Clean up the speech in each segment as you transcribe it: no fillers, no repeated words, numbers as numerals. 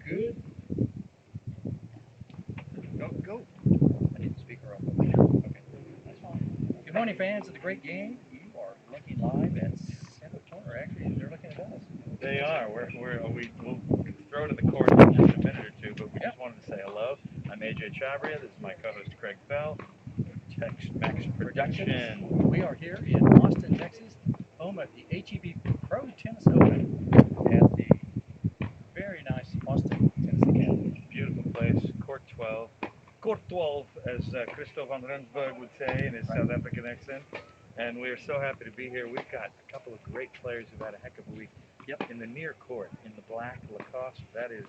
Good. Go. I need the speaker off. Okay, that's fine. Good morning, fans of the great game. You are looking live at center corner. Actually, they're looking at us. They are. We'll throw to the court in just a minute or two, but we just wanted to say hello. I'm AJ Chabria. This is my co-host Craig Bell. Max Production. We are here in Austin, Texas, home of the HEB Pro Tennis Open at the very nice Austin, Tennessee campus. Beautiful place. Court 12. Court 12, as Christoph van Rensburg would say in his South African accent. And we are so happy to be here. We've got a couple of great players who've had a heck of a week. Yep. In the near court, in the black Lacoste, that is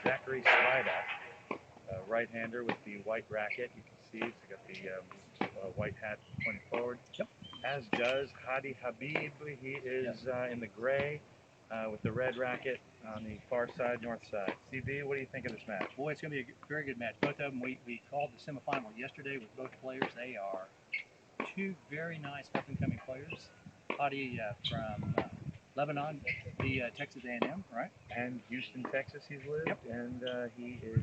Zachary Swidak, right-hander with the white racket. You can see he's got the white hat pointing forward. Yep. As does Hadi Habib. He is in the gray with the red racket on the far side, north side. CB, what do you think of this match? Boy, it's going to be a very good match. Both of them, we called the semifinal yesterday with both players. They are two very nice up-and-coming players. Hadi from Lebanon, the Texas A&M, right? And Houston, Texas, he's lived. Yep. And he is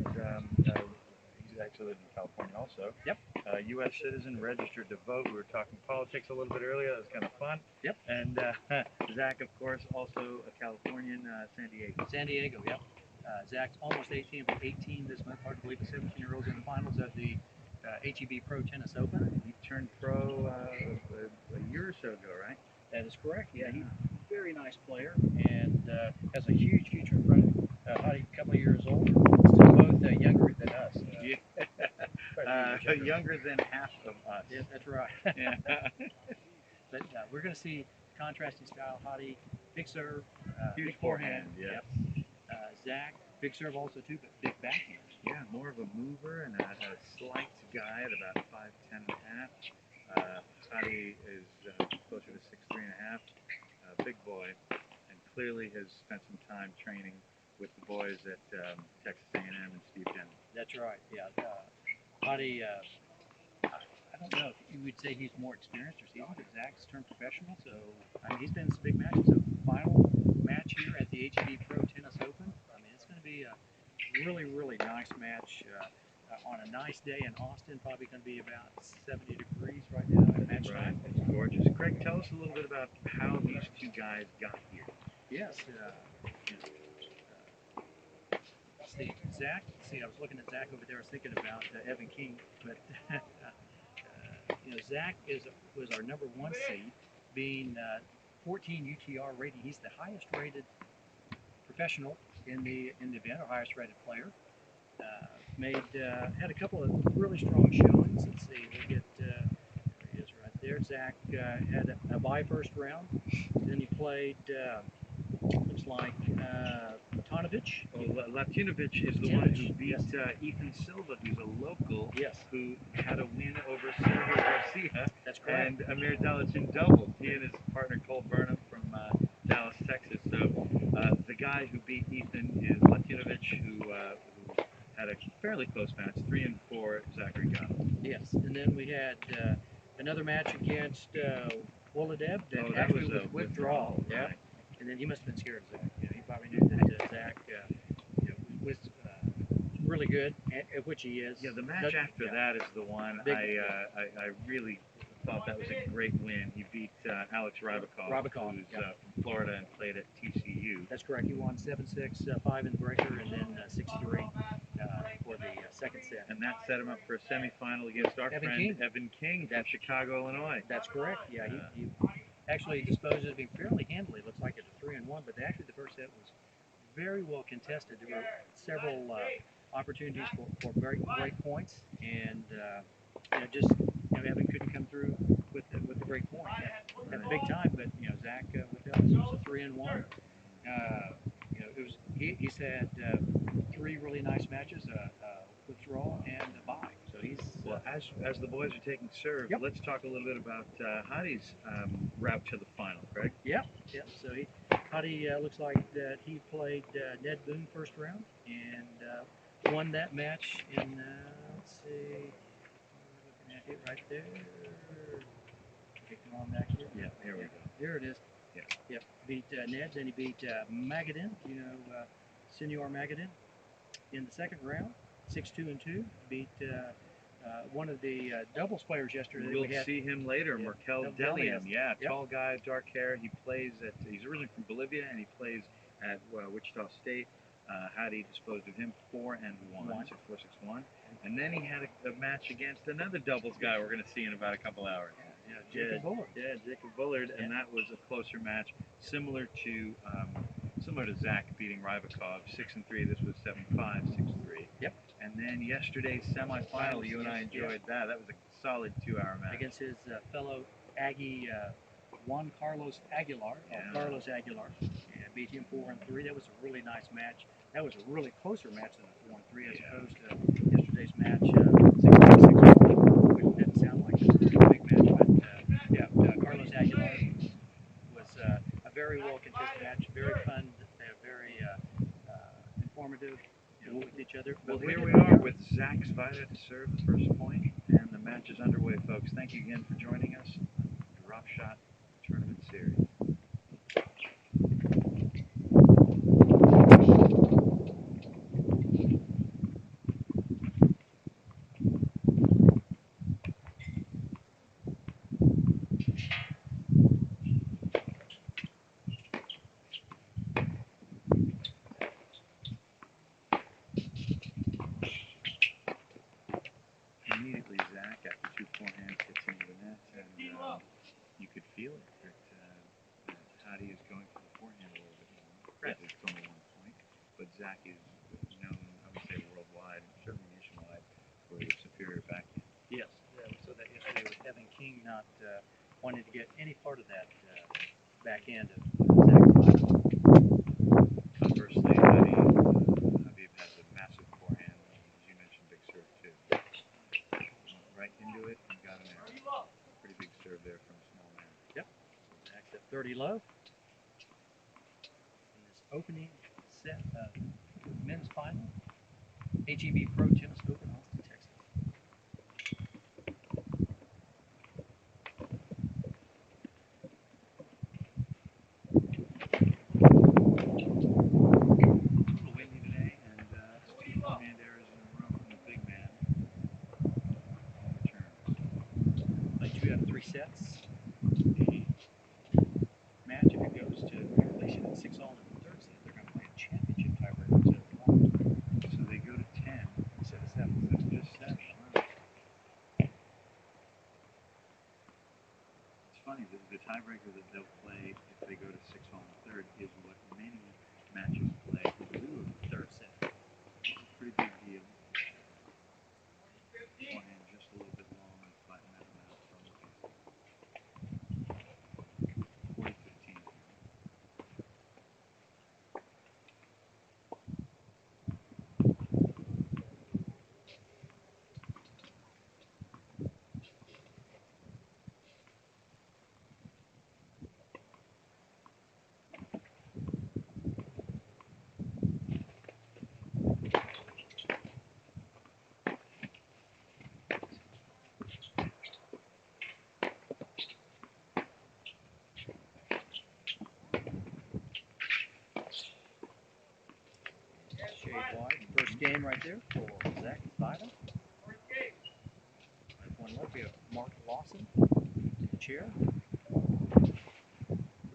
he's actually lived in California also. Yep. U.S. citizen, registered to vote. We were talking politics a little bit earlier. That was kind of fun. Yep. And Zach, of course, also a Californian, San Diego. San Diego, yep. Zach's almost 18, but 18 this month. Hard to believe the 17-year-old's in the finals of the HEB Pro Tennis Open. He turned pro a year or so ago, right? That is correct. Yeah, he's a very nice player and has a huge future in front of him. Hadi, a couple of years old, still both younger than us. Younger than half of us. Yeah, that's right. Yeah. But we're going to see contrasting style. Hadi, big serve, Huge big forehand. Yes. Yep. Zach, big serve also too, but big backhand. Yeah, more of a mover and a slight guy at about 5'10" and a half. Hadi is closer to 6'3" and a half. Big boy, and clearly has spent some time training with the boys at Texas A&M and Steve Jennings. That's right. Yeah. Hadi, I don't know if you would say he's more experienced or seasoned, but Zach's turned professional, so I mean, he's been in some big matches. So final match here at the HEB Pro Tennis Open. I mean, it's going to be a really, really nice match on a nice day in Austin. Probably going to be about 70 degrees right now at match time. It's gorgeous. Craig, tell us a little bit about how these two guys got here. Yes. Zach. See, I was looking at Zach over there. I was thinking about Evan King, but Zach was our number one seed, being 14 UTR rating. He's the highest rated professional in the event, or highest rated player. Had a couple of really strong showings. Let's see, we get there he is right there. Zach had a bye first round. Then he played. Looks like Latinovic. Well, Latinovic is the one who beat Ethan Silva, who's a local, who had a win over Sergio Garcia. That's correct. And Amir Dalicin doubled. He and his partner Cole Burnham from Dallas, Texas. So the guy who beat Ethan is Latinovic, who had a fairly close match, 3-4. Zachary got him. Yes, and then we had another match against Wolodev that actually was withdrawal. Yeah. Right. And then he must have been scared of Zach. He probably knew that Zach was really good, at which he is. Yeah, the match after that is the one I really thought that was a great win. He beat Alex Rybakov, who's from Florida and played at TCU. That's correct. He won 7-6, 5 in the breaker, and then 6-3 for the second set. And that set him up for a semifinal against our friend Evan King from Chicago, Illinois. That's correct. Yeah, he actually disposed of him fairly handily. Looks like it's a 3-1, but actually the first set was very well contested. There were several opportunities for very great points, and Evan couldn't come through with the great point at the big time. But Zach with us, it was a 3-1. He's had 3 really nice matches, withdrawal and a bye. So he's as the boys are taking serve, let's talk a little bit about Hadi's route to the final, Craig. Yep. So Hadi looks like that he played Ned Boone first round and won that match in let's see, looking at it right there. Okay, come on back here. Yeah, here we go. There it is. Yeah. Yep. Beat Ned's, and he beat Magadan. Senor Magadan. in the second round, 6-2-2. Beat one of the doubles players yesterday. We'll see him later, yeah, Merkel Delian. Yeah, yep. Tall guy, dark hair. He's originally from Bolivia, and he plays at Wichita State. Hadi disposed of him 4-1, 6-4, 6-1. And then he had a match against another doubles guy we're going to see in about a couple hours. Jacob Bullard. Yeah, Jacob Bullard, and that was a closer match, similar to Zach beating Rybakov 6-3. This was 7-5, 6-3. Yep. And then yesterday's semifinal, you and I enjoyed that. That was a solid 2-hour match against his fellow Aggie Juan Carlos Aguilar. Carlos Aguilar, and beat him 4-3. That was a really nice match. That was a really closer match than the 4-3 as opposed to yesterday's match 6-6-1, which didn't sound like a big match, but Carlos Aguilar was a very well contested match, very fun, very informative. With each other. Well, here we are with Zach Svida to serve the first point, and the match is underway, folks. Thank you again for joining us on DropShot Tournament Series. Immediately, Zach, after 2 forehands, gets into the net, and you could feel it that Hadi is going for the forehand a little bit more. Right. It's only 1 point, but Zach is known, I would say, worldwide, certainly nationwide, for his superior backhand. Yes, so that yesterday with Evan King not wanting to get any part of that backhand of Zach. Conversely, Habib has a massive forehand, as you mentioned, big serve too. Right into it and got an error. Pretty big serve there from a small man. Yep. Zach's at 30 love. In this opening set of men's final, HEB Pro Tennis Open, Austin, Texas. A little windy today, and 2 forehand errors in a row from the big man. Play 2 out of 3 sets. The match, if it goes to completion at 6-all in the third set, they're going to play a championship tiebreaker instead of 1. So they go to 10 instead of 7. Instead of just 7. Wow. It's funny, the tiebreaker that they'll play if they go to 6-all in the third is what many matches play in lieu of the third set. It's a pretty big deal. Forehand just a little bit long and flatten that one out from the piece. 40-15. Shade wide. First game right there for Zach Svida. One left, we have Mark Lawson in the chair. For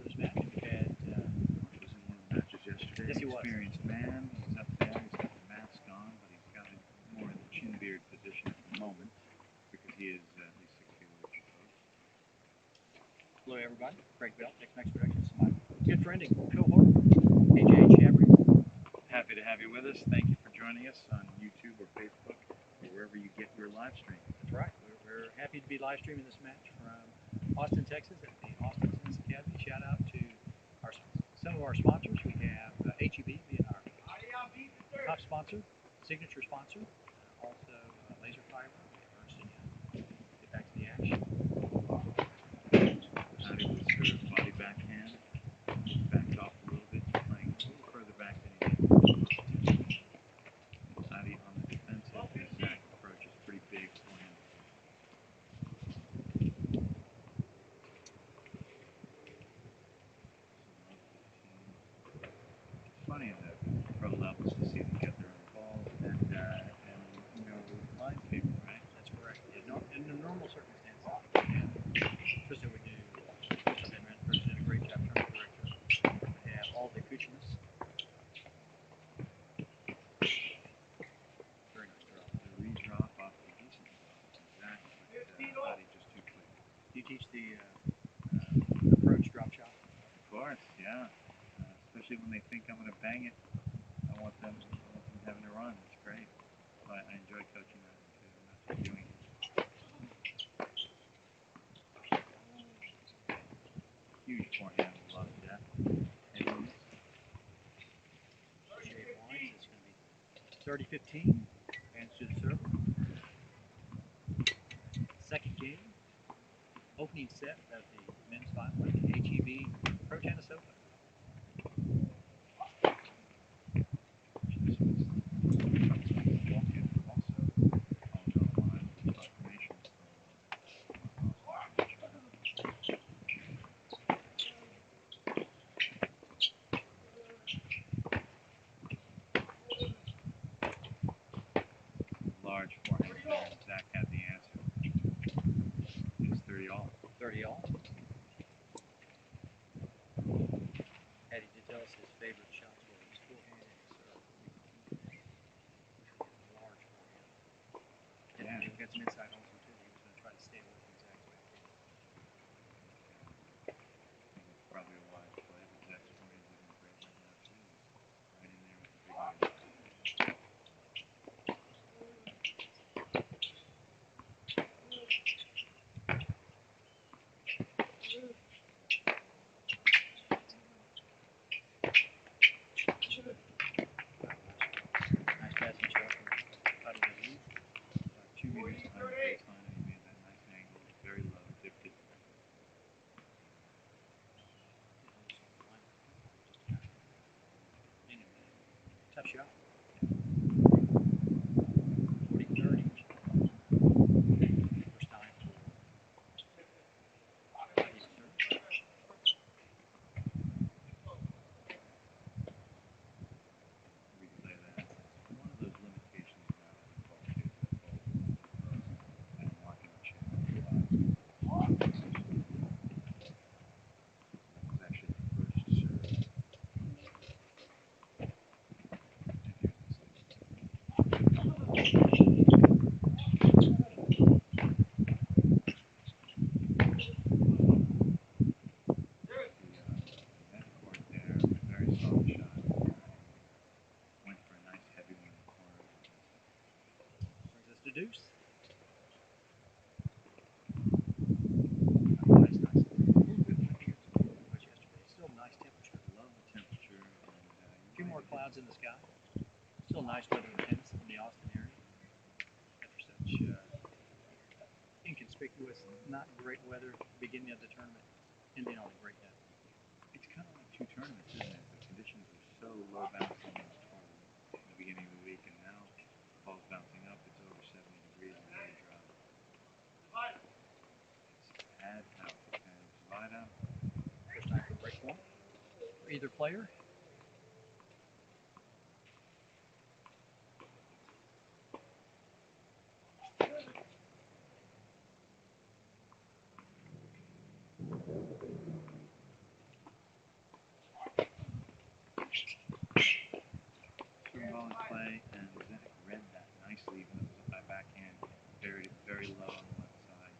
this match, we had He was in one of the matches yesterday. Yes, he was. Experienced man. He's up there. He's got the mask on, but he's got it more in the chin beard position at the moment because he is at least 6 feet away from the post. hello everybody. Craig Bell, Next Productions. My good friend and cohort, AJ Chabry. Happy to have you with us. Thank you for joining us on YouTube or Facebook or wherever you get your live stream. That's right. We're happy to be live streaming this match from Austin, Texas at the Austin Tennis Academy. Shout out to some of our sponsors. We have HEB being our top sponsor, signature sponsor. Also Laser Fiber, Ernst & Young. Get back to the action. Hadi with serve body backhand. Backed off a little bit, playing a little further back than he did. Hadi on the defensive. His Zach approach is pretty big forehand. It's funny in the pro levels to see them get their own balls. teach the approach drop shot? Of course, yeah. Especially when they think I'm going to bang it, I want them having to run. It's great. So I enjoy coaching that too, not just doing it. Huge forehand, a lot of depth. Heaviness. Shave lines. It's going to be 30-15. Hands to the server. Second game. Opening set of the men's final at the HEB Pro Tennis Open. Large forehand there. Zach had the answer. It's 30-all. 30-all. Eddie did tell us his favorite shots were his forehand and his serve. Large forehand. Yeah. He got some inside also too. He was going to try to stay away from Zach's backhand. I think it's probably a wise play, but Zach's forehand is looking great right now too. He's right in there with the big man. Nice passing shot from Cuddy W. 2 meters behind the baseline, and he made that nice angle, very low, dipped it. Tough shot. 40-30. First time for Cuddy's serve. Replay that. It's one of those limitations now in golf kids that bowl and walking the chip. That was actually the first serve. The deuce. Nice. A little bit windier than it was yesterday. Still nice temperature. Low temperature and A few more clouds in the sky. Still nice weather in tennis in the Austin area. After such inconspicuous, not great weather beginning of the tournament, ending on a great note. It's kind of like 2 tournaments, isn't it? The conditions are so low bouncing in the beginning of the week, and now ball's bouncing up. It's over 70 degrees and really dry. It's pad out, and slide out. First time for break point for either player. Certain ball in play, and Zach read that nicely, even though it was a high backhand, very, very low on the left side.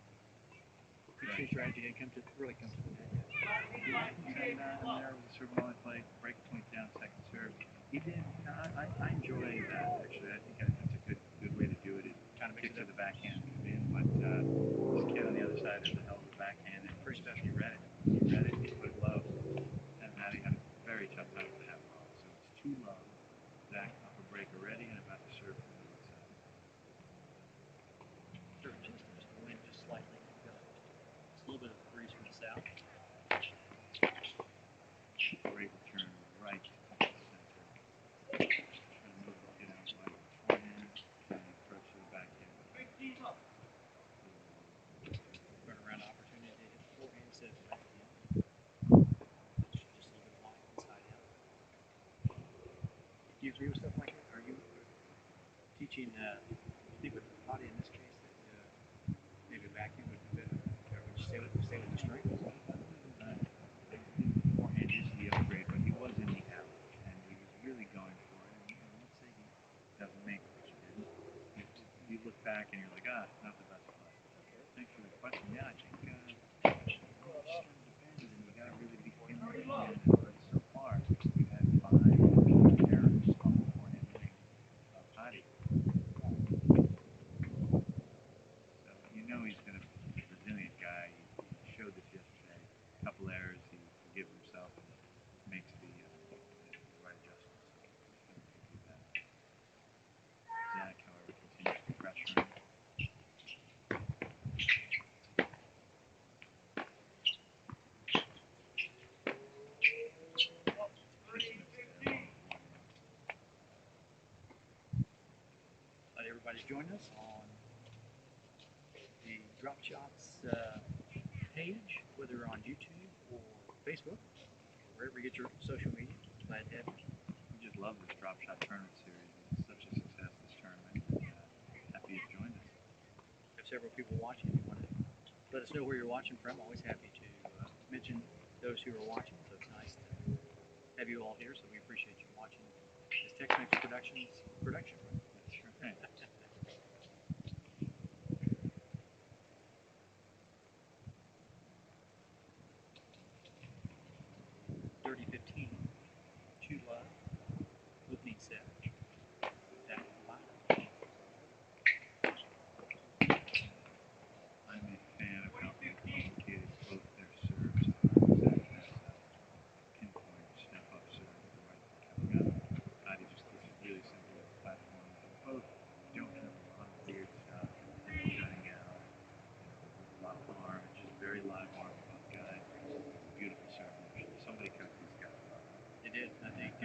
Good strategy and really comes to the net. And there was a serve ball in play, break point down, second serve. He did. I enjoy that actually. I think that's a good way to do it. Is Kind of kick mix to it up. the backhand, come in, but this kid on the other side is a hell of a backhand, and pretty special. He read it. He put it low, and Maddie had a very tough time with that ball. So it's too low. Zach upper break already, and about to serve from the inside. Sure, just the wind just slightly picked up. It's a little bit of a breeze from the south. Great return right up the center. Trying to move the kid out wide with forehand, and approach to the backhand. Turnaround opportunity to hit the forehand instead of the backhand. Just a little bit wide inside out. Do you agree with stuff like that? Are you teaching, think with Hadi in this case, that maybe backhand would be better? Or would you stay with the strength? Forehand is the upgrade, but he was in the alley, and he was really going for it. And let's say he doesn't make it, which he didn't. You look back and you're like, not the best play. Thanks for the question. Yeah, I think But so far, we've had 5 errors on the handling of Hadi. So you know he's going to be a resilient guy. He showed this yesterday. A couple errors, he forgives himself and makes the right adjustments. So he's going to do that. Zach, however, continues to pressure him. Let everybody join us on the DropShots page, whether on YouTube or Facebook, wherever you get your social media. Glad to have you. We just love this DropShot Tournament series. It's such a success, this tournament. Happy you've joined us. We have several people watching. If you want to let us know where you're watching from, always happy to mention those who are watching. So it's nice to have you all here. So we appreciate you watching this Tex-Mex Productions production. Sure thing. 30-15, 2 love, opening set. That I'm a fan of how they've communicated both their serves. Zach has a pinpoint step-up serve with the right coming up. Hadi just keeps it really simple with the platform. Both don't have a lot of weird stuff, jutting out, a lot of arm. It's just very live arm with both guys. Beautiful serve motion. Somebody cooked these guys up. They did. I think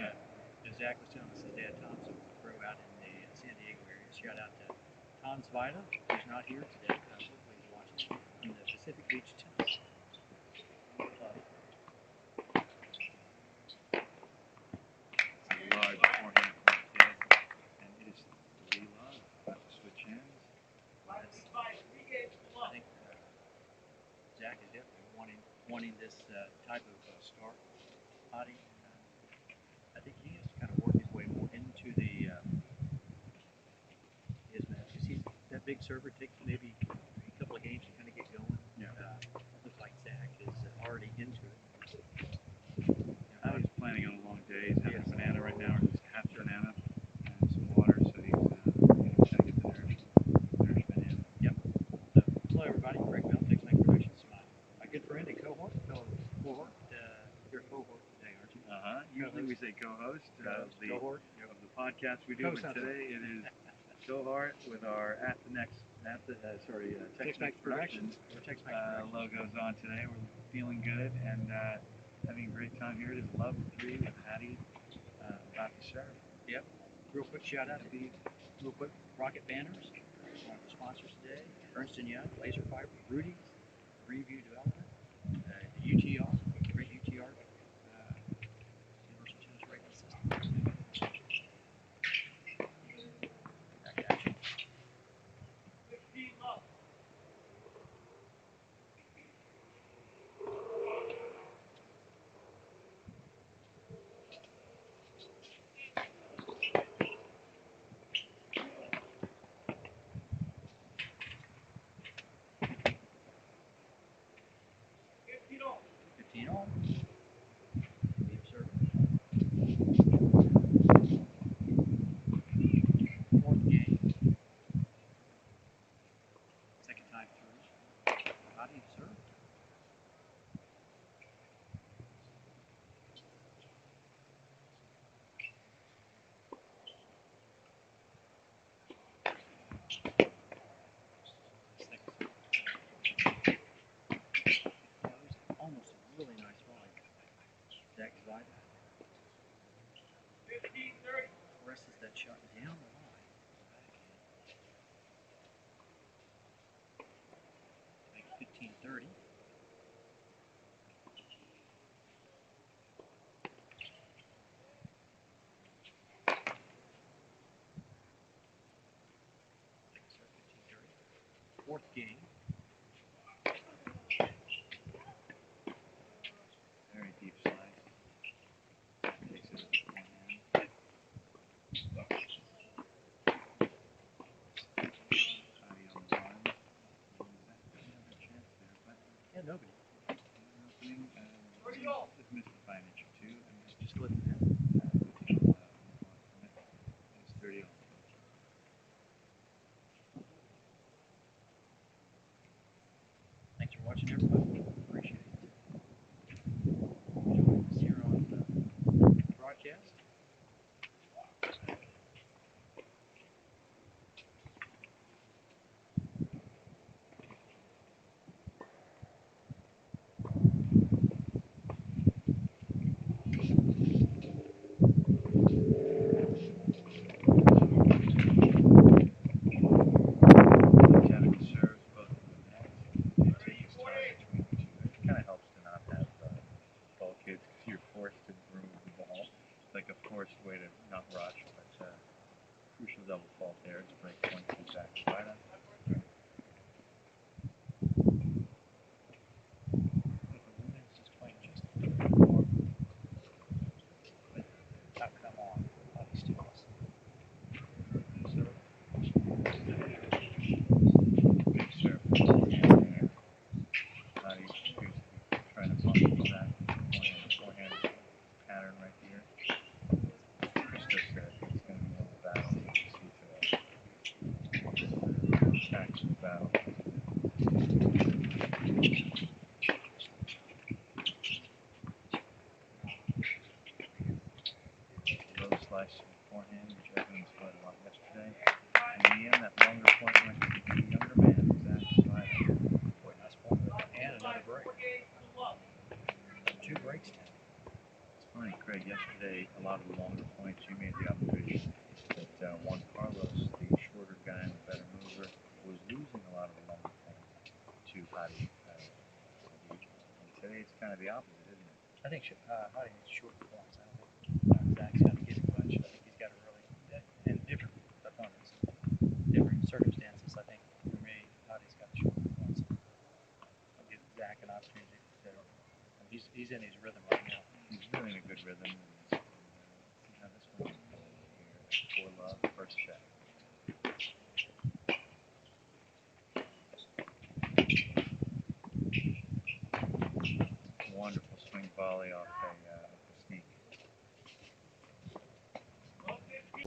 Zach was telling us his dad, Tom's a pro out in the San Diego area. Shout out to Tom Zvida, who's not here today. Hopefully he's watching in the Pacific Beach Tennis Club. It's a large forehand from the kid, and it is 3 love. About to switch ends. I think Zach is definitely wanting this type of start. Hadi, I think he has to kind of work his way more into the his match. He's that big server. Takes maybe a couple of games to kind of get going. Yeah. Looks like Zach is already into it. I was planning on a long day. He's having a banana right now, or just half banana and some water, so he's kind of get the nourishment in. Yep. So, hello everybody. Greg Bell, Tex-Mex Productions. My good friend and cohort, your cohort today, aren't you? Usually we say co-host cohort of the podcast we do, but today it is cohort with our Tex-Mex Productions logos on today. We're feeling good and having a great time here. It is Love 3 with Hadi about to serve. Yep. Real quick shout out to the Rocket Banners, one of the sponsors today. Ernst & Young, Laser Fiber, Rudy's, Review Development, UTR, great UTR, Universal Tennis Rating System. Back to action. Almost a really nice volume. Zach Zvida presses that shot down the line. Make 15-30. Fourth game. Very deep slice. Takes it at the forehand. Hadi on the run. Zach doesn't have a chance there, but Yeah, nobody. opening just missed it by watching, everybody. Appreciate it. Joining us here on the broadcast. Kind of helps to not have ball kids because you're forced to groove the ball. It's like a forced way to not rush, but crucial double fault there. It's break point to Zach Spida. Just playing just a little bit more. Oh, come on. Honey students. Big serve. Honey appears to be trying to bump that forehand pattern right here. Christo said it's going to be a battle. You can see today. Action battle. Low slice forehand, which Evans played a lot yesterday. And in the end, that longer point went to the younger man, Zach Spida. Boy, nice point. And another break. 2 breaks now. It's funny, Craig, yesterday, a lot of the longer points, you made the observation that Juan Carlos, the shorter guy and the better mover, was losing a lot of the longer points to Hadi. And today it's kind of the opposite, isn't it? I think Hadi needs short points. I don't think Zach's got to get him much. I think he's got to really, and different opponents, different circumstances. I think for me, Hadi's got the short points. I'll give Zach an opportunity to. He's in his rhythm right now. He's really in a good rhythm. And see how this one goes here. For love, first check. Wonderful swing volley off a sneak.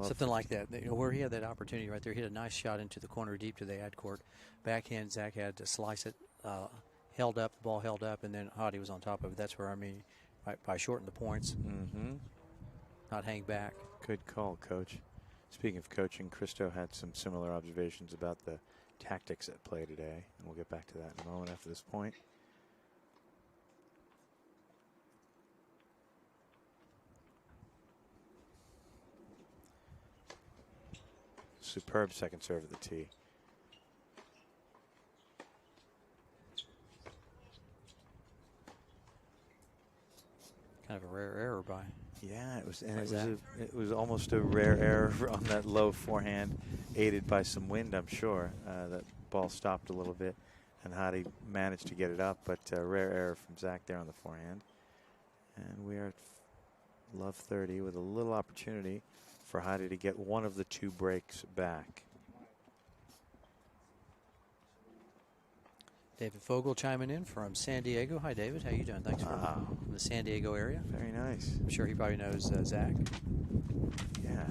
Something like that. You know, where he had that opportunity right there, he hit a nice shot into the corner deep to the ad court. Backhand, Zach had to slice it, held up, the ball held up, and then Hadi was on top of it. That's where, I mean, by shorting the points, not hang back. Good call, Coach. Speaking of coaching, Christo had some similar observations about the tactics at play today, and we'll get back to that in a moment after this point. Superb second serve at the tee. Kind of a rare error by. Yeah, it was, and it was almost a rare error on that low forehand, aided by some wind, I'm sure. That ball stopped a little bit, and Hadi managed to get it up, but a rare error from Zach there on the forehand. And we are at love 30 with a little opportunity for Hadi to get one of the 2 breaks back. David Fogel chiming in from San Diego. Hi, David. How you doing? Thanks for from the San Diego area. Very nice. I'm sure he probably knows Zach. Yeah.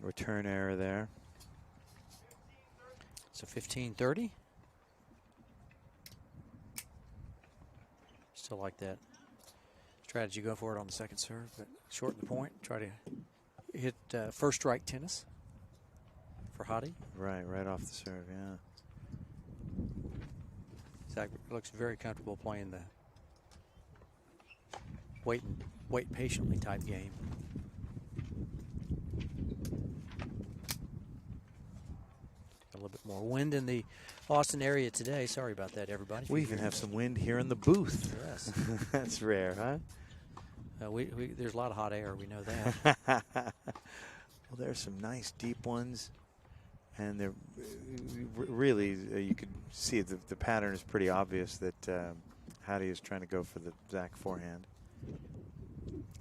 Return error there. So 15-30. Still like that strategy going for it on the second serve, but shorten the point. Try to hit first strike tennis for Hadi. Right off the serve, yeah. Zach looks very comfortable playing the wait patiently type game. A little bit more wind in the Austin area today. Sorry about that, everybody. We even have some wind here in the booth. Yes. That's rare, huh? There's a lot of hot air. We know that. Well, there's some nice deep ones. And they're really, you could see the pattern is pretty obvious that Hadi is trying to go for the Zach forehand.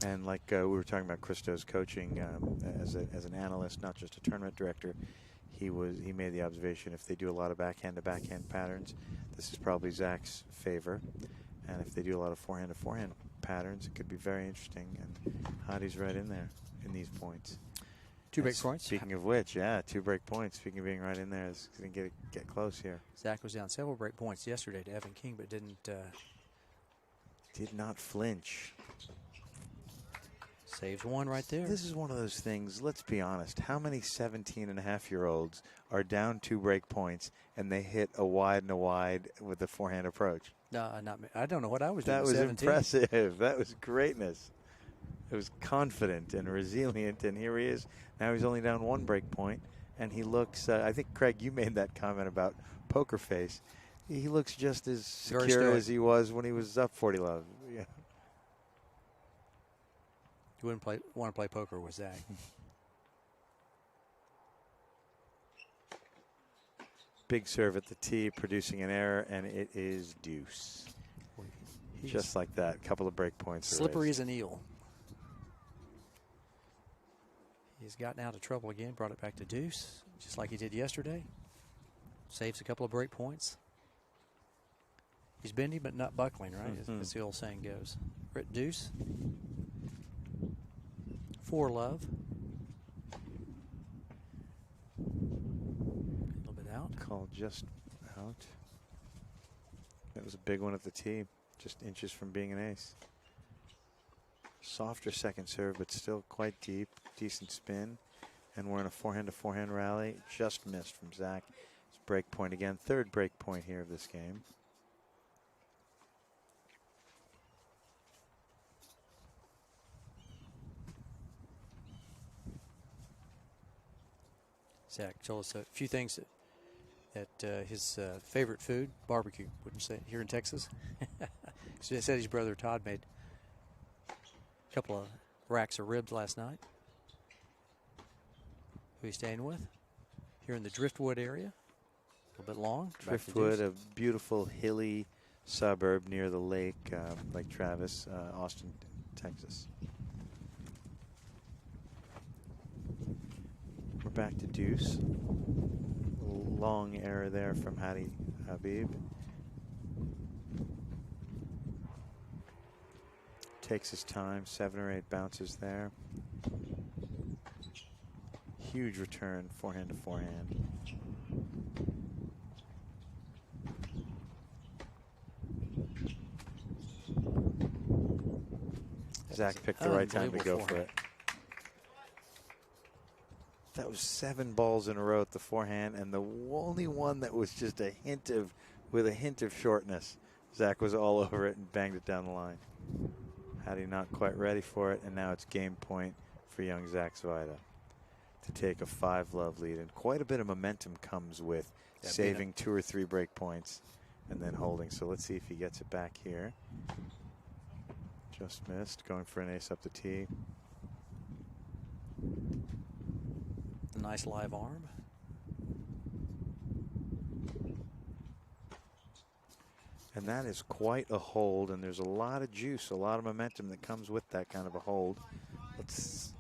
And like we were talking about Christo's coaching as an analyst, not just a tournament director, he made the observation if they do a lot of backhand to backhand patterns, this is probably Zach's favor. And if they do a lot of forehand to forehand patterns, it could be very interesting. And Hadi's right in there in these points. 2 break points. Speaking of which, yeah, 2 break points. Speaking of being right in there, it's going to get close here. Zach was down several break points yesterday to Evan King, but did not flinch. Saves one right there. This is one of those things, let's be honest. How many 17-and-a-half-year-olds are down 2 break points and they hit a wide and a wide with the forehand approach? No, not me. I don't know what I was doing. That was 17. impressive. That was greatness. It was confident and resilient, and here he is. Now he's only down 1 break point, and he looks, I think, Craig, you made that comment about poker face. He looks just as secure as he was when he was up 40 love. Yeah. You wouldn't want to play poker with Zach. Big serve at the tee, producing an error, and it is deuce. Just like that, a couple of break points. Slippery as an eel. He's gotten out of trouble again, brought it back to deuce, just like he did yesterday. Saves a couple of break points. He's bending but not buckling, right? As the old saying goes. We're at deuce. 4 love. A little bit out. Call just out. That was a big one at the tee, just inches from being an ace. Softer second serve, but still quite deep. Decent spin. And we're in a forehand to forehand rally. Just missed from Zach. It's break point again. 3rd break point here of this game. Zach told us a few things that his favorite food, barbecue, wouldn't say, here in Texas. So he said his brother Todd made a couple of racks of ribs last night. Who he's staying with? Here in the Driftwood area. A little bit long. Driftwood, a beautiful hilly suburb near the lake, Lake Travis, Austin, Texas. We're back to deuce. Long error there from Hadi Habib. Takes his time, 7 or 8 bounces there. Huge return, forehand to forehand. Zach picked the right time to go for it. That was 7 balls in a row at the forehand, and the only one that was just a hint of, with a hint of shortness. Zach was all over it and banged it down the line. Hadi not quite ready for it, and now it's game point for young Zach Svajda to take a 5-love lead. And quite a bit of momentum comes with saving 2 or 3 break points and then holding. So let's see if he gets it back here. Just missed, going for an ace up the tee. A nice live arm. And that is quite a hold, and there's a lot of juice, a lot of momentum that comes with that kind of a hold. Let's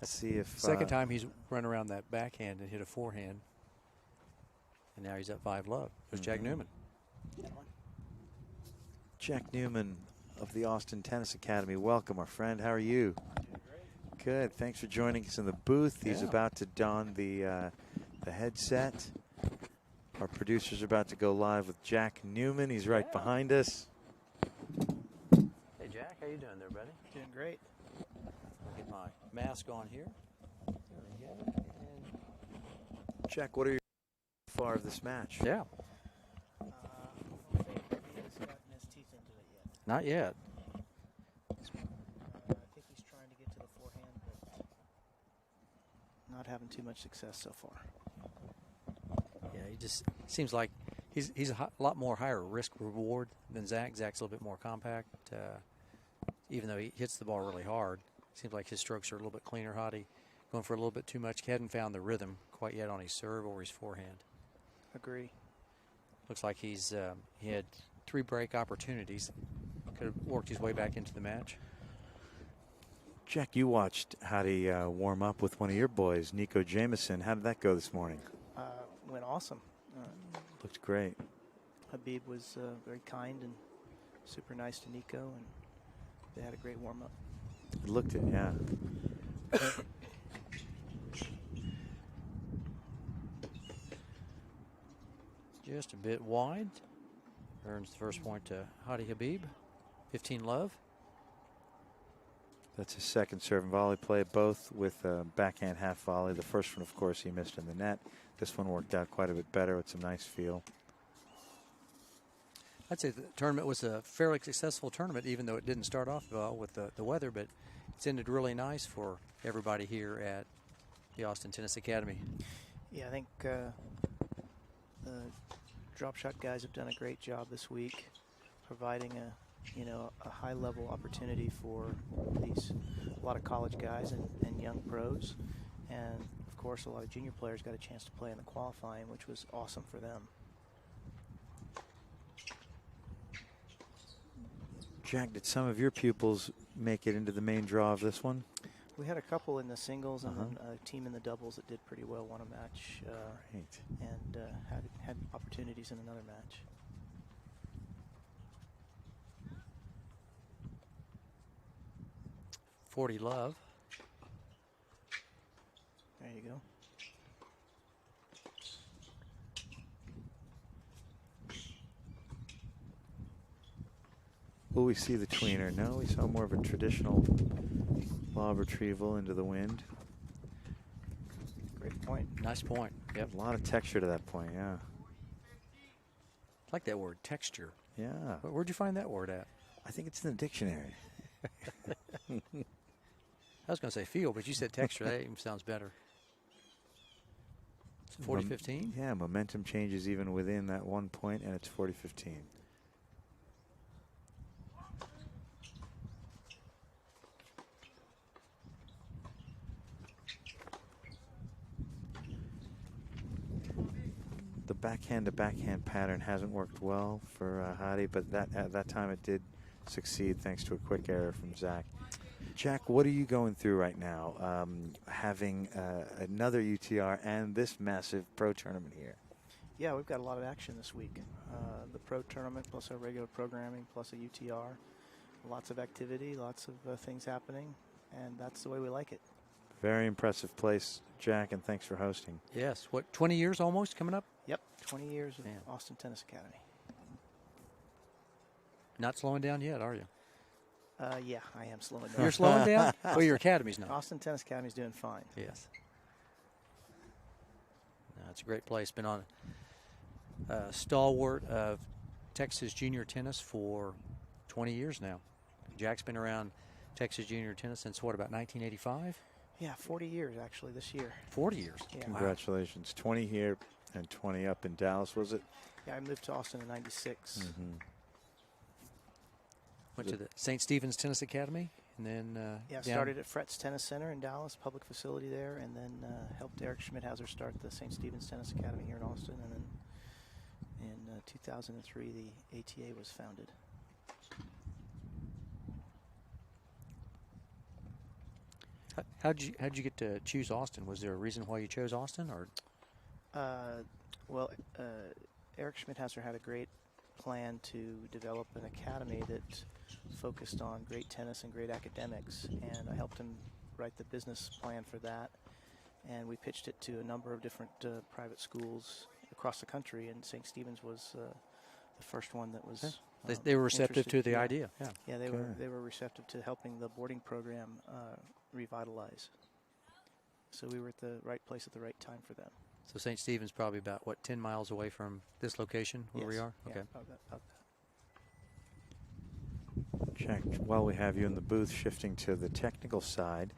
see if second time he's run around that backhand and hit a forehand, and now he's at 5-love. There's Jack Newman. Jack Newman of the Austin Tennis Academy. Welcome, our friend. How are you? Good. Thanks for joining us in the booth. He's about to don the headset. Our producer's about to go live with Jack Newman. He's right behind us. Hey, Jack. How you doing there, buddy? Doing great. I'll get my mask on here. There we go. And Jack, what are your far of this match? yeah. I don't think he has gotten his teeth into it yet. Not yet. I think he's trying to get to the forehand, but not having too much success so far. Yeah, he just seems like he's a lot more higher risk reward than Zach. Zach's a little bit more compact. Even though he hits the ball really hard, seems like his strokes are a little bit cleaner. Hadi going for a little bit too much. He hadn't found the rhythm quite yet on his serve or his forehand. Agree. Looks like he had 3 break opportunities. Could have worked his way back into the match. Jack, you watched Hadi warm up with one of your boys, Nico Jameson. How did that go this morning? Went awesome. Looked great. Habib was very kind and super nice to Nico, and they had a great warm-up. It looked it, yeah. Just a bit wide. Earns the first point to Hadi Habib. 15 love. That's his second serve and volley play, both with a backhand half volley. The first one, of course, he missed in the net. This one worked out quite a bit better with some nice feel. I'd say the tournament was a fairly successful tournament, even though it didn't start off well with the weather, but it's ended really nice for everybody here at the Austin Tennis Academy. Yeah, I think the DropShot guys have done a great job this week, providing a high-level opportunity for a lot of college guys and young pros, and of course a lot of junior players got a chance to play in the qualifying, which was awesome for them. Jack, did some of your pupils make it into the main draw of this one? We had a couple in the singles and then a team in the doubles that did pretty well, won a match, and had opportunities in another match. .40 love. There you go. Will we see the tweener? No, we saw more of a traditional lob retrieval into the wind. Great point. Nice point. Yep. A lot of texture to that point, yeah. I like that word, texture. Yeah. Where'd you find that word at? I think it's in the dictionary. I was going to say feel, but you said texture. That even sounds better. 40-15? Yeah, momentum changes even within that 1 point, and it's 40-15. The backhand-to-backhand pattern hasn't worked well for Hadi, but at that time it did succeed thanks to a quick error from Zach. Jack, what are you going through right now, having another UTR and this massive pro tournament here? Yeah, we've got a lot of action this week. The pro tournament plus our regular programming plus a UTR. Lots of activity, lots of things happening, and that's the way we like it. Very impressive place, Jack, and thanks for hosting. Yes. What, 20 years almost coming up? Yep, 20 years of Austin Tennis Academy. Not slowing down yet, are you? Yeah, I am slowing down. You're slowing down? Well, your academy's not. Austin Tennis Academy is doing fine. Yes. No, it's a great place. Been on a stalwart of Texas junior tennis for 20 years now. Jack's been around Texas junior tennis since, what, about 1985? Yeah, 40 years actually this year. 40 years. Yeah. Congratulations. 20 here and 20 up in Dallas, was it? Yeah, I moved to Austin in '96. Mm-hmm. Went to the St. Stephen's Tennis Academy, and then yeah, started at Fretz Tennis Center in Dallas, public facility there, and then helped Eric Schmidhauser start the St. Stephen's Tennis Academy here in Austin, and then in 2003 the ATA was founded. How'd you get to choose Austin? Was there a reason why you chose Austin, or? Well, Eric Schmidhauser had a great plan to develop an academy that focused on great tennis and great academics, and I helped him write the business plan for that, and we pitched it to a number of different private schools across the country, and St. Stephen's was the first one that was they were receptive to the idea. Yeah, they were receptive to helping the boarding program revitalize. So we were at the right place at the right time for them. So St. Stephen's probably about, what, 10 miles away from this location where we are? Yeah, okay. about that. Jack, while we have you in the booth, shifting to the technical side,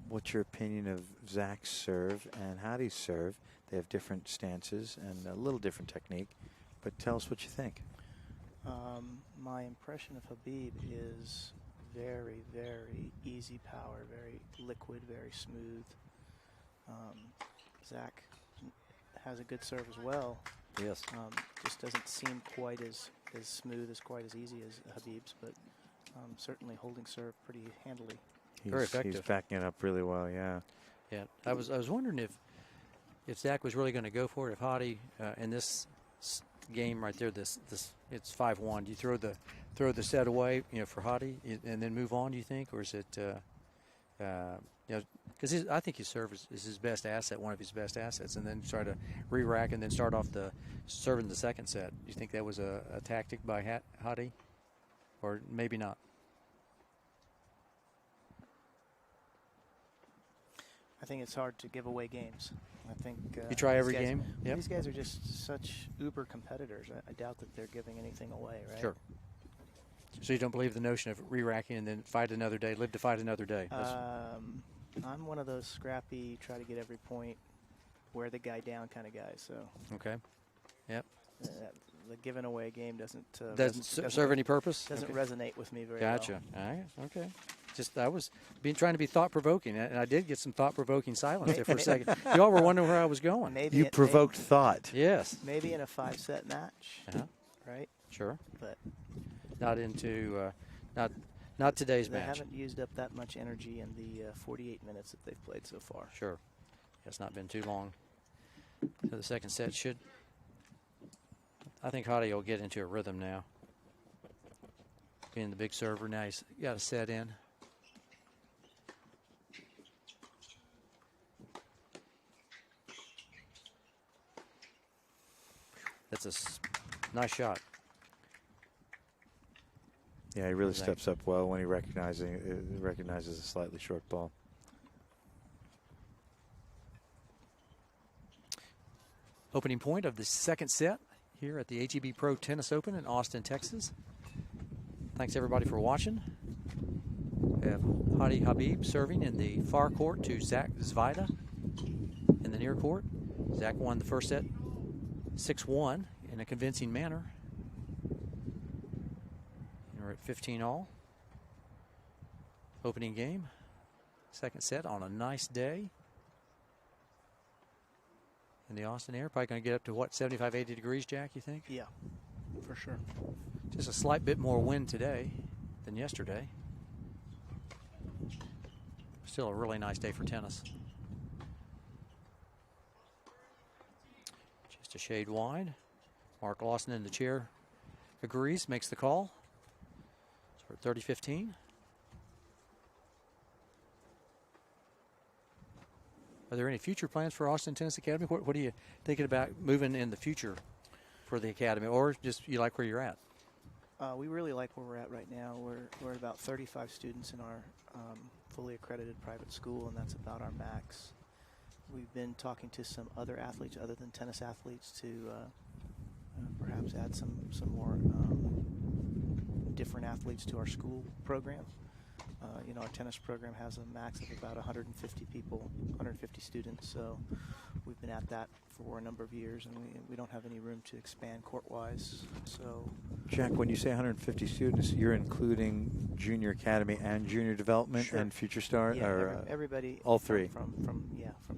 what's your opinion of Zach's serve and Hadi's serve? They have different stances and a little different technique, but tell us what you think. My impression of Habib is very, very easy power, very liquid, very smooth. Zach has a good serve as well. Yes. Just doesn't seem quite as smooth, quite as easy as Habib's, but certainly holding serve pretty handily. Very effective. He's backing it up really well, yeah. Yeah, I was wondering if Zach was really going to go for it. If Hottie in this game right there, this it's 5-1. Do you throw the set away, for Hottie and then move on? Do you think, or is it, because I think his serve is his best asset, one of his best assets, and then try to re-rack and then start off serving the second set. Do you think that was a tactic by Hottie, or maybe not? I think it's hard to give away games. I think you try every game. Yep. These guys are just such uber competitors. I doubt that they're giving anything away, right? Sure. So you don't believe the notion of re-racking and then fight another day, live to fight another day? I'm one of those scrappy, try to get every point, wear the guy down kind of guys. So. Okay. Yep. The giving away game doesn't serve any purpose. Doesn't resonate with me very Gotcha. well. All right. Okay. Just I was trying to be thought provoking, and I did get some thought provoking silence there for a second. Y'all were wondering where I was going. You provoked thought. Yes. Maybe in a 5-set match. Right. Sure. But not into not today's match. They haven't used up that much energy in the 48 minutes that they've played so far. Sure. It's not been too long. So the second set should. I think Hottie will get into a rhythm now. Being the big server, now he's got a set in. That's a nice shot. Yeah, he really steps up well when he recognizes a slightly short ball. Opening point of the second set here at the HEB Pro Tennis Open in Austin, Texas. Thanks everybody for watching. We have Hadi Habib serving in the far court to Zach Zvida in the near court. Zach won the first set 6-1 in a convincing manner. And we're at 15-all. Opening game. Second set on a nice day. In the Austin air, probably going to get up to what, 75, 80 degrees, Jack, you think? Yeah, for sure. Just a slight bit more wind today than yesterday. Still a really nice day for tennis. Just a shade wide. Mark Lawson in the chair agrees, makes the call. So we're at 30-15. Are there any future plans for Austin Tennis Academy? What are you thinking about moving in the future for the academy, or just you like where you're at? We really like where we're at right now. We're at about 35 students in our fully accredited private school, and that's about our max. We've been talking to some other athletes other than tennis athletes to perhaps add some more different athletes to our school program. Our tennis program has a max of about 150 people, 150 students, so we've been at that for a number of years, and we don't have any room to expand court-wise. So, Jack, when you say 150 students, you're including junior academy and junior development and future start, or everybody, all three from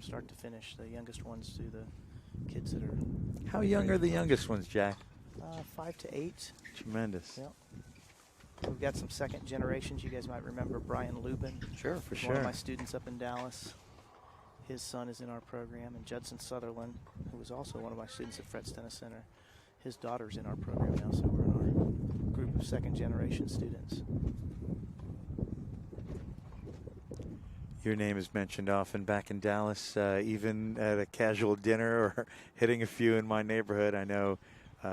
start to finish, the youngest ones to the kids that are. How young are the youngest ones, Jack? 5 to 8. Tremendous. Yep. We've got some second generations. You guys might remember Brian Lubin. Sure, for sure. One of my students up in Dallas. His son is in our program. And Judson Sutherland, who was also one of my students at Fretz Tennis Center. His daughter's in our program now, so we're in our group of second generation students. Your name is mentioned often back in Dallas, even at a casual dinner or hitting a few in my neighborhood. I know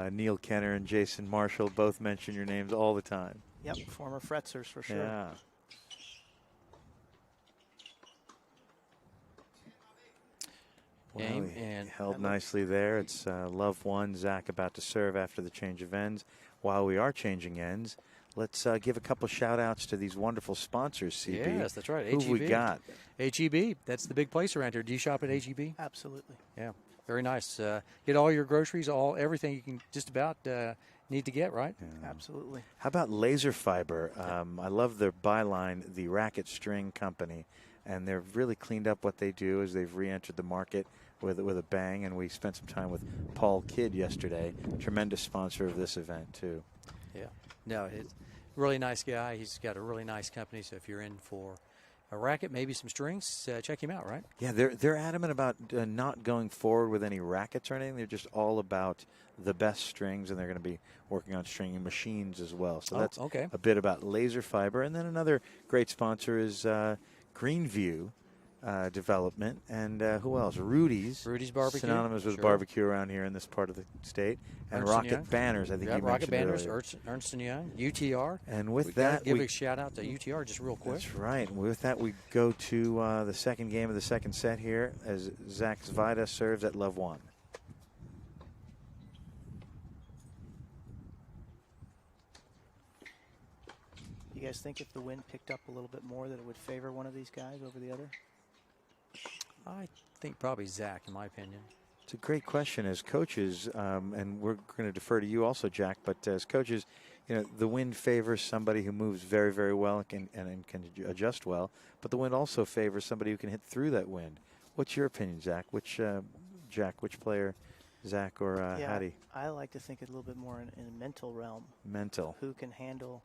Neil Kenner and Jason Marshall both mention your names all the time. Yep, former Fretzers for sure. Yeah. Game well, and held nicely there. It's love one. Zach about to serve after the change of ends. While we are changing ends, let's give a couple shout outs to these wonderful sponsors, CB. Yes, that's right. Who we got? HEB. That's the big place around here. Do you shop at HEB? Absolutely. Yeah. Very nice. Get all your groceries, everything you can just about need to get, right? Yeah. Absolutely. How about Laser Fiber? I love their byline, the Racket String Company, and they've really cleaned up what they do as they've re-entered the market with a bang. And we spent some time with Paul Kidd yesterday, tremendous sponsor of this event too. Yeah. No, it's a really nice guy. He's got a really nice company. So if you're in for a racket, maybe some strings, check him out, right? Yeah, they're adamant about not going forward with any rackets or anything. They're just all about the best strings, and thing. They're going to be working on stringing machines as well. So that's okay. a bit about laser fiber. And then another great sponsor is Greenview Development. And who else? Rudy's Barbecue. Synonymous with barbecue around here in this part of the state. And Ernst Rocket Young. Banners, I think you Rocket mentioned Banners, earlier. Ernst & Young, UTR. And with we that, give a shout out to UTR just real quick. That's right. With that, we go to the second game of the second set here as Zach Zvida serves at love 1. You guys think if the wind picked up a little bit more that it would favor one of these guys over the other? I think probably Zach, in my opinion. It's a great question. As coaches, and we're going to defer to you also, Jack, but as coaches, you know, the wind favors somebody who moves very, very well and can adjust well, but the wind also favors somebody who can hit through that wind. What's your opinion, Zach? Which player, Zach or Hattie? I like to think a little bit more in a mental realm. Mental. Who can handle,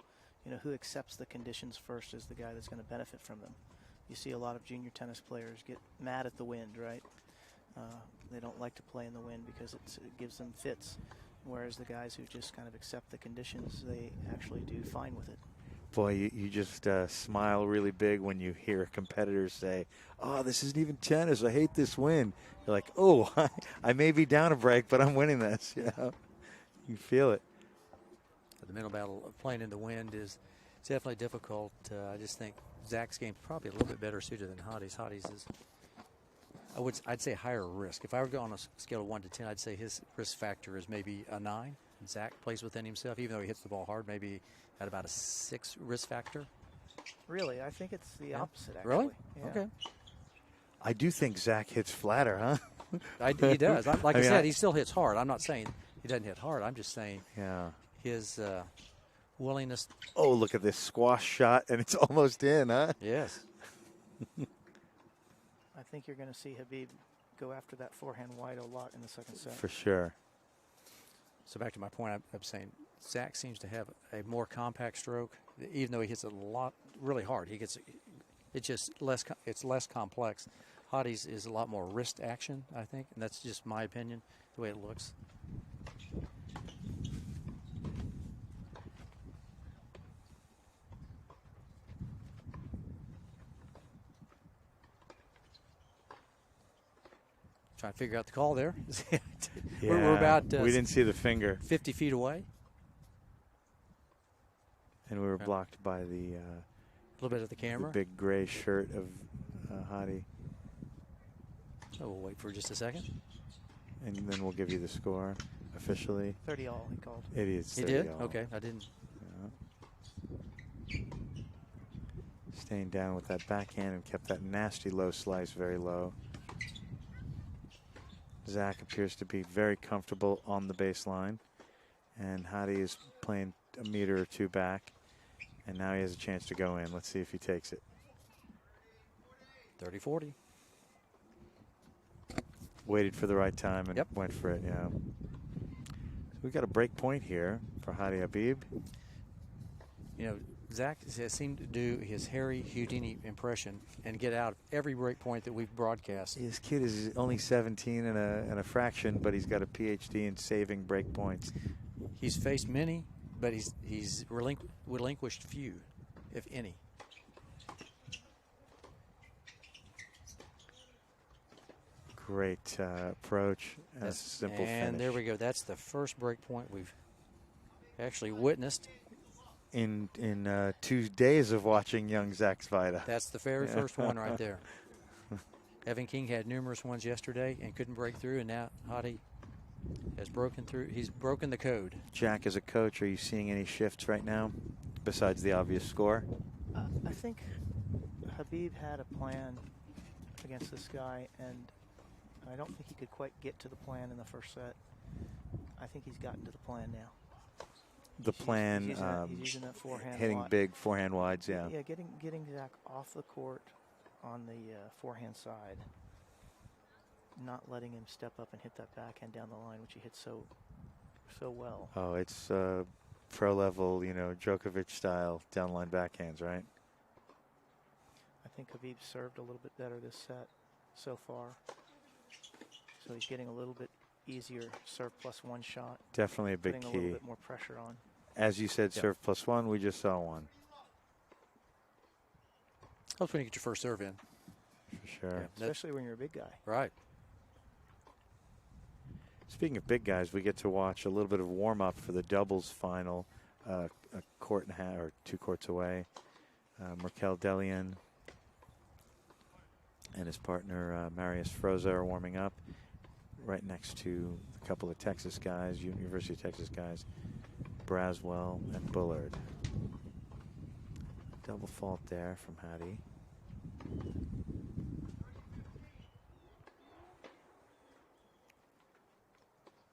who accepts the conditions first is the guy that's going to benefit from them. You see a lot of junior tennis players get mad at the wind, right? They don't like to play in the wind because it gives them fits, whereas the guys who just kind of accept the conditions, they actually do fine with it. Boy, you just smile really big when you hear competitors say, "Oh, this isn't even tennis. I hate this wind." You're like, "Oh, I may be down a break, but I'm winning this." You feel it. The mental battle of playing in the wind is definitely difficult. I just think Zach's game is probably a little bit better suited than Hattie's. Hattie's is, I'd say, higher risk. If I were to go on a scale of 1 to 10, I'd say his risk factor is maybe a 9. And Zach plays within himself, even though he hits the ball hard, maybe at about a 6 risk factor. Really, I think it's the opposite. Actually. Really? Yeah. Okay. I do think Zach hits flatter, huh? He does. Like I said, he still hits hard. I'm not saying he doesn't hit hard. I'm just saying his willingness. Oh, look at this squash shot, and it's almost in, huh? Yes. I think you're going to see Habib go after that forehand wide a lot in the second set. For sure. So back to my point, I'm saying Zach seems to have a more compact stroke, even though he hits it a lot really hard. It's just less complex. Hattie's is a lot more wrist action, I think, and that's just my opinion, the way it looks. Trying to figure out the call there. We're about we didn't see the finger. 50 feet away. And we were blocked by the a little bit of the camera. The big gray shirt of Hattie. So we'll wait for just a second. And then we'll give you the score officially. 30-all, he called. Idiots. He did? Okay, I didn't. Yeah. Staying down with that backhand and kept that nasty low slice very low. Zach appears to be very comfortable on the baseline. And Hattie is playing a meter or two back. And now he has a chance to go in. Let's see if he takes it. 30-40. Waited for the right time and Yep. went for it, yeah. So we got a break point here for Hadi Habib. You know, Zach has seemed to do his Harry Houdini impression and get out of every break point that we've broadcast. This kid is only 17 and a fraction, but he's got a PhD in saving break points. He's faced many, but he's relinquished few, if any. Great approach and a simple finish. And there we go. That's the first break point we've actually witnessed. In 2 days of watching young Zach Zvida. That's the very first one right there. Evan King had numerous ones yesterday and couldn't break through, and now Hadi has broken through. He's broken the code. Jack, as a coach, are you seeing any shifts right now besides the obvious score? I think Habib had a plan against this guy, and I don't think he could quite get to the plan in the first set. I think he's gotten to the plan now. The plan, he's using that forehand hitting wide. big forehand wides, yeah. Yeah, getting Zach off the court on the forehand side, not letting him step up and hit that backhand down the line, which he hits so well. Oh, it's pro level, Djokovic style downline backhands, right? I think Habib served a little bit better this set so far. So he's getting a little bit easier serve plus one shot. Definitely a big putting key. a little bit more pressure on. As you said, serve plus one. We just saw one. Helps when you get your first serve in. For sure. Yeah, especially when you're a big guy. Right. Speaking of big guys, we get to watch a little bit of warm-up for the doubles final, a court and a half, or 2 courts away. Merkel Delian and his partner Marius Froza are warming up right next to a couple of Texas guys, University of Texas guys, Braswell and Bullard. Double fault there from Hattie.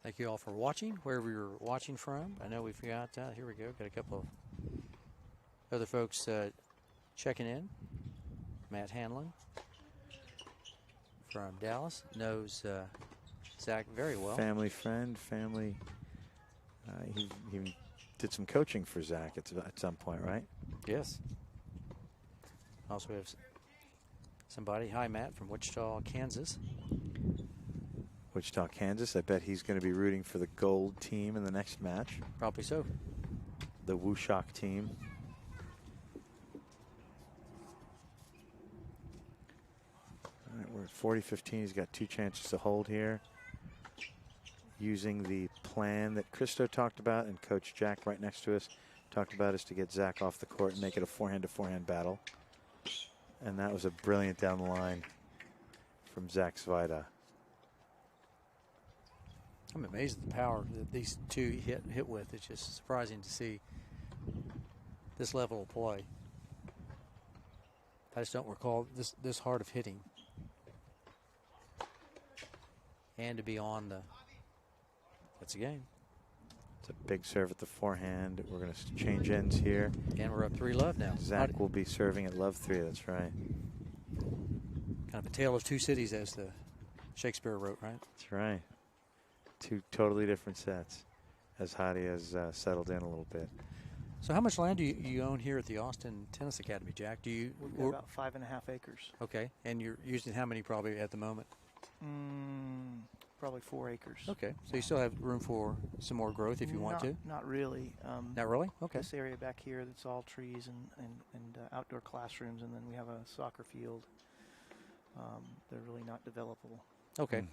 Thank you all for watching, wherever you're watching from. I know we've got, here we go, got a couple of other folks checking in. Matt Hanlon from Dallas knows Zach very well. Family friend, family. He did some coaching for Zach at some point, right? Yes. Also have somebody, hi Matt, from Wichita, Kansas. Wichita, Kansas. I bet he's going to be rooting for the gold team in the next match. Probably so. The Wushok team. All right, we're at 40-15. He's got 2 chances to hold here. Using the plan that Christo talked about and Coach Jack right next to us talked about, is to get Zach off the court and make it a forehand-to-forehand battle. And that was a brilliant down the line from Zach Svida. I'm amazed at the power that these two hit with. It's just surprising to see this level of play. I just don't recall this hard of hitting. And to be on the, that's a game. It's a big serve at the forehand. We're going to change ends here. And we're up 3-love now. Zach will be serving at love 3, that's right. Kind of a tale of 2 cities, as the Shakespeare wrote, right? That's right. 2 totally different sets, as Hadi has settled in a little bit. So how much land do you own here at the Austin Tennis Academy, Jack? Do you? We've got about 5.5 acres. Okay, and you're using how many probably at the moment? Probably 4 acres. Okay, so you still have room for some more growth if you want to? Not really. Not really? Okay. This area back here, that's all trees and outdoor classrooms, and then we have a soccer field. They're really not developable. Okay.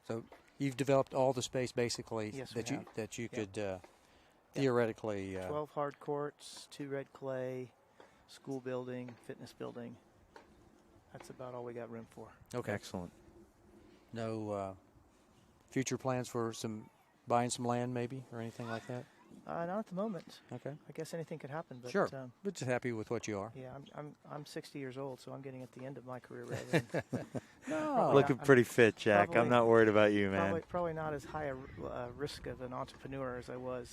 So you've developed all the space basically that you could theoretically. 12 hard courts, 2 red clay, school building, fitness building. That's about all we got room for. Okay. Excellent. No future plans for buying some land maybe or anything like that? Not at the moment. Okay. I guess anything could happen. But, sure. But just happy with what you are. Yeah, I'm 60 years old, so I'm getting at the end of my career rather than. No. Looking pretty fit, Jack. Probably, I'm not worried about you, man. Probably not as high a risk of an entrepreneur as I was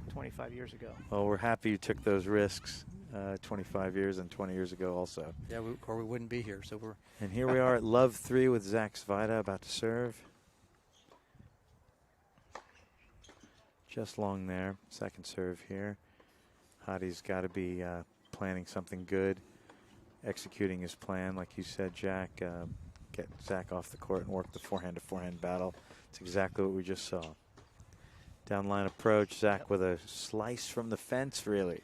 25 years ago. Well, we're happy you took those risks 25 years and 20 years ago also. Yeah, or we wouldn't be here. So we're. And here we are at love 3 with Zach Svida about to serve. Just long there. Second serve here. Hadi's got to be planning something good, executing his plan, like you said, Jack. Get Zach off the court and work the forehand-to-forehand battle. It's exactly what we just saw. Downline approach, Zach with a slice from the fence, really.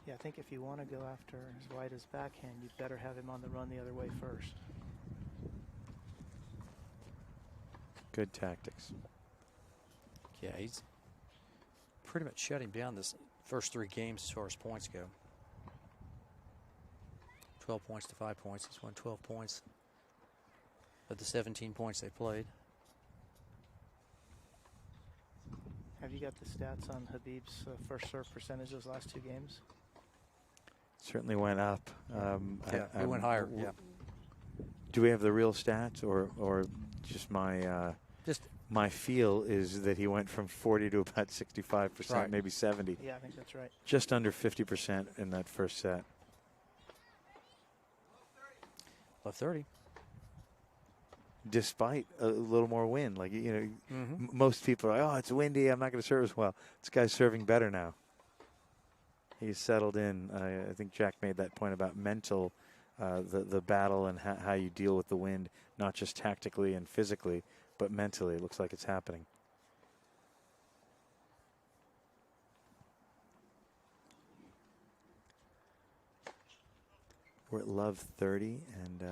Yeah, I think if you want to go after as wide as backhand, you'd better have him on the run the other way first. Good tactics. Yeah, he's pretty much shut him down this first 3 games as far as points go. 12 points to 5 points. He's won 12 points of the 17 points they played. Have you got the stats on Habib's first serve percentage those last 2 games? Certainly went up. It went higher. Yeah. Do we have the real stats, or just my my feel is that he went from 40 to about 65%, right. Maybe 70. Yeah, I think that's right. Just under 50% in that first set. Left 30. Despite a little more wind, like most people are like, "Oh, it's windy. I'm not going to serve as well." This guy's serving better now. He's settled in. I think Jack made that point about mental the battle and how you deal with the wind, not just tactically and physically, but mentally. It looks like it's happening. We're at love 30, and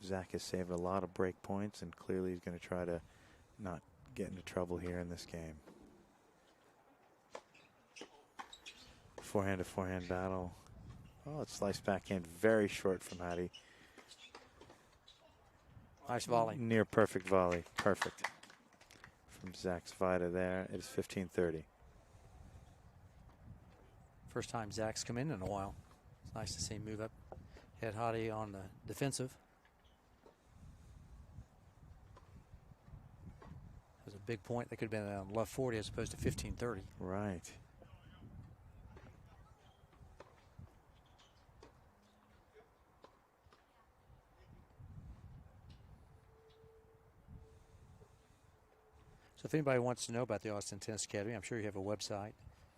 Zach has saved a lot of break points, and clearly he's going to try to not get into trouble here in this game. Forehand to forehand battle. Oh, it's sliced backhand, very short from Hadi. Nice volley. Near perfect volley. Perfect. From Zach Svida there. It is 15-30. First time Zach's come in a while. It's nice to see him move up. Had Hadi on the defensive. That was a big point. That could have been on love 40 as opposed to 15-30. Right. So if anybody wants to know about the Austin Tennis Academy, I'm sure you have a website,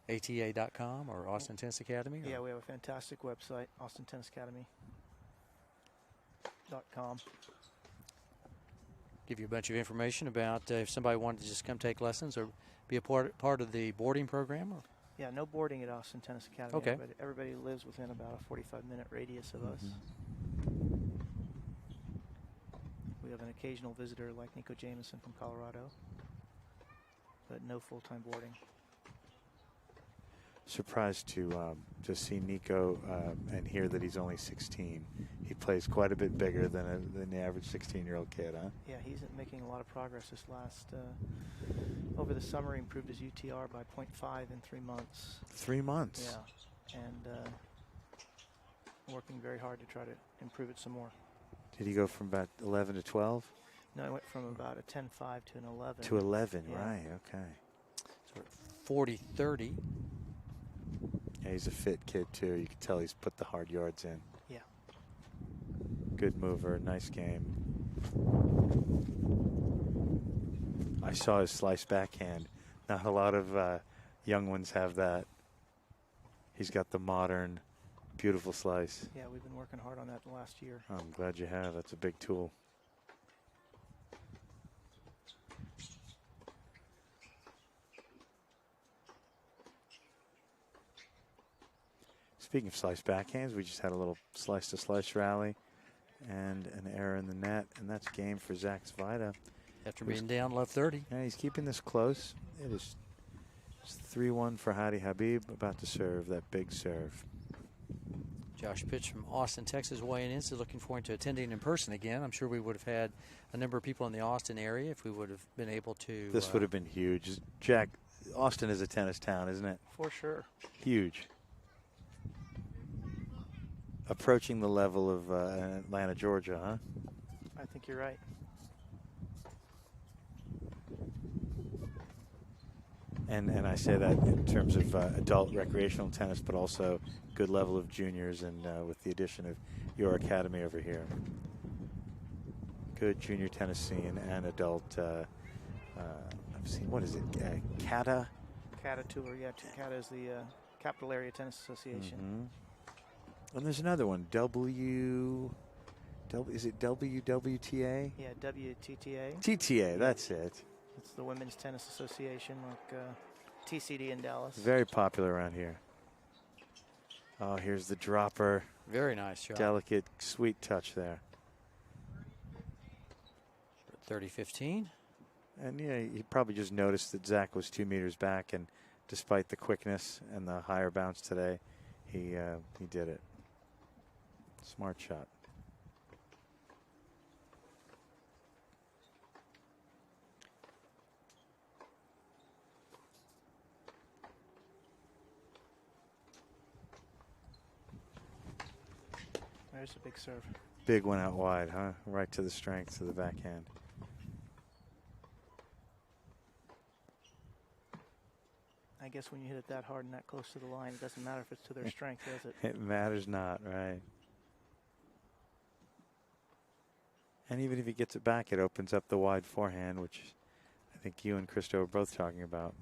ata.com or Austin Tennis Academy? Or? Yeah, we have a fantastic website, AustinTennisAcademy.com. Give you a bunch of information about if somebody wanted to just come take lessons or be a part of the boarding program. Or? Yeah, no boarding at Austin Tennis Academy. Okay. Everybody lives within about a 45-minute radius of us. We have an occasional visitor like Nico Jameson from Colorado, but no full-time boarding. Surprised to see Nico and hear that he's only 16. He plays quite a bit bigger than the average 16-year-old kid, huh? Yeah, he's making a lot of progress this last. Over the summer, he improved his UTR by 0.5 in 3 months. 3 months? Yeah, and working very hard to try to improve it some more. Did he go from about 11 to 12? No, I went from about a 10-5 to an 11. To 11, yeah. right, okay. So 40-30. Yeah, he's a fit kid, too. You can tell he's put the hard yards in. Yeah. Good mover, nice game. I saw his slice backhand. Not a lot of young ones have that. He's got the modern, beautiful slice. Yeah, we've been working hard on that the last year. I'm glad you have. That's a big tool. Speaking of slice backhands, we just had a little slice-to-slice rally and an error in the net, and that's game for Zach Svida. After being down love 30. Yeah, he's keeping this close. It is 3-1 for Hadi Habib, about to serve that big serve. Josh Pitch from Austin, Texas, weighing in. So looking forward to attending in person again. I'm sure we would have had a number of people in the Austin area if we would have been able to. This would have been huge. Jack, Austin is a tennis town, isn't it? For sure. Huge. Approaching the level of Atlanta, Georgia, huh? I think you're right. And I say that in terms of adult recreational tennis, but also good level of juniors, and with the addition of your academy over here. Good junior tennis scene and adult. I've seen, what is it, CATA? CATA Tour, yeah. CATA is the Capital Area Tennis Association. And there's another one, is it WWTA? Yeah, WTTA. TTA, that's it. It's the Women's Tennis Association, like TCD in Dallas. Very popular around here. Oh, here's the dropper. Very nice shot. Delicate, sweet touch there. 30-15. And yeah, he probably just noticed that Zach was 2 meters back, and despite the quickness and the higher bounce today, he did it. Smart shot. There's a big serve. Big one out wide, huh? Right to the strength of the backhand. I guess when you hit it that hard and that close to the line, it doesn't matter if it's to their strength, does it? It matters not, right? And even if he gets it back, it opens up the wide forehand, which I think you and Christo are both talking about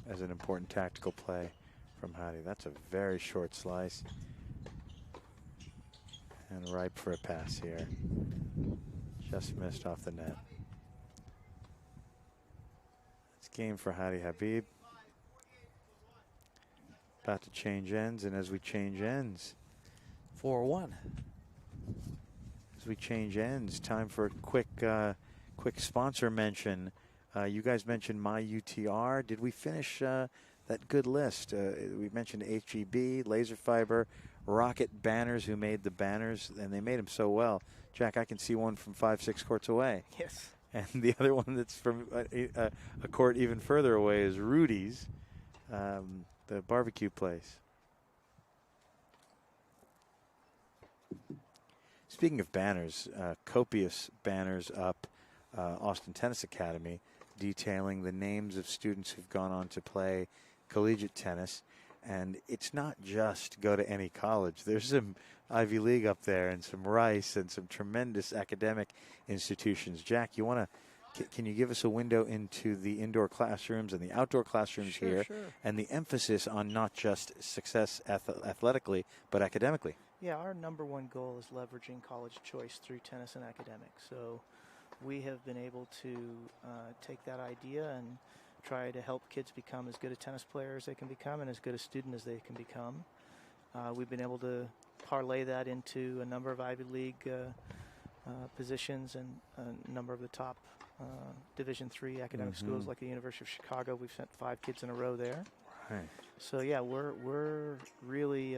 as an important tactical play from Hadi. That's a very short slice. And ripe for a pass here. Just missed off the net. It's game for Hadi Habib. About to change ends, and as we change ends, 4-1. as we change ends, time for a quick sponsor mention. You guys mentioned My UTR. Did we finish that good list? We mentioned HEB, Laser Fiber, Rocket Banners, who made the banners, and they made them so well. Jack, I can see one from 5-6 courts away. Yes. And the other one that's from a court even further away is Rudy's, the barbecue place. Speaking of banners, copious banners up Austin Tennis Academy detailing the names of students who've gone on to play collegiate tennis. And it's not just go to any college. There's some Ivy League up there and some Rice and some tremendous academic institutions. Jack, you want to, can you give us a window into the indoor classrooms and the outdoor classrooms here, Sure. and the emphasis on not just success athletically, but academically? Yeah, our number one goal is leveraging college choice through tennis and academics. So we have been able to take that idea and try to help kids become as good a tennis player as they can become and as good a student as they can become. We've been able to parlay that into a number of Ivy League positions and a number of the top Division III academic schools like the University of Chicago. We've sent 5 kids in a row there. Right. So yeah, we're really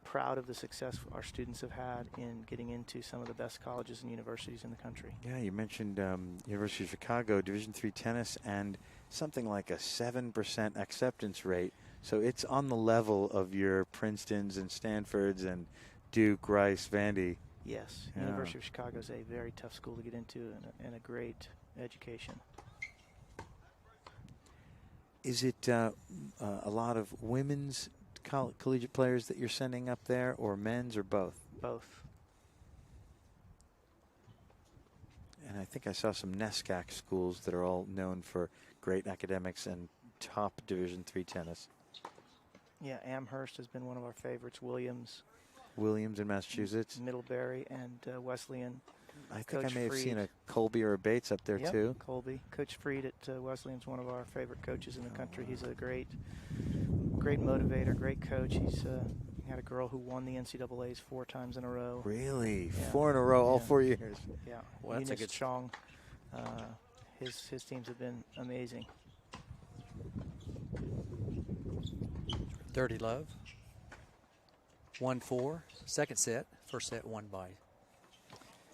proud of the success our students have had in getting into some of the best colleges and universities in the country. Yeah, you mentioned University of Chicago, Division III tennis, and something like a 7% acceptance rate. So it's on the level of your Princetons and Stanfords and Duke, Rice, Vandy. Yes, Yeah. University of Chicago is a very tough school to get into and a great education. Is it a lot of women's collegiate players that you're sending up there, or men's, or both? Both. And I think I saw some NESCAC schools that are all known for great academics and top Division III tennis. Yeah, Amherst has been one of our favorites. Williams in Massachusetts. Middlebury and Wesleyan. I think Coach I may have seen Freed. a Colby or a Bates up there too. Colby. Coach Freed at Wesleyan's one of our favorite coaches in the country. He's a great motivator, great coach. He's had a girl who won the NCAAs 4 times in a row. Really? Yeah. 4 in a row, all 4 years. Yeah. Well, that's a good Chong. His teams have been amazing. 30 love. 1-4. Second set. First set won by.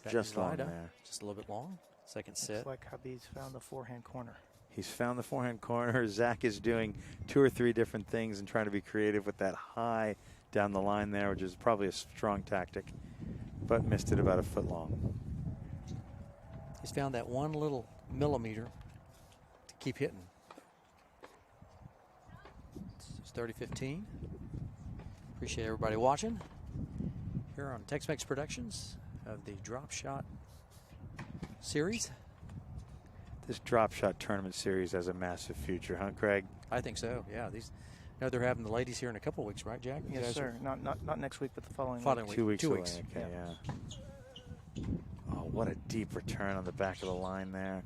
Just long Vida. there. Just a little bit long. Second set. It's like Habib's found the forehand corner. He's found the forehand corner. Zach is doing 2 or 3 different things and trying to be creative with that high down the line there, which is probably a strong tactic, but missed it about a foot long. He's found that one little millimeter to keep hitting. It's 30-15. Appreciate everybody watching here on Tex-Mex Productions of the DropShot Series. This DropShot Tournament Series has a massive future, huh, Craig? I think so, yeah. These, you know, they're having the ladies here in a couple of weeks, right, Jack? You Yes, guys sir. Not next week, but the following Following week. 2 weeks 2 away. weeks. Okay, yeah. Oh, what a deep return on the back of the line there.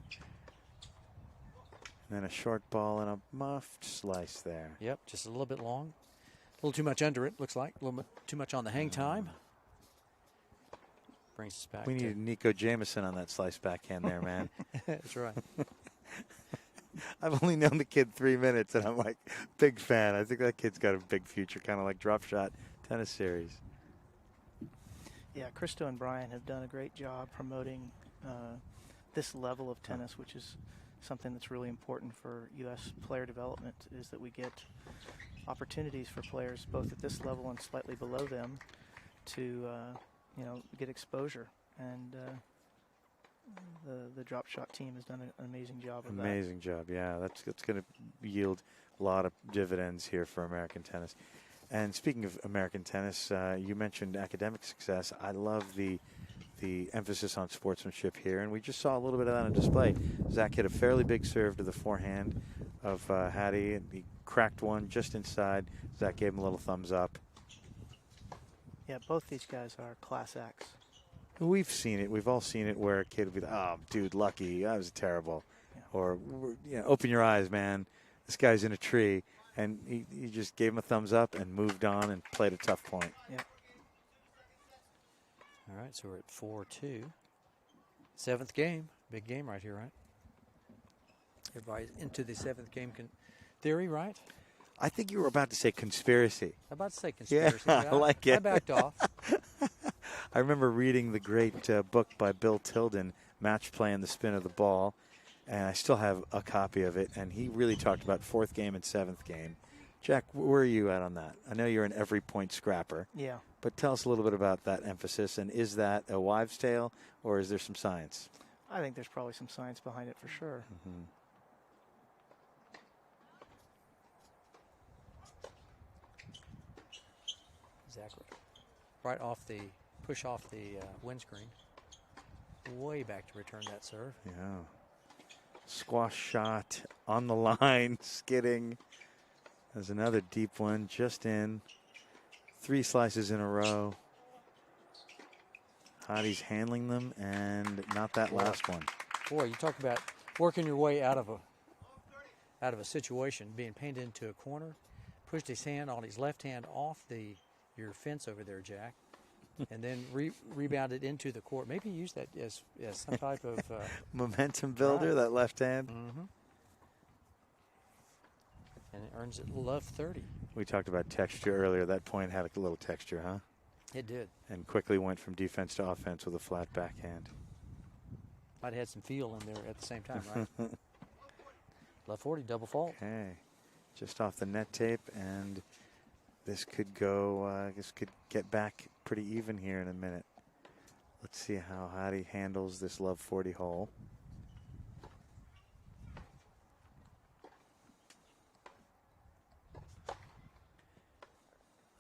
And then a short ball and a muffed slice there. Yep, just a little bit long. A little too much under it, looks like. A little bit too much on the hang time. Brings us back We to needed Nico Jamison on that slice backhand there, man. That's right. I've only known the kid 3 minutes, and I'm like, big fan. I think that kid's got a big future, kind of like DropShot Tennis Series. Yeah, Christo and Brian have done a great job promoting this level of tennis, which is something that's really important for U.S. player development, is that we get opportunities for players both at this level and slightly below them to get exposure. And the DropShot team has done an amazing job of that. Amazing job, yeah. That's going to yield a lot of dividends here for American tennis. And speaking of American tennis, you mentioned academic success. I love the emphasis on sportsmanship here, and we just saw a little bit of that on display. Zach hit a fairly big serve to the forehand of Hadi, and he cracked one just inside. Zach gave him a little thumbs up. Yeah, both these guys are class acts. We've seen it. We've all seen it where a kid will be like, oh, dude, lucky. That was terrible. Yeah. Or, open your eyes, man. This guy's in a tree. And he just gave him a thumbs up and moved on and played a tough point. Yeah. All right, so we're at 4-2. 7th game. Big game right here, right? Everybody's into the 7th game theory, right? I think you were about to say conspiracy. I'm about to say conspiracy. Yeah, I like it. I backed off. I remember reading the great book by Bill Tilden, Match Play and the Spin of the Ball, and I still have a copy of it, and he really talked about 4th game and 7th game. Jack, where are you at on that? I know you're an every point scrapper. Yeah. But tell us a little bit about that emphasis, and is that a wives' tale, or is there some science? I think there's probably some science behind it for sure. Mm-hmm. Exactly. Right off the, push off the windscreen. Way back to return that serve. Yeah. Squash shot on the line, skidding. There's another deep one just in. 3 slices in a row. Hottie's handling them, and not that last one. Boy, you talk about working your way out of a situation, being pinned into a corner, pushed his hand on his left hand off your fence over there, Jack, and then rebounded into the court. Maybe use that as some type of momentum builder, right. That left hand. Mm-hmm. And it earns it love 30. We talked about texture earlier. That point had a little texture, huh? It did. And quickly went from defense to offense with a flat backhand. Might have had some feel in there at the same time, right? Love 40, double fault. Okay. Just off the net tape, and this could go, this could get back pretty even here in a minute. Let's see how Hottie handles this love 40 hole.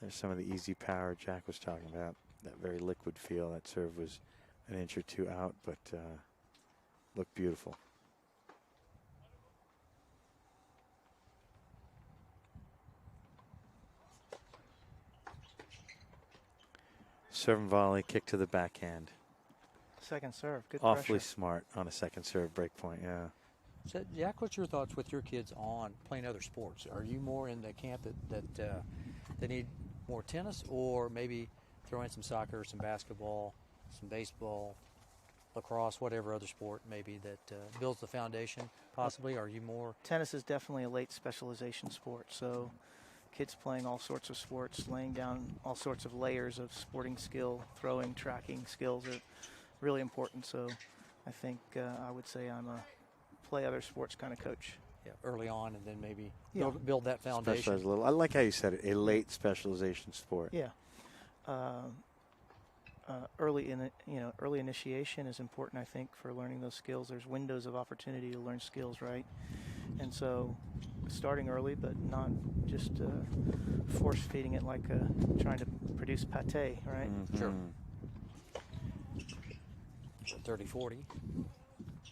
There's some of the easy power Jack was talking about. That very liquid feel. That serve was an inch or two out, but looked beautiful. Serve and volley, kick to the backhand. Second serve, good Awfully pressure. smart on a second serve break point, yeah. So, Jack, what's your thoughts with your kids on playing other sports? Are you more in the camp that they need more tennis, or maybe throw in some soccer, some basketball, some baseball, lacrosse, whatever other sport maybe that builds the foundation possibly? Are you more? Tennis is definitely a late specialization sport, so kids playing all sorts of sports, laying down all sorts of layers of sporting skill, throwing, tracking skills are really important. So I think I would say I'm a play other sports kind of coach. Yeah, early on, and then maybe Yeah. build that foundation. Specialize a little. I like how you said it, a late specialization sport. Yeah. Early early initiation is important, I think, for learning those skills. There's windows of opportunity to learn skills, right? And so starting early, but not just force feeding it like trying to produce pate, right? Mm-hmm. Sure. 30-40.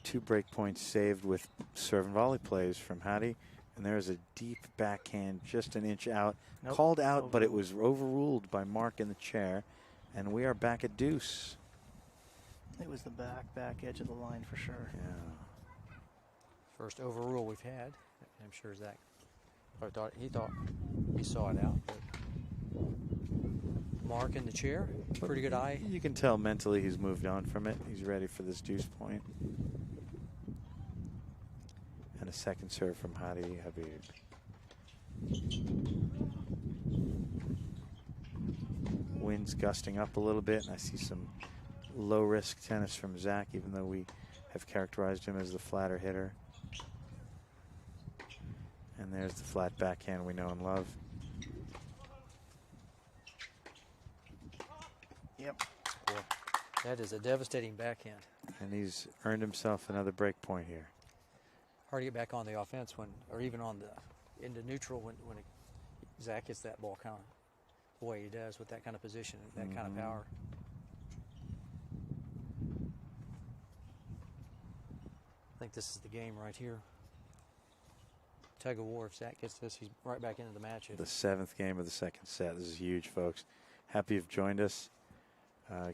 2 break points saved with serve and volley plays from Hattie. And there's a deep backhand just an inch out. Nope. Called out, but it was overruled by Mark in the chair. And we are back at deuce. It was the back edge of the line for sure. Yeah. First overrule we've had. I'm sure Zach thought he saw it out. But Mark in the chair, pretty good eye. You can tell mentally he's moved on from it. He's ready for this deuce point. And a second serve from Hadi Habib. Wind's gusting up a little bit, and I see some low-risk tennis from Zach, even though we have characterized him as the flatter hitter. And there's the flat backhand we know and love. Yep. Boy, that is a devastating backhand. And he's earned himself another break point here. Hard to get back on the offense or even on into neutral when Zach hits that ball kind of the way he does with that kind of position, that kind of power. I think this is the game right here. Tug of war. If Zach gets this, he's right back into the match. The 7th game of the second set. This is huge, folks. happy you've joined us.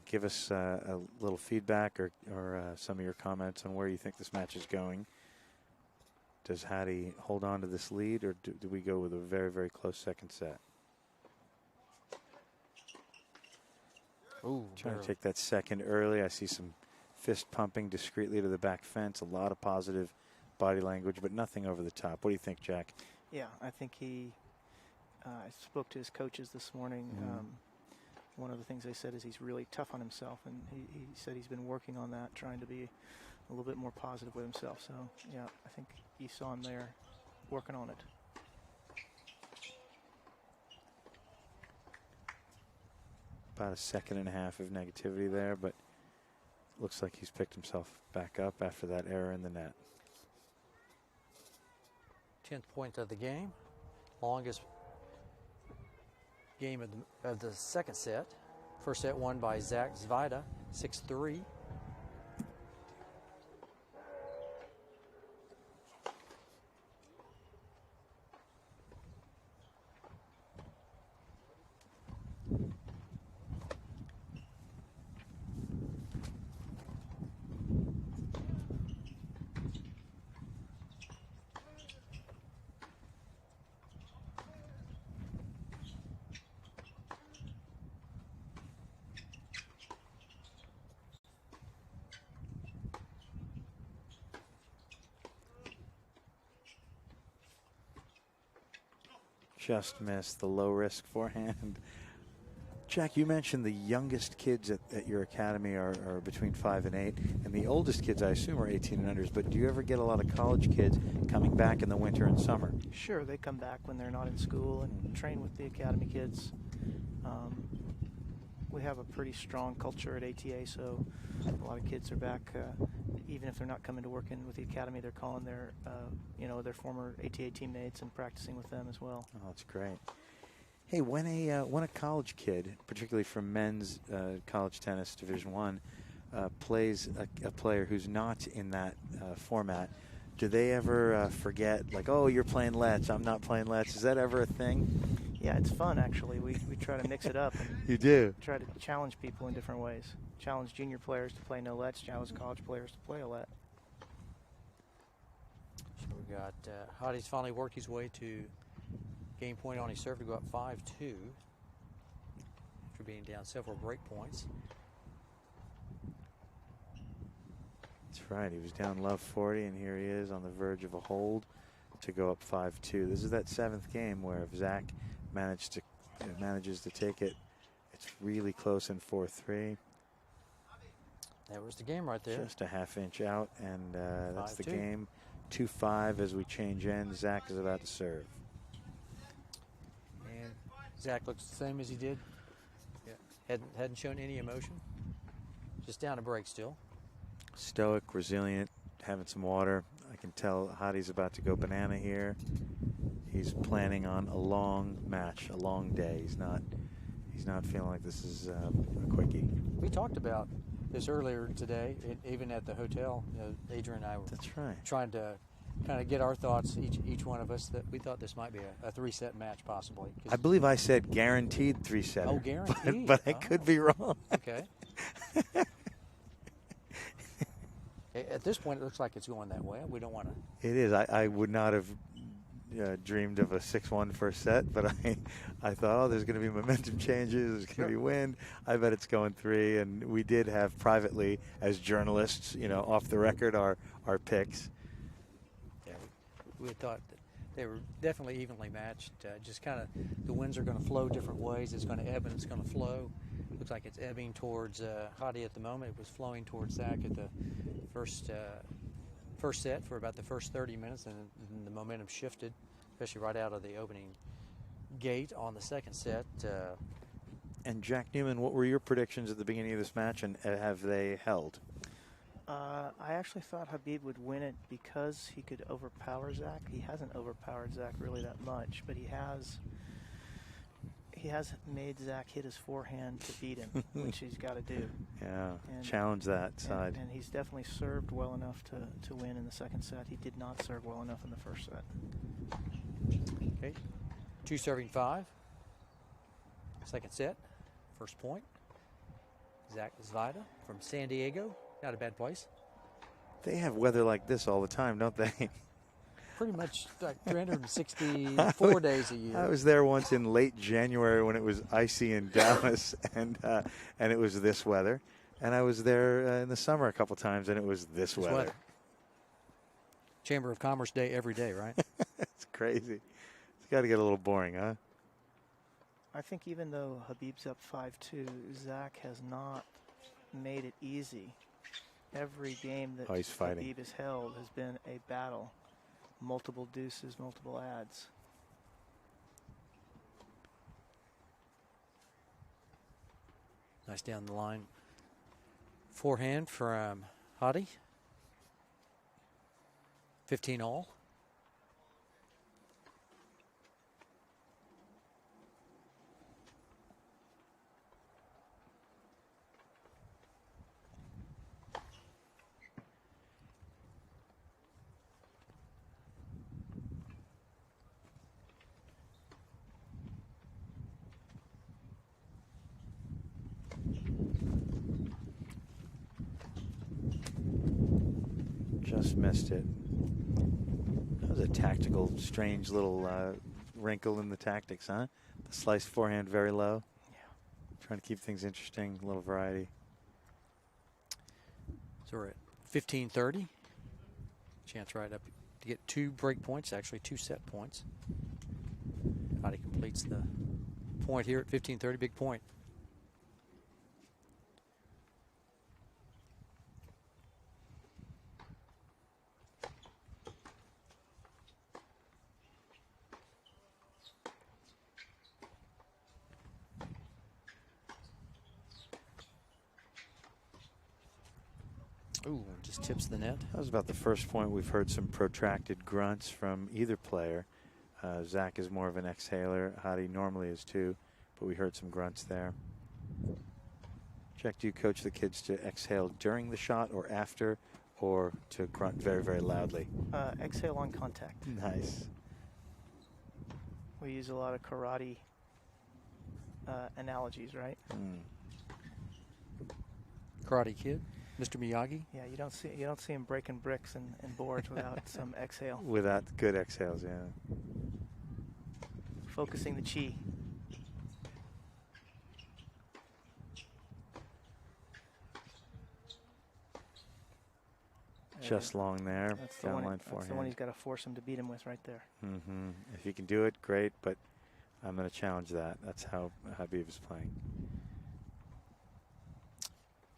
Give us a little feedback or some of your comments on where you think this match is going. Does Hadi hold on to this lead, or do we go with a very, very close second set? Ooh, Trying to take that second early. I see some fist pumping discreetly to the back fence. A lot of positive body language, but nothing over the top. What do you think, Jack? Yeah, I think I spoke to his coaches this morning. One of the things they said is he's really tough on himself, and he said he's been working on that, trying to be a little bit more positive with himself. So, yeah, I think you saw him there working on it. About a second and a half of negativity there, but looks like he's picked himself back up after that error in the net. 10th point of the game. Longest game of the second set. First set won by Zach Zvida, 6-3. Just missed the low risk forehand. Jack, you mentioned the youngest kids at your academy are between 5 and 8, and the oldest kids I assume are 18 and unders, but do you ever get a lot of college kids coming back in the winter and summer? Sure, they come back when they're not in school and train with the academy kids. We have a pretty strong culture at ATA, so a lot of kids are back. Even if they're not coming to work in with the academy, they're calling their, their former ATA teammates and practicing with them as well. Oh, that's great. Hey, when a college kid, particularly from men's college tennis Division I, plays a player who's not in that format, do they ever forget, like, oh, you're playing Let's, I'm not playing Let's? Is that ever a thing? Yeah, it's fun, actually. We try to mix it up. And you do? Try to challenge people in different ways. Challenge junior players to play no Let's, challenge college players to play a Let. So we got Hadi's finally worked his way to game point on his serve to go up 5-2 after being down several break points. That's right. He was down love 40, and here he is on the verge of a hold to go up 5-2. This is that 7th game where if Zach manages to take it, it's really close in 4-3. That was the game right there. Just a half-inch out, and that's the 5-2. game. 2-5 as we change ends. Zach is about to serve. And Zach looks the same as he did. Yeah. Hadn't shown any emotion. Just down a break still. Stoic, resilient, having some water. I can tell Hadi's about to go banana here. He's planning on a long match, a long day. He's not feeling like this is a quickie. We talked about this earlier today, even at the hotel. Adrian and I were trying to kind of get our thoughts, each one of us, that we thought this might be a 3-set match possibly. I believe I said guaranteed 3-set. Oh, guaranteed. But I could be wrong. Okay. At this point, it looks like it's going that way. We don't want to. It is. I would not have dreamed of a 6-1 first set, but I thought, oh, there's going to be momentum changes, there's going to be wind. I bet it's going 3, and we did have privately, as journalists, off the record, our picks. Yeah, we thought that they were definitely evenly matched. Just kind of the winds are going to flow different ways. It's going to ebb and it's going to flow. Looks like it's ebbing towards Hadi at the moment. It was flowing towards Zach at the first set for about the first 30 minutes, and the momentum shifted, especially right out of the opening gate on the second set. And Jack Newman, what were your predictions at the beginning of this match, and have they held? I actually thought Habib would win it because he could overpower Zach. He hasn't overpowered Zach really that much, but he has made Zach hit his forehand to beat him, which he's got to do. Yeah, and challenge that side. And he's definitely served well enough to win in the second set. He did not serve well enough in the first set. Okay, 2 serving 5. Second set, First point. Zach Zvida from San Diego. Not a bad place. They have weather like this all the time, don't they? Pretty much like 364 days a year. I was there once in late January when it was icy in Dallas, and it was this weather. And I was there in the summer a couple times, and it was this weather. Chamber of Commerce day every day, right? It's crazy. It's got to get a little boring, huh? I think even though Habib's up 5-2, Zach has not made it easy. Every game that Habib has held has been a battle. Multiple deuces, multiple ads. Nice down the line. Forehand from Hadi. 15 all. Just missed it. That was a tactical, strange little wrinkle in the tactics, huh? The slice forehand very low. Yeah. Trying to keep things interesting, a little variety. So we're at 15-30. Chance right up to get 2 break points, actually 2 set points. Hadi completes the point here at 15-30, big point. Ooh, just tips the net. That was about the first point we've heard some protracted grunts from either player. Zach is more of an exhaler. Hadi normally is too, but we heard some grunts there. Jack, do you coach the kids to exhale during the shot or after, or to grunt very, very loudly? Exhale on contact. Nice. We use a lot of karate analogies, right? Karate Kid. Mr. Miyagi? Yeah, you don't see him breaking bricks and boards without some exhale. Without good exhales, yeah. Focusing the chi. Just long there. That's the one. Downline That's forehand. the one he's got to force him to beat him with right there. If you can do it, great, but I'm going to challenge that. That's how Habib is playing.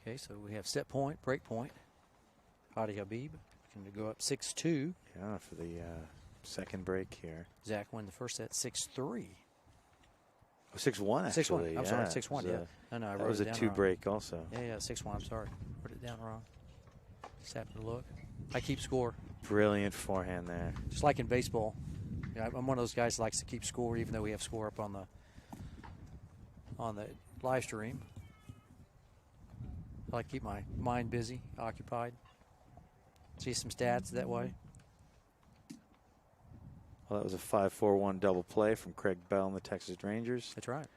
Okay, so we have set point, break point. Hadi Habib can go up 6-2. Yeah, for the second break here. Zach won the first set 6-3. Oh, 6-1 actually. 6-1. I'm sorry, 6-1. Yeah. No, I wrote it down that was a 2 wrong. break also. Yeah, 6-1. I'm sorry. Wrote it down wrong. Just happened to look. I keep score. Brilliant forehand there. Just like in baseball. Yeah, I'm one of those guys that likes to keep score, even though we have score up on the live stream. I like to keep my mind busy, occupied. See some stats that way. Well, that was a 5-4-1 double play from Craig Bell and the Texas Rangers. That's right.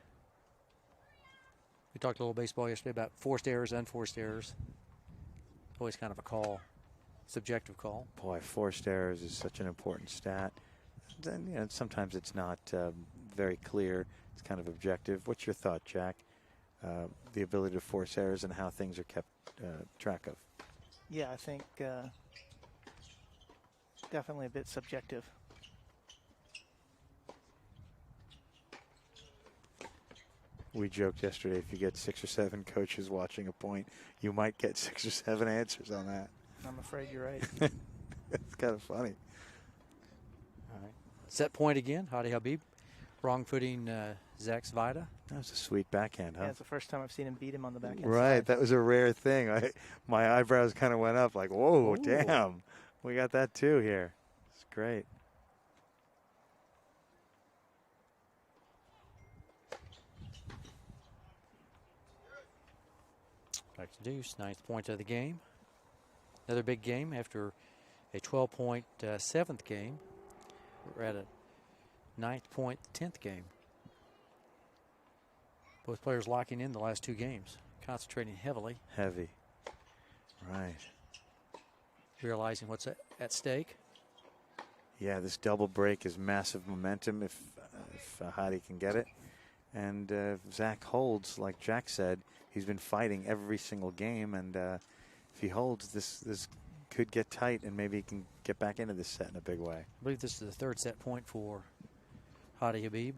We talked a little baseball yesterday about forced errors, unforced errors. Always kind of a call, subjective call. Boy, forced errors is such an important stat. Then, you know, sometimes it's not very clear. It's kind of objective. What's your thought, Jack? The ability to force errors and how things are kept track of. Yeah, I think definitely a bit subjective. We joked yesterday, if you get 6 or 7 coaches watching a point, you might get 6 or 7 answers on that. I'm afraid you're right. It's kind of funny. All right. Set point again, Hadi Habib. Wrong footing Zach Zvida. That was a sweet backhand, huh? Yeah, it's the first time I've seen him beat him on the backhand Right, side. that was a rare thing. My eyebrows kind of went up like, whoa, Ooh. damn. We got that too here. It's great. Back to deuce, 9th point of the game. Another big game after a 12-point 7th game. We're at a 9th point 10th game. Both players locking in the last 2 games, concentrating heavily. Heavy. Right. Realizing what's at stake. Yeah, this double break is massive momentum if Hadi can get it. And if Zach holds, like Jack said, he's been fighting every single game. And if he holds, this could get tight, and maybe he can get back into this set in a big way. I believe this is the 3rd set point for Hadi Habib.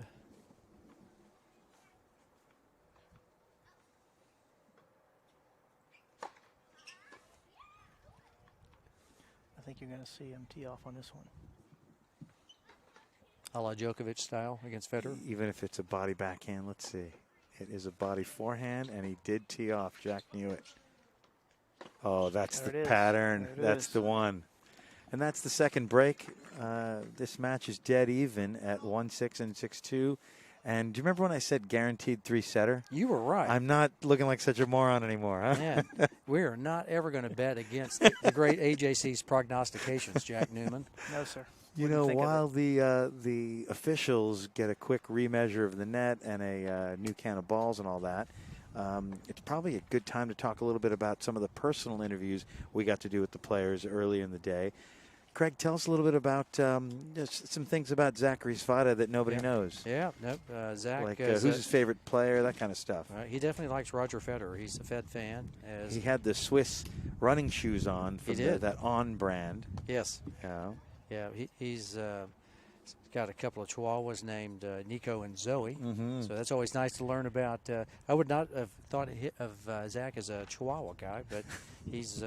I think you're going to see him tee off on this one. A la Djokovic style against Federer. Even if it's a body backhand, let's see. It is a body forehand, and he did tee off. Jack knew it. Oh, that's the pattern. That's the one. And that's the second break. This match is dead even at 1-6 and 6-2. And do you remember when I said guaranteed 3-setter? You were right. I'm not looking like such a moron anymore, huh? Yeah. We are not ever going to bet against the great AJC's prognostications, Jack Newman. No, sir. You know, while the officials get a quick remeasure of the net and a new can of balls and all that, it's probably a good time to talk a little bit about some of the personal interviews we got to do with the players earlier in the day. Craig, tell us a little bit about some things about Zachary Svada that nobody knows. Yeah, nope. Zach. Like who's his favorite player, that kind of stuff. He definitely likes Roger Federer. He's a Fed fan. He had the Swiss running shoes on from that On brand. Yes. Yeah. Yeah, he's got a couple of Chihuahuas named Nico and Zoe. Mm-hmm. So that's always nice to learn about. I would not have thought of Zach as a Chihuahua guy, but he's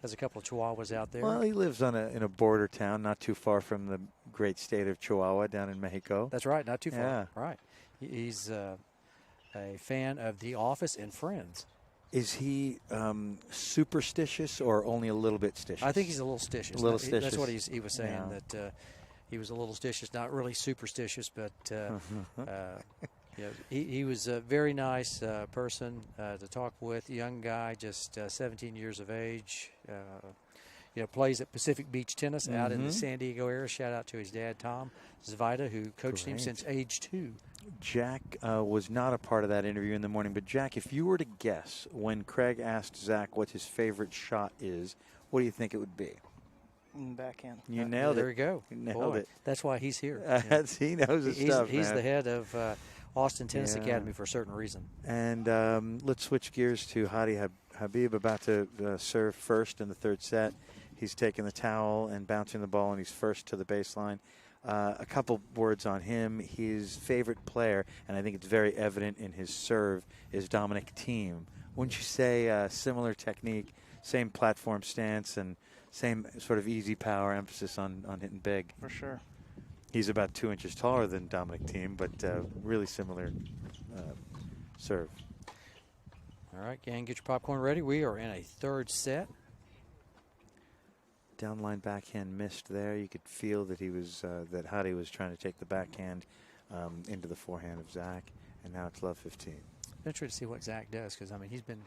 has a couple of Chihuahuas out there. Well, he lives in a border town not too far from the great state of Chihuahua down in Mexico. That's right, not too far. Yeah. Right. He's a fan of The Office and Friends. Is he superstitious or only a little bit stitious? I think he's a little stitious. A little stitious. That's what he was saying, that he was a little stitious, not really superstitious, but he was a very nice person to talk with, young guy, just 17 years of age. Plays at Pacific Beach Tennis out in the San Diego area. Shout out to his dad, Tom Zvida, who coached him since age 2. Jack was not a part of that interview in the morning, but Jack, if you were to guess when Craig asked Zach what his favorite shot is, what do you think it would be? Backhand. You nailed it. There you go. You nailed it. That's why he's here. He knows his stuff, He's man. the head of Austin Tennis Academy for a certain reason. And let's switch gears to Hadi Habib, about to serve first in the 3rd set. He's taking the towel and bouncing the ball, and he's first to the baseline. A couple words on him. His favorite player, and I think it's very evident in his serve, is Dominic Thiem. Wouldn't you say similar technique, same platform stance, and same sort of easy power emphasis on hitting big? For sure. He's about 2 inches taller than Dominic Thiem, but really similar serve. All right, gang, get your popcorn ready. We are in a 3rd set. Downline backhand missed there. You could feel that he was that Hadi was trying to take the backhand into the forehand of Zach, and now it's love 15. I'm interested to see what Zach does, because he's been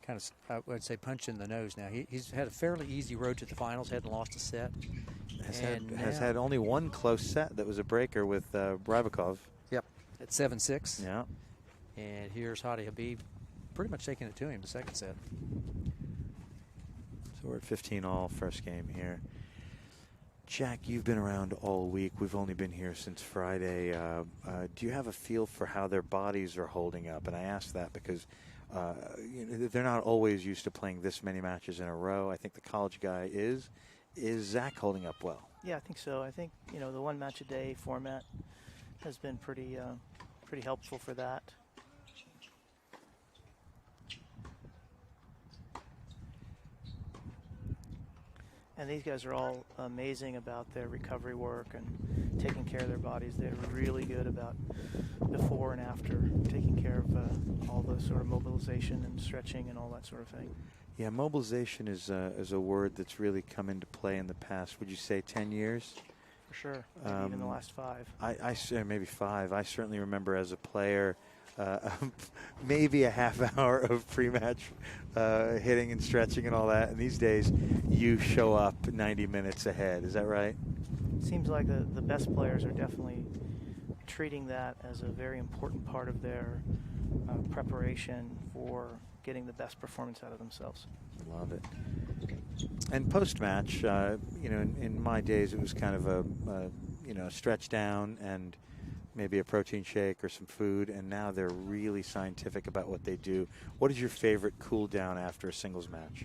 kind of, I would say, punched in the nose now. He's had a fairly easy road to the finals, hadn't lost a set. Has had only one close set that was a breaker with Rybakov. Yep, at 7-6. Yeah. And here's Hadi Habib pretty much taking it to him the 2nd set. So we're at 15 all, first game here. Jack, you've been around all week. We've only been here since Friday. Do you have a feel for how their bodies are holding up? And I ask that because they're not always used to playing this many matches in a row. I think the college guy is. Is Zach holding up well? Yeah, I think so. I think the 1 match a day format has been pretty helpful for that. And these guys are all amazing about their recovery work and taking care of their bodies. They're really good about before and after taking care of all the sort of mobilization and stretching and all that sort of thing. Yeah, mobilization is a word that's really come into play in the past. Would you say 10 years? For sure, maybe even the last 5. I maybe 5. I certainly remember as a player, maybe a half hour of pre-match hitting and stretching and all that. And these days, you show up 90 minutes ahead. Is that right? It seems like the best players are definitely treating that as a very important part of their preparation for getting the best performance out of themselves. Love it. And post-match, you know, in my days, it was kind of a you know, stretch down and maybe a protein shake or some food, and now they're really scientific about what they do. What is your favorite cool down after a singles match?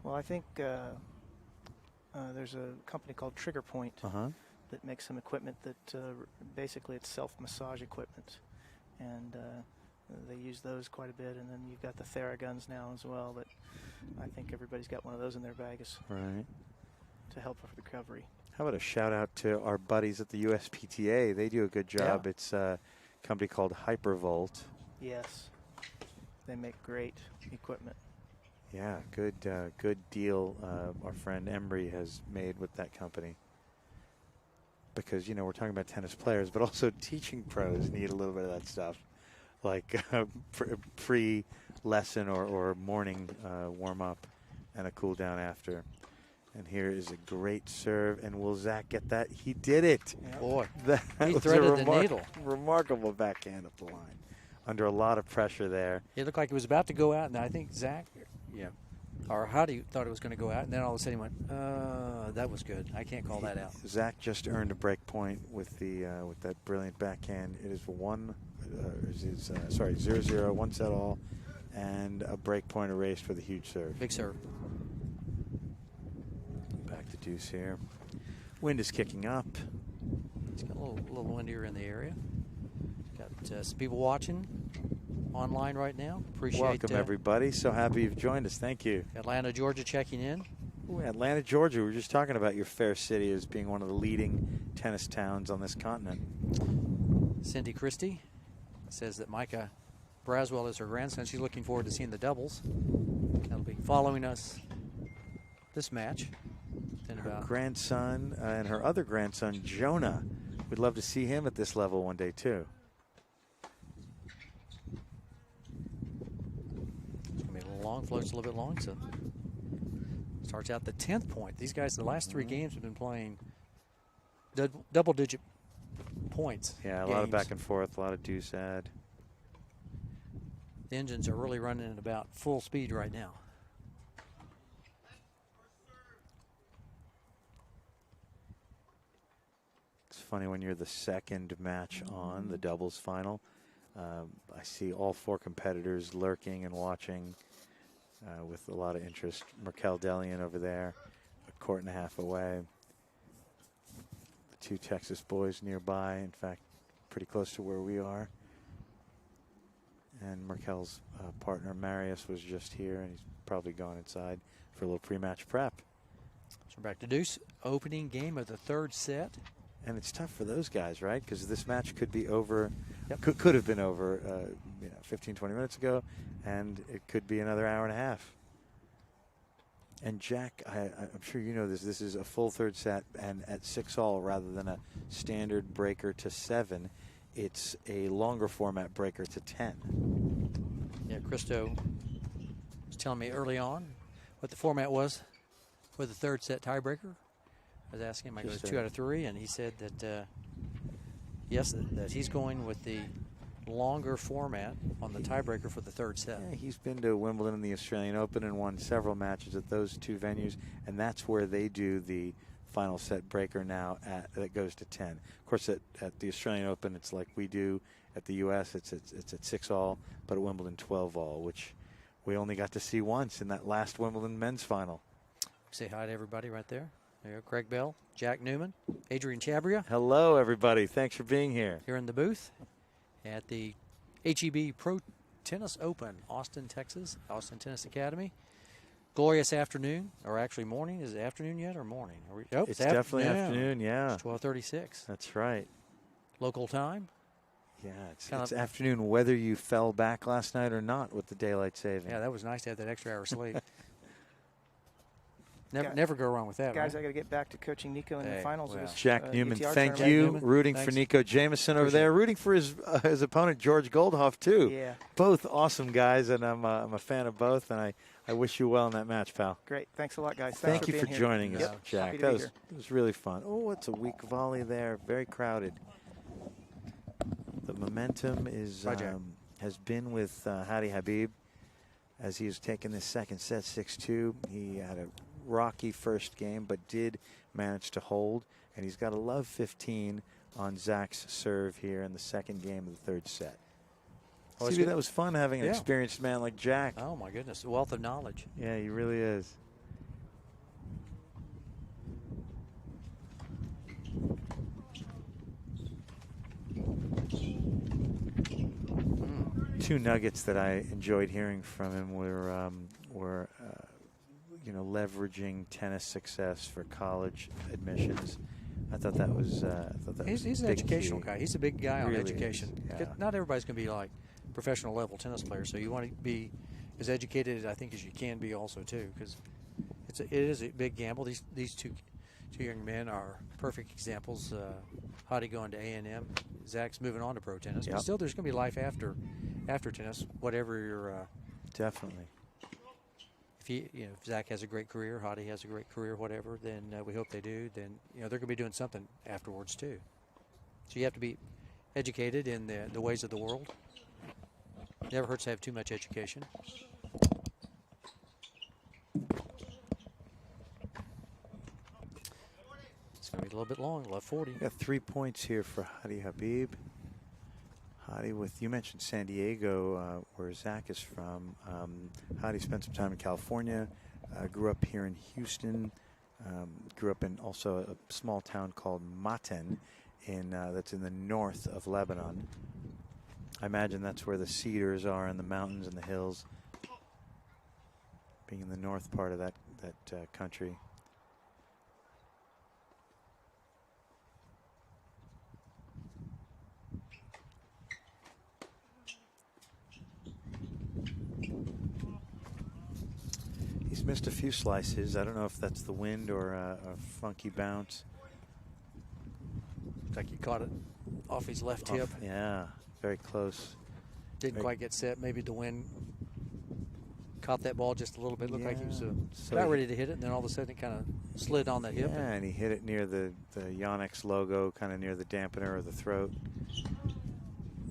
Well, I think there's a company called Trigger Point that makes some equipment that basically it's self-massage equipment, and they use those quite a bit. And then you've got the Theraguns now as well, but I think everybody's got one of those in their bag to help with recovery. How about a shout out to our buddies at the USPTA? They do a good job. Yeah. It's a company called Hypervolt. Yes, they make great equipment. Yeah, good deal our friend Embry has made with that company. Because, you know, we're talking about tennis players, but also teaching pros need a little bit of that stuff. Like pre-lesson or morning warm-up and a cool down after. And here is a great serve. And will Zach get that? He did it. Yep. Boy, That he was threaded a the needle. remarkable backhand up the line. Under a lot of pressure there. It looked like it was about to go out, and I think Zach, or Hadi thought it was going to go out, and then all of a sudden he went, that was good. I can't call that out. Zach just earned a break point with that brilliant backhand. It is 0-0, one set all, and a break point erased for the huge serve. Big serve. Back to deuce here. Wind is kicking up. It's got a little windier in the area. Got some people watching online right now. Appreciate Welcome, everybody. So happy you've joined us. Thank you. Atlanta, Georgia checking in. Ooh, Atlanta, Georgia. We were just talking about your fair city as being one of the leading tennis towns on this continent. Cindy Christie says that Micah Braswell is her grandson. She's looking forward to seeing the doubles. That'll be following us this match. Her grandson and her other grandson, Jonah. We'd love to see him at this level one day, too. It's going to be a little long, floats a little bit long, so starts out the 10th point. These guys, the last 3 games have been playing double-digit points. Yeah, a lot of back and forth, a lot of deuce add. The engines are really running at about full speed right now. It's funny when you're the second match on the doubles final. I see all 4 competitors lurking and watching with a lot of interest. Merkel Delian over there, a court and a half away. The 2 Texas boys nearby, in fact, pretty close to where we are. And Merkel's partner, Marius, was just here, and he's probably gone inside for a little pre-match prep. So we're back to deuce. Opening game of the 3rd set. And it's tough for those guys, right? Because this match could be over, could have been over 15, 20 minutes ago, and it could be another hour and a half. And Jack, I'm sure you know this. This is a full 3rd set, and at 6-all rather than a standard breaker to 7, it's a longer format breaker to 10. Yeah, Christo was telling me early on what the format was for the 3rd set tiebreaker. I was asking him, I go, it's 2 out of 3, and he said that, yes, that he's going with the longer format on the tiebreaker for the 3rd set. Yeah, he's been to Wimbledon and the Australian Open and won several matches at those 2 venues, and that's where they do the final set breaker now that goes to 10. Of course, at the Australian Open, it's like we do at the U.S., it's at 6-all, but at Wimbledon 12-all, which we only got to see once in that last Wimbledon men's final. Say hi to everybody right there. There, Craig Bell, Jack Newman, Adrian Chabria. Hello, everybody. Thanks for being here. Here in the booth at the HEB Pro Tennis Open, Austin, Texas, Austin Tennis Academy. Glorious afternoon, or actually morning. Is it afternoon yet or morning? It's definitely afternoon, yeah. It's 12:36. That's right. Local time. Yeah, it's afternoon whether you fell back last night or not with the daylight saving. Yeah, that was nice to have that extra hour of sleep. Never go wrong with that, guys, right? I got to get back to coaching Nico in the finals. Well. Of this, Jack Newman, ATR thank tournament. you. Newman, Rooting for Nico Jamison over there. Rooting for his opponent, George Goldhoff, too. Yeah. Both awesome guys, and I'm a fan of both, and I wish you well in that match, pal. Great. Thanks a lot, guys. Thank you for being joining us, Yep. Jack. It was really fun. Oh, it's a weak volley there. Very crowded. The momentum is has been with Hadi Habib as he was taking this second set 6-2. He had a rocky first game, but did manage to hold. And he's got a love 15 on Zach's serve here in the second game of the third set. Oh, See, that was fun having an Yeah. experienced man like Jack. Oh, my goodness. A wealth of knowledge. Yeah, he really is. Two nuggets that I enjoyed hearing from him were you know, leveraging tennis success for college admissions. I thought that was He's an big educational key. guy. He's a big guy on Really education. is, yeah. Not everybody's going to be like professional level tennis players, so you want to be as educated, I think, as you can be also too, because it is a big gamble. These two young men are perfect examples. Hadi going to A&M, Zach's moving on to pro tennis, Yep. but still there's going to be life after tennis, whatever your Definitely. if Zach has a great career, Hadi has a great career, whatever, then we hope they do. Then they're going to be doing something afterwards too. So you have to be educated in the ways of the world. Never hurts to have too much education. It's going to be a little bit long. Left 40. Got 3 points here for Hadi Habib. Hadi you mentioned San Diego, where Zach is from. Hadi spent some time in California, grew up here in Houston, grew up in also a small town called Maten that's in the north of Lebanon. I imagine that's where the cedars are and the mountains and the hills, being in the north part of that country. He's missed a few slices. I don't know if that's the wind or a funky bounce. Looks like he caught it off his left hip. Yeah, very close. Didn't quite get set. Maybe the wind caught that ball just a little bit. Looked like he was about ready to hit it, and then all of a sudden it kind of slid on that hip. Yeah, and he hit it near the Yonex logo, kind of near the dampener or the throat.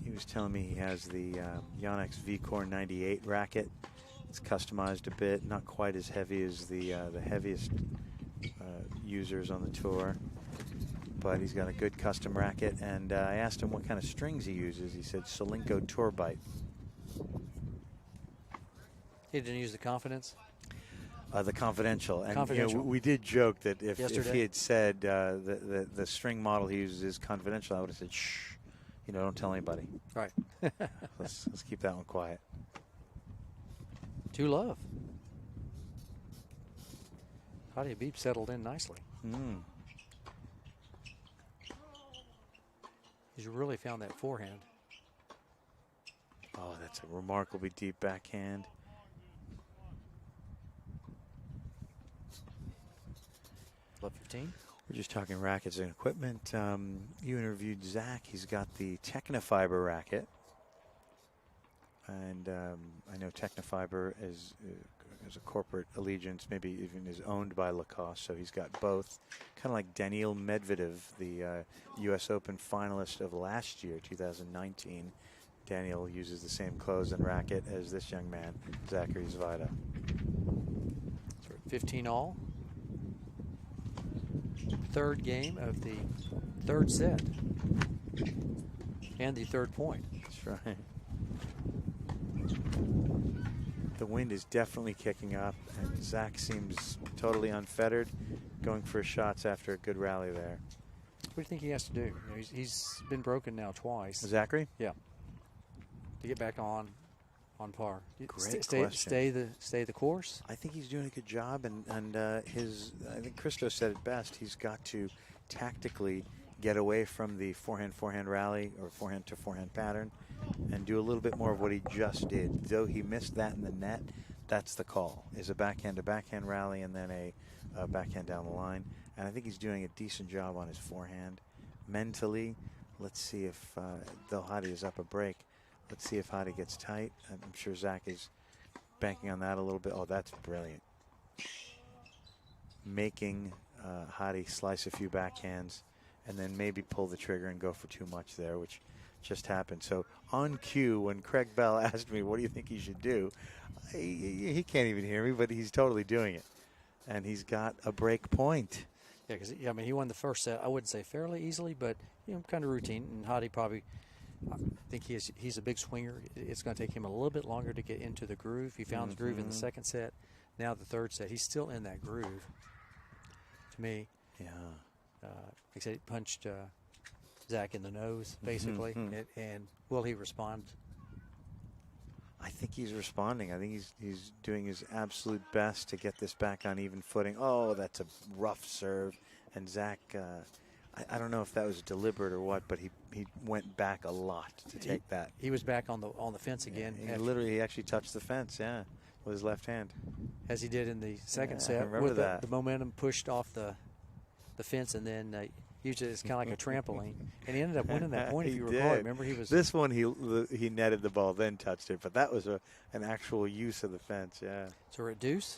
He was telling me he has the Yonex V-Core 98 racket. It's customized a bit, not quite as heavy as the heaviest users on the tour, but he's got a good custom racket. And I asked him what kind of strings he uses. He said Solinco Tour Bite. He didn't use the Confidence. The Confidential. And Confidential. You know, we did joke that if Yesterday. he had said the string model he uses is Confidential, I would have said, shh, don't tell anybody. Right. Let's keep that one quiet. To love. Hadi Habib settled in nicely. He's really found that forehand. Oh, that's a remarkably deep backhand. Love 15. We're just talking rackets and equipment. You interviewed Zach. He's got the Technofiber racket. And I know Technofiber is a corporate allegiance, maybe even is owned by Lacoste, so he's got both. Kind of like Daniil Medvedev, the U.S. Open finalist of last year, 2019. Daniel uses the same clothes and racket as this young man, Zachary Zvida. So 15 all. Third game of the third set. And the third point. That's right. The wind is definitely kicking up, and Zach seems totally unfettered, going for his shots after a good rally there. What do you think he has to do? He's been broken now twice. Zachary? Yeah. To get back on par. Great question. Stay the course. I think he's doing a good job, and I think Christo said it best. He's got to tactically get away from the forehand rally or forehand to forehand pattern and do a little bit more of what he just did. Though he missed that in the net, that's the call, is a backhand to backhand rally and then a backhand down the line. And I think he's doing a decent job on his forehand. Mentally, let's see if, though Hadi is up a break, let's see if Hadi gets tight. I'm sure Zach is banking on that a little bit. Oh, that's brilliant. Making Hadi slice a few backhands and then maybe pull the trigger and go for too much there, which just happened. So on cue, when Craig Bell asked me, what do you think he should do? He can't even hear me, but he's totally doing it. And he's got a break point. Yeah, because I mean, he won the first set. I wouldn't say fairly easily, but kind of routine. And Hadi probably, I think he's a big swinger. It's going to take him a little bit longer to get into the groove. He found his groove in the second set. Now the third set, he's still in that groove. To me, Yeah. Like I said, he punched Zach in the nose basically, and will he respond? I think he's responding. I think he's doing his absolute best to get this back on even footing. Oh, that's a rough serve. And Zach, I don't know if that was deliberate or what, but he went back a lot to take that. He was back on the fence again. Yeah, he actually touched the fence, with his left hand. As he did in the second set. I remember with that. The momentum pushed off the fence and then used it as kind of like a trampoline. And he ended up winning that point, if you recall. Remember, he was... This one, he netted the ball, then touched it. But that was an actual use of the fence, yeah. So we're at deuce.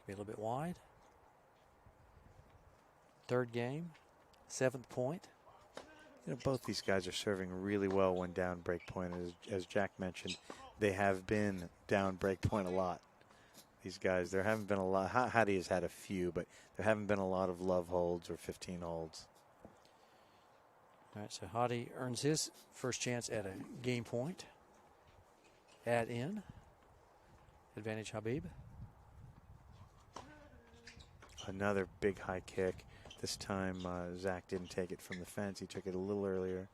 Be a little bit wide. Third game. 7th point. Both these guys are serving really well when down break point. As Jack mentioned, they have been down break point a lot. These guys, there haven't been a lot. Hadi has had a few, but there haven't been a lot of love holds or 15 holds. All right, so Hadi earns his first chance at a game point. Add in. Advantage Habib. Another big high kick. This time, Zach didn't take it from the fence. He took it a little earlier.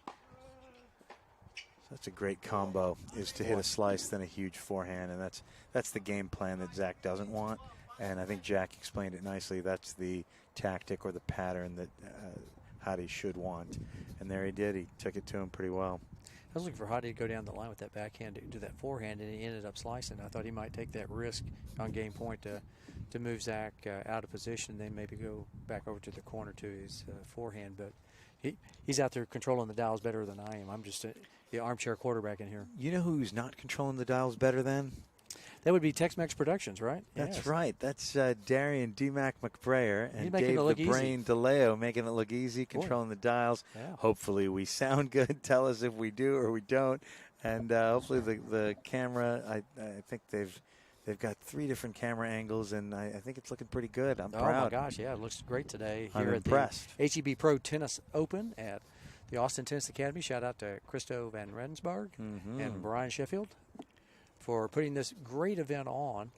So that's a great combo, is to hit a slice, then a huge forehand, and that's the game plan that Zach doesn't want. And I think Jack explained it nicely. That's the tactic or the pattern that Hadi should want. And there he did. He took it to him pretty well. I was looking for Hadi to go down the line with that backhand to do that forehand, and he ended up slicing. I thought he might take that risk on game point to move Zach out of position, then maybe go back over to the corner to his forehand. But he's out there controlling the dials better than I am. I'm just the armchair quarterback in here. You know who's not controlling the dials better than? That would be Tex-Mex Productions, right? That's yes. right. That's Darian D-Mac McBrayer and Dave the Brain DeLeo making it look easy, controlling the dials. Yeah. Hopefully we sound good. Tell us if we do or we don't. And hopefully the camera, I think they've got 3 different camera angles, and I think it's looking pretty good. I'm proud. Oh, my gosh, yeah, it looks great today I'm here impressed. at the HEB Pro Tennis Open at the Austin Tennis Academy. Shout out to Christo Van Rensburg and Brian Sheffield for putting this great event on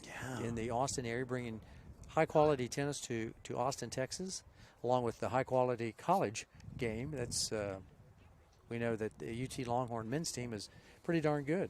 in the Austin area, bringing high-quality tennis to Austin, Texas, along with the high-quality college game. That's we know that the UT Longhorn men's team is pretty darn good.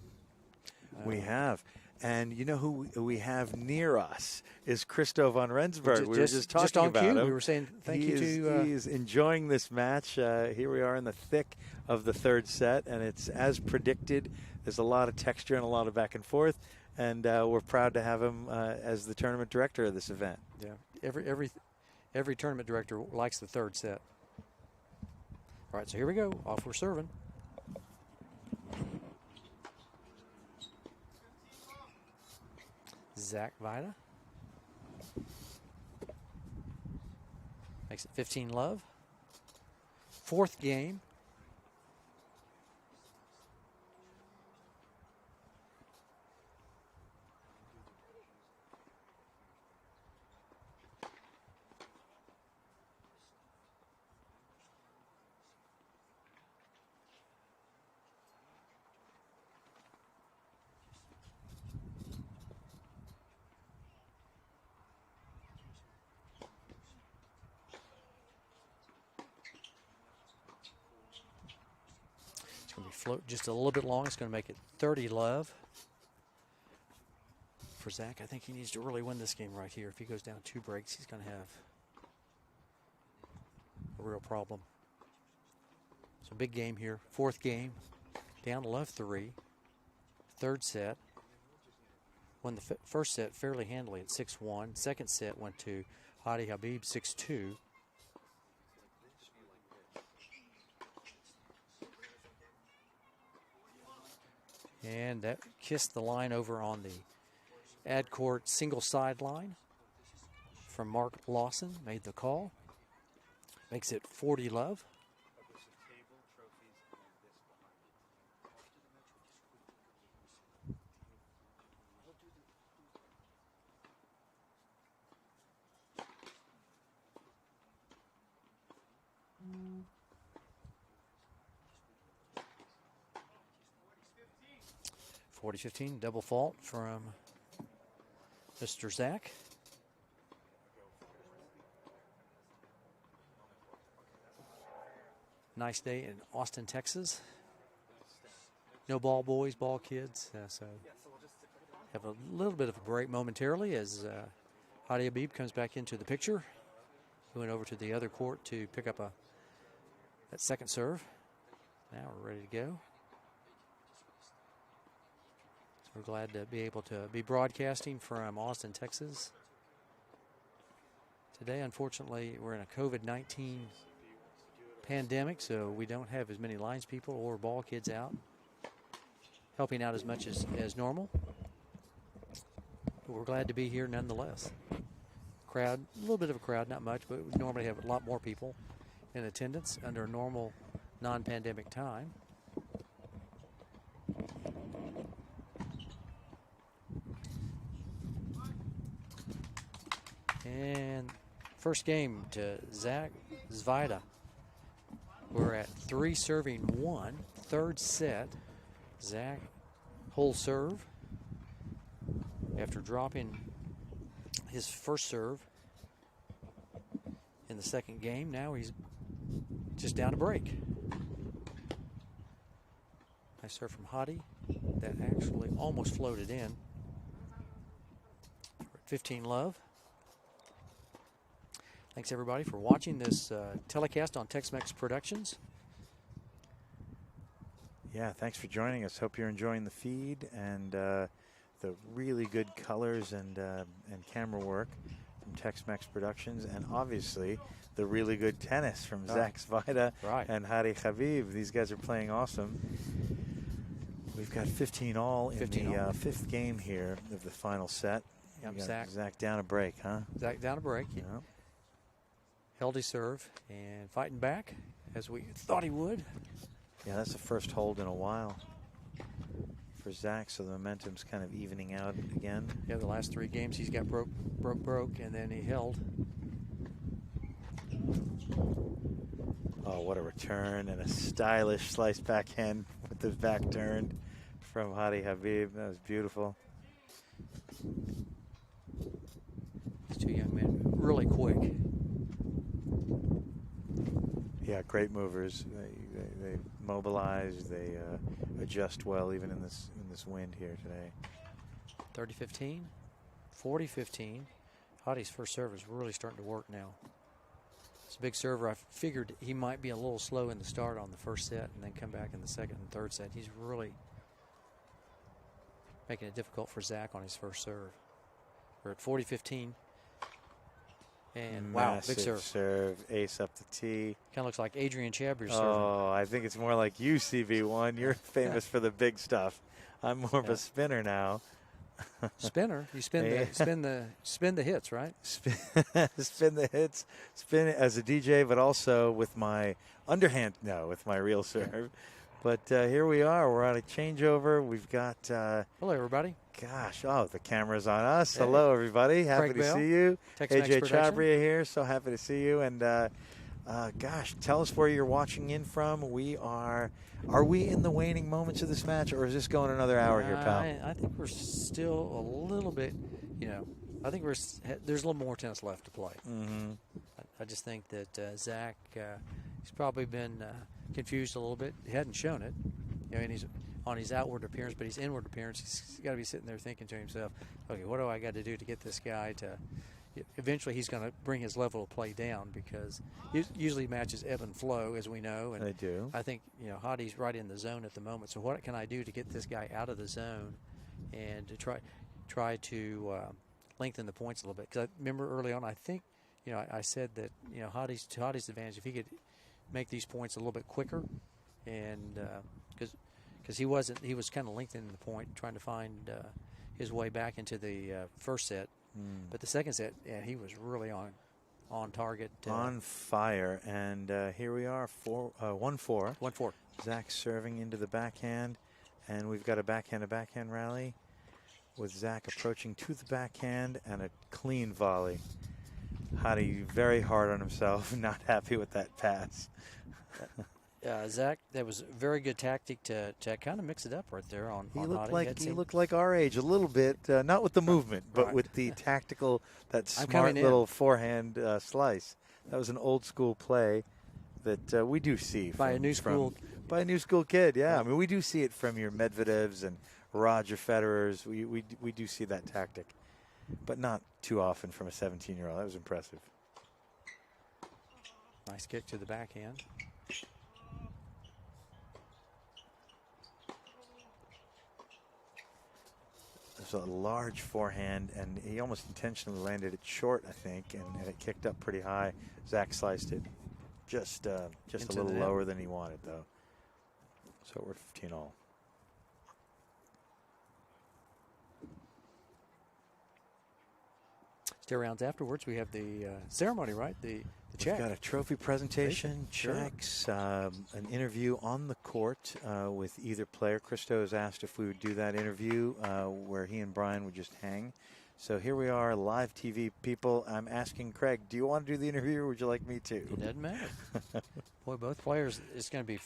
We have. And you know who we have near us is Christo von Rensburg. We were just talking about him. We were saying thank you to... He is enjoying this match. Here we are in the thick of the third set, and it's as predicted. There's a lot of texture and a lot of back and forth, and we're proud to have him as the tournament director of this event. Yeah, every tournament director likes the third set. All right, so here we go. Off we're serving. Zach Vida makes it 15-love. 4th game. Float just a little bit long. It's going to make it 30-love. For Zach, I think he needs to really win this game right here. If he goes down 2 breaks, he's going to have a real problem. So big game here. 4th game. Down love 3. 3rd set. Won the first set fairly handily at 6-1. 2nd set went to Hadi Habib 6-2. And that kissed the line over on the ad court single sideline from Mark Lawson. Made the call. Makes it 40-love. 40-15, double fault from Mr. Zach. Nice day in Austin, Texas. No ball boys, ball kids. So have a little bit of a break momentarily as Hadi Habib comes back into the picture. He went over to the other court to pick up that second serve. Now we're ready to go. So we're glad to be able to be broadcasting from Austin, Texas. Today, unfortunately, we're in a COVID-19 pandemic, so we don't have as many lines people or ball kids out helping out as much as normal. But we're glad to be here nonetheless. Crowd, a little bit of a crowd, not much, but we normally have a lot more people in attendance under a normal non-pandemic time. And first game to Zach Zvida. We're at 3-1, third set. Zach, whole serve. After dropping his first serve in the second game, now he's just down a break. Nice serve from Hadi that actually almost floated in. We're at 15 love. Thanks everybody for watching this telecast on Tex-Mex Productions. Yeah, thanks for joining us. Hope you're enjoying the feed and the really good colors and camera work from Tex-Mex Productions, and obviously the really good tennis from Zach Zvida and Hadi Habib. These guys are playing awesome. We've got 15 all in the fifth game here of the final set. Yep, Zach down a break, huh? Zach down a break. Yep. Held his serve and fighting back as we thought he would. Yeah, that's the first hold in a while for Zach, so the momentum's kind of evening out again. Yeah, the last three games he's got broke, and then he held. Oh, what a return and a stylish slice backhand with the back turned from Hadi Habib. That was beautiful. These two young men really quick. Yeah, great movers. They mobilize. They adjust well, even in this wind here today. 30-15, 40-15. Hadi's first serve is really starting to work now. It's a big server. I figured he might be a little slow in the start on the first set and then come back in the second and third set. He's really making it difficult for Zach on his first serve. We're at 40-15. And wow, big serve, ace up the tee. Kind of looks like Adrian Chabrier's serving. Oh, I think it's more like you, CB1. You're famous for the big stuff. I'm more of a spinner now. Spinner? You spin the hits, right? Spin the hits. Spin it as a DJ, but also with my underhand. No, with my real serve. But here we are. We're on a changeover. We've got. Hello, everybody. Gosh, the camera's on us. Hey. Hello, everybody. Happy to see you. AJ Chabria here. So happy to see you. And gosh, tell us where you're watching in from. Are we in the waning moments of this match, or is this going another hour here, pal? I think we're still a little bit, I think there's a little more tennis left to play. Mm-hmm. I just think that Zach, he's probably been confused a little bit. He hadn't shown it, and he's on his outward appearance, but his inward appearance, he's got to be sitting there thinking to himself, okay, what do I got to do to get this guy to eventually he's going to bring his level of play down, because usually matches ebb and flow, as we know. And they do. I think, Hadi's right in the zone at the moment. So what can I do to get this guy out of the zone and to try to lengthen the points a little bit? Because I remember early on, I think, I said that, Hadi's advantage, if he could make these points a little bit quicker, and because he was kind of lengthening the point, trying to find his way back into the first set. But the second set, he was really on target. On fire. And here we are, 1-4. 1-4. Zach serving into the backhand. And we've got a backhand rally with Zach approaching to the backhand and a clean volley. Hadi very hard on himself, not happy with that pass. Zach, that was a very good tactic to kind of mix it up right there on He Hottie. looked like our age a little bit, not with the movement, but Right. with the tactical, that I'm smart coming in. little forehand slice. That was an old school play that we do see By a new school. By a new school kid, yeah. Right. I mean, we do see it from your Medvedevs and Roger Federers. We do see that tactic, but not too often from a 17-year-old. That was impressive. Nice kick to the backhand. It was a large forehand, and he almost intentionally landed it short, I think, and it kicked up pretty high. Zach sliced it just a little lower than he wanted, though. So we're 15 all. Still rounds afterwards. We have the ceremony, right? The We've got a trophy presentation, Sure. checks, an interview on the court with either player. Christo has asked if we would do that interview where he and Brian would just hang. So here we are, live TV people. I'm asking Craig, do you want to do the interview or would you like me to? It doesn't matter. Boy, both players, it's going to be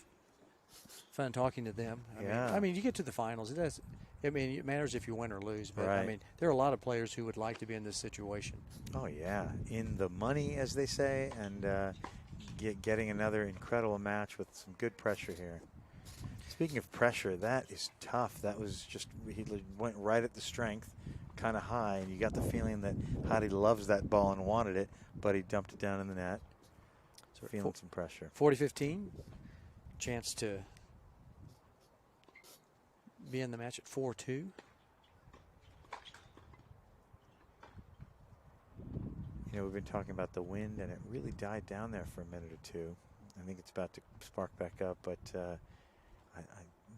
fun talking to them. I mean, you get to the finals. It does. I mean, it matters if you win or lose. But, right. I mean, there are a lot of players who would like to be in this situation. Oh, yeah. In the money, as they say, and getting another incredible match with some good pressure here. Speaking of pressure, that is tough. That was just, he went right at the strength, kind of high, and you got the feeling that Hottie loves that ball and wanted it, but he dumped it down in the net. So feeling some pressure. 40-15, chance to be in the match at 4-2. You know, we've been talking about the wind, and it really died down there for a minute or two. I think it's about to spark back up, but I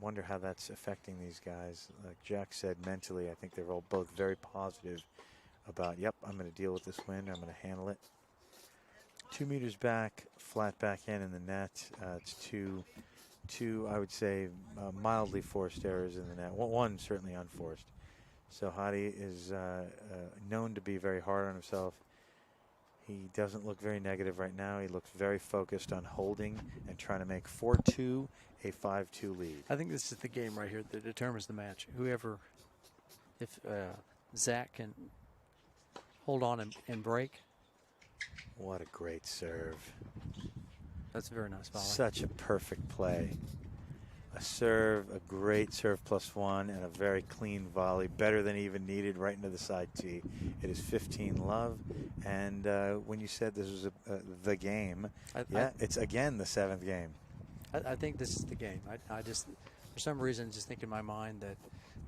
wonder how that's affecting these guys. Like Jack said, mentally, I think they're all both very positive about, yep, I'm going to deal with this wind. I'm going to handle it. 2 meters back, flat backhand in the net. It's two, I would say, mildly forced errors in the net. One certainly unforced. So Hottie is known to be very hard on himself. He doesn't look very negative right now. He looks very focused on holding and trying to make 4-2 a 5-2 lead. I think this is the game right here that determines the match. Whoever, if Zach can hold on and break. What a great serve. That's a very nice volley. Such a perfect play. A serve, a great serve +1, and a very clean volley. Better than even needed right into the side tee. It is 15 love. And when you said this was the game, it's again the 7th game. I think this is the game. I just, for some reason, just think in my mind that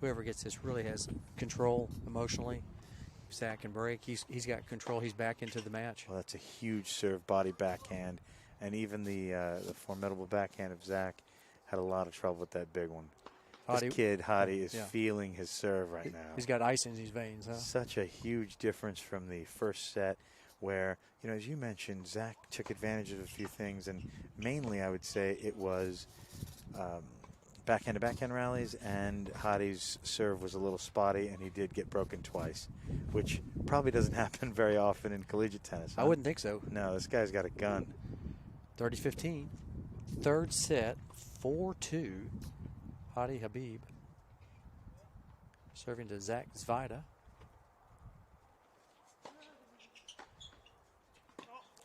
whoever gets this really has control emotionally. Zach can break. He's got control. He's back into the match. Well, that's a huge serve body backhand. And even the formidable backhand of Zach had a lot of trouble with that big one. This kid, Hottie, is feeling his serve right now. He's got ice in his veins, huh? Such a huge difference from the first set where, you know, as you mentioned, Zach took advantage of a few things, and mainly I would say it was backhand-to-backhand rallies, and Hottie's serve was a little spotty, and he did get broken twice, which probably doesn't happen very often in collegiate tennis. Huh? I wouldn't think so. No, this guy's got a gun. 30-15. Third set, 4-2. Hottie Habib serving to Zach Zvida.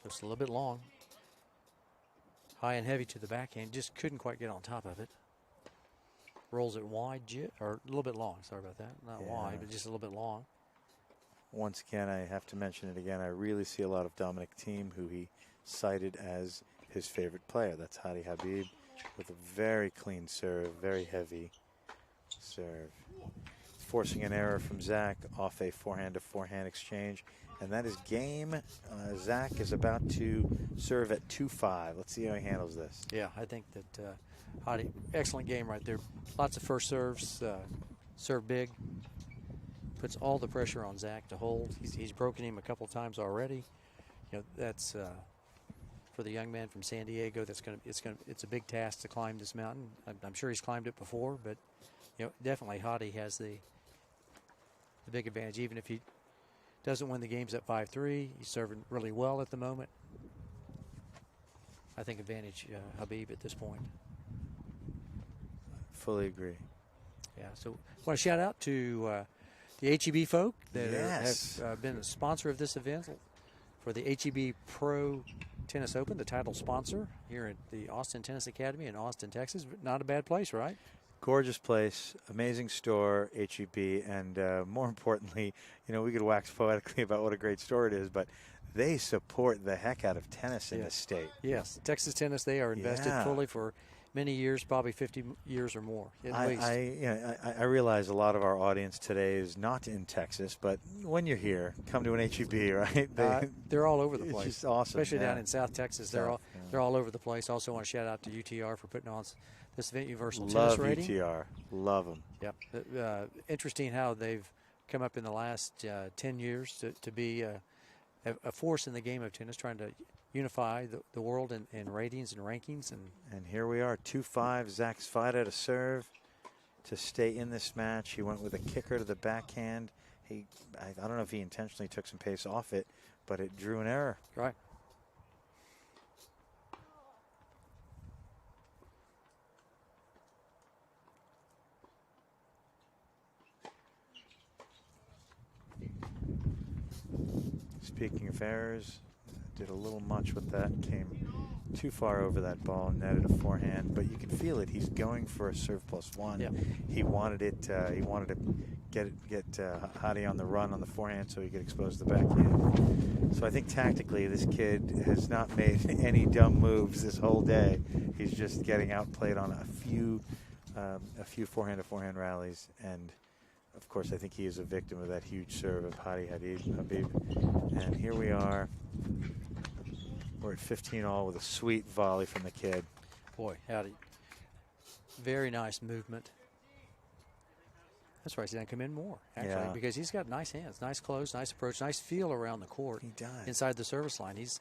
Just a little bit long. High and heavy to the backhand. Just couldn't quite get on top of it. Rolls it wide, or a little bit long. Sorry about that. Not wide, but just a little bit long. Once again, I have to mention it again. I really see a lot of Dominic Thiem, who he cited as his favorite player. That's Hottie Habib with a very clean serve, very heavy serve. Forcing an error from Zach off a forehand-to-forehand exchange. And that is game. Zach is about to serve at 2-5. Let's see how he handles this. Yeah, I think that Hottie, excellent game right there. Lots of first serves, serve big. Puts all the pressure on Zach to hold. He's broken him a couple times already. You know, that's for the young man from San Diego. It's a big task to climb this mountain. I'm sure he's climbed it before, but you know, definitely Hottie has the big advantage. Even if he doesn't win the games at 5-3, he's serving really well at the moment. I think, advantage Habib at this point. Fully agree. Yeah, so I want to shout out to the HEB folk that Yes. have been a sponsor of this event for the HEB Pro Tennis Open, the title sponsor here at the Austin Tennis Academy in Austin, Texas. Not a bad place, right? Gorgeous place, amazing store, HEB, and more importantly, you know, we could wax poetically about what a great store it is, but they support the heck out of tennis in this state. Yes, Texas tennis, they are invested fully for many years, probably 50 years or more at least. I realize a lot of our audience today is not in Texas, but when you're here, come to an HEB, right? They're all over the place. It's just awesome. Especially down in South Texas. They're all over the place. Also want to shout out to UTR for putting on this event, Universal Tennis Rating. UTR. Love them. Yep. Interesting how they've come up in the last 10 years to be a force in the game of tennis, trying to unify the world in ratings and rankings. And here we are, 2-5. Zach Svajda to serve to stay in this match. He went with a kicker to the backhand. I don't know if he intentionally took some pace off it, but it drew an error. Right. Speaking of errors, did a little much with that. Came too far over that ball, netted a forehand, but you can feel it. He's going for a serve +1. Yep. He wanted it. He wanted to get Hadi on the run on the forehand so he could expose the backhand. So I think tactically, this kid has not made any dumb moves this whole day. He's just getting outplayed on a few forehand-to-forehand rallies, and of course, I think he is a victim of that huge serve of Habib. And here we are. We're at 15-all with a sweet volley from the kid. Boy, howdy. Very nice movement. That's why he's going to come in more, actually, because he's got nice hands, nice close, nice approach, nice feel around the court. He does. Inside the service line. He's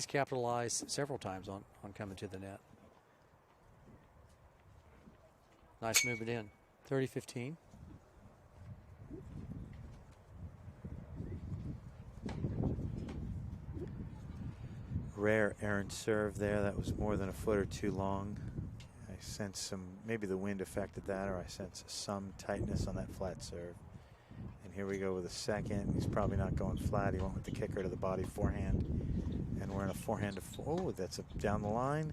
capitalized several times on coming to the net. Nice movement in. 30-15. Rare errant serve there. That was more than a foot or two long. I sense some, maybe the wind affected that, or I sense some tightness on that flat serve. And here we go with a second. He's probably not going flat. He went with the kicker to the body forehand. And we're in a forehand to oh, that's down the line.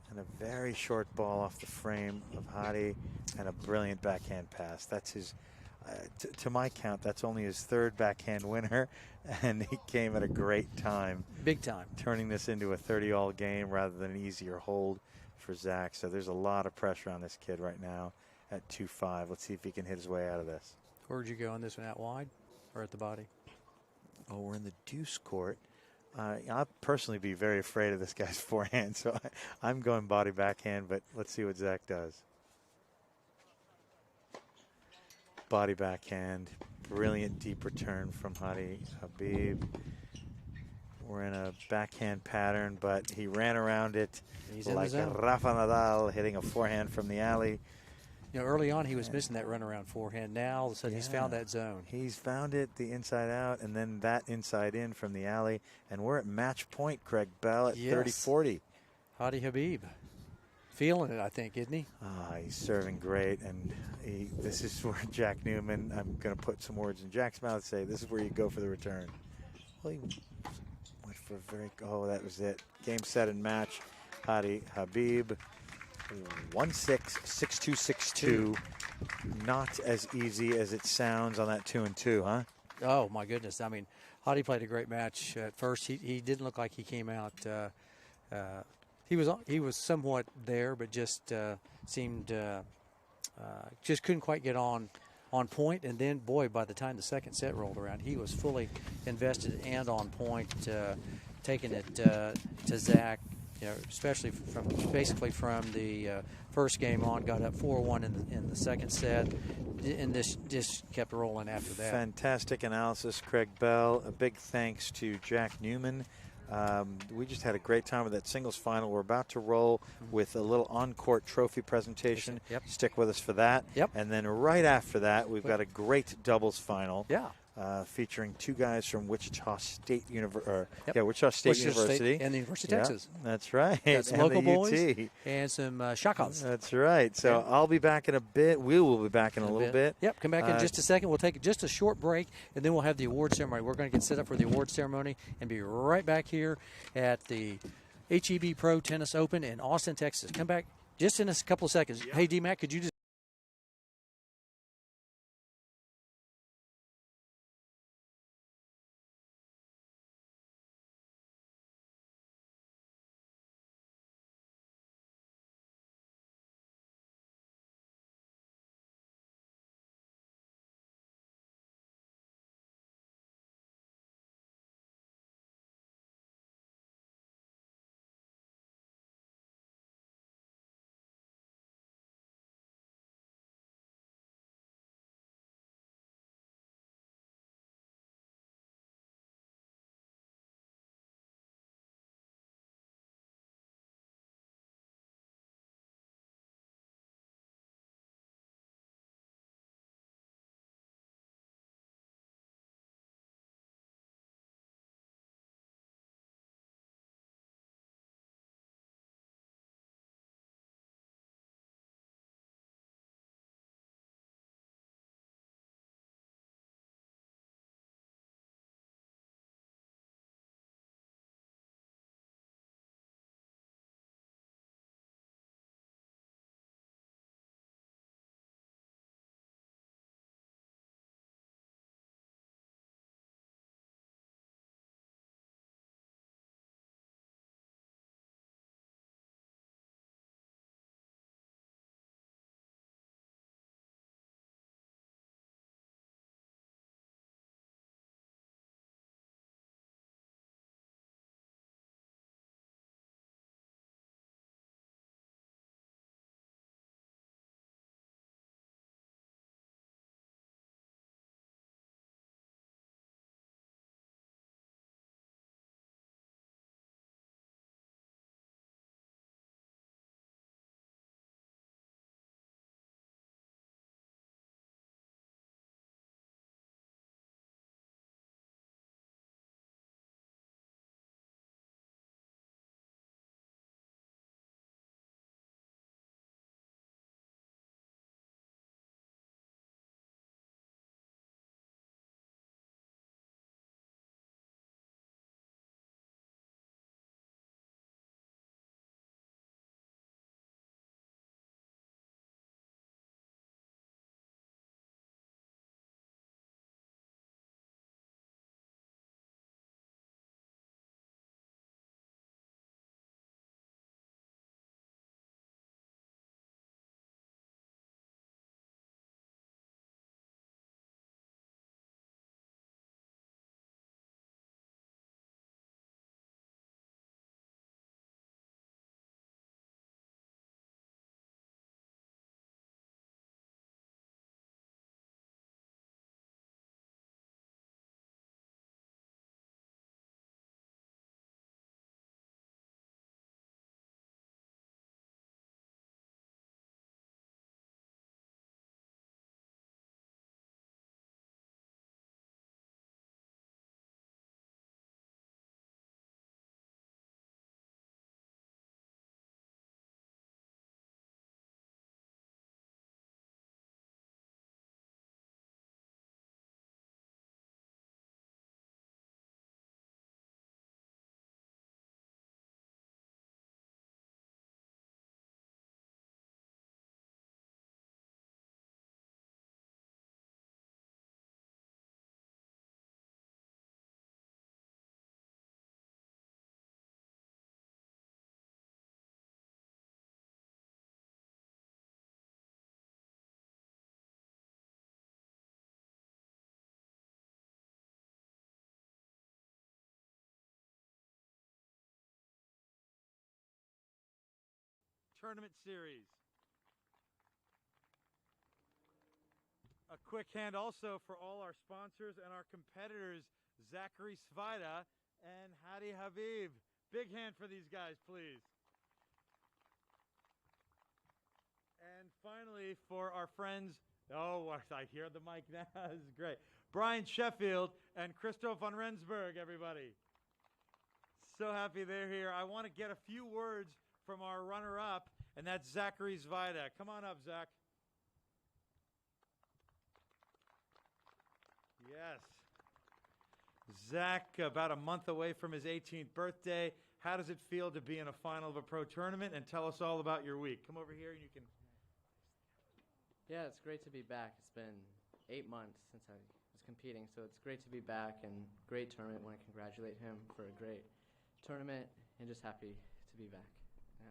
And a very short ball off the frame of Hadi, and a brilliant backhand pass. That's his, to my count, that's only his third backhand winner, and he came at a great time. Big time. Turning this into a 30-all game rather than an easier hold for Zach. So there's a lot of pressure on this kid right now at 2-5. Let's see if he can hit his way out of this. Where'd you go on this one, out wide or at the body? Oh, we're in the deuce court. I'll personally be very afraid of this guy's forehand, so I'm going body backhand, but let's see what Zach does. Body backhand, brilliant deep return from Hadi Habib. We're in a backhand pattern, but he ran around it like Rafa Nadal hitting a forehand from the alley. You know, early on he was missing that runaround forehand. Now all of a sudden he's found that zone. He's found it, the inside out, and then that inside in from the alley. And we're at match point, Craig Bell, at 30-40. Hadi Habib. Feeling it, I think, isn't he? He's serving great, and this is where Jack Newman, I'm going to put some words in Jack's mouth, say this is where you go for the return. Well, he went for a very, that was it. Game, set, and match. Hadi Habib, 1-6, 6-2, 6-2. Not as easy as it sounds on that 2-2, huh? Oh, my goodness. I mean, Hadi played a great match at first. He didn't look like he came out. He was somewhat there, but just seemed just couldn't quite get on point. And then, boy, by the time the second set rolled around, he was fully invested and on point, taking it to Zach. You know, especially from the first game on, got up 4-1 in the second set, and this just kept rolling after that. Fantastic analysis, Craig Bell. A big thanks to Jack Newman. We just had a great time with that singles final. We're about to roll with a little on-court trophy presentation. Yep. Stick with us for that. Yep. And then right after that, we've got a great doubles final. Yeah. featuring two guys from Wichita State University. Yep. Wichita State University. And the University Yeah, of Texas. that's right. Got some and local the boys UT. and some Shakos. That's right. So Yeah. I'll be back in a bit. We will be back in a little bit. Yep, come back in just a second. We'll take just a short break, and then we'll have the award ceremony. We're going to get set up for the award ceremony and be right back here at the HEB Pro Tennis Open in Austin, Texas. Come back just in a couple of seconds. Yep. Hey, D-Mac, could you just Tournament series. A quick hand also for all our sponsors and our competitors, Zachary Svida and Hadi Habib. Big hand for these guys, please. And finally, for our friends, oh, I hear the mic now. This is great. Brian Sheffield and Christoph von Rensburg, everybody. So happy they're here. I want to get a few words from our runner-up, and that's Zachary Zvida. Come on up, Zach. Yes. Zach, about a month away from his 18th birthday. How does it feel to be in a final of a pro tournament? And tell us all about your week. Come over here and you can... Yeah, it's great to be back. It's been 8 months since I was competing, so it's great to be back and great tournament. I want to congratulate him for a great tournament and just happy to be back. Yeah.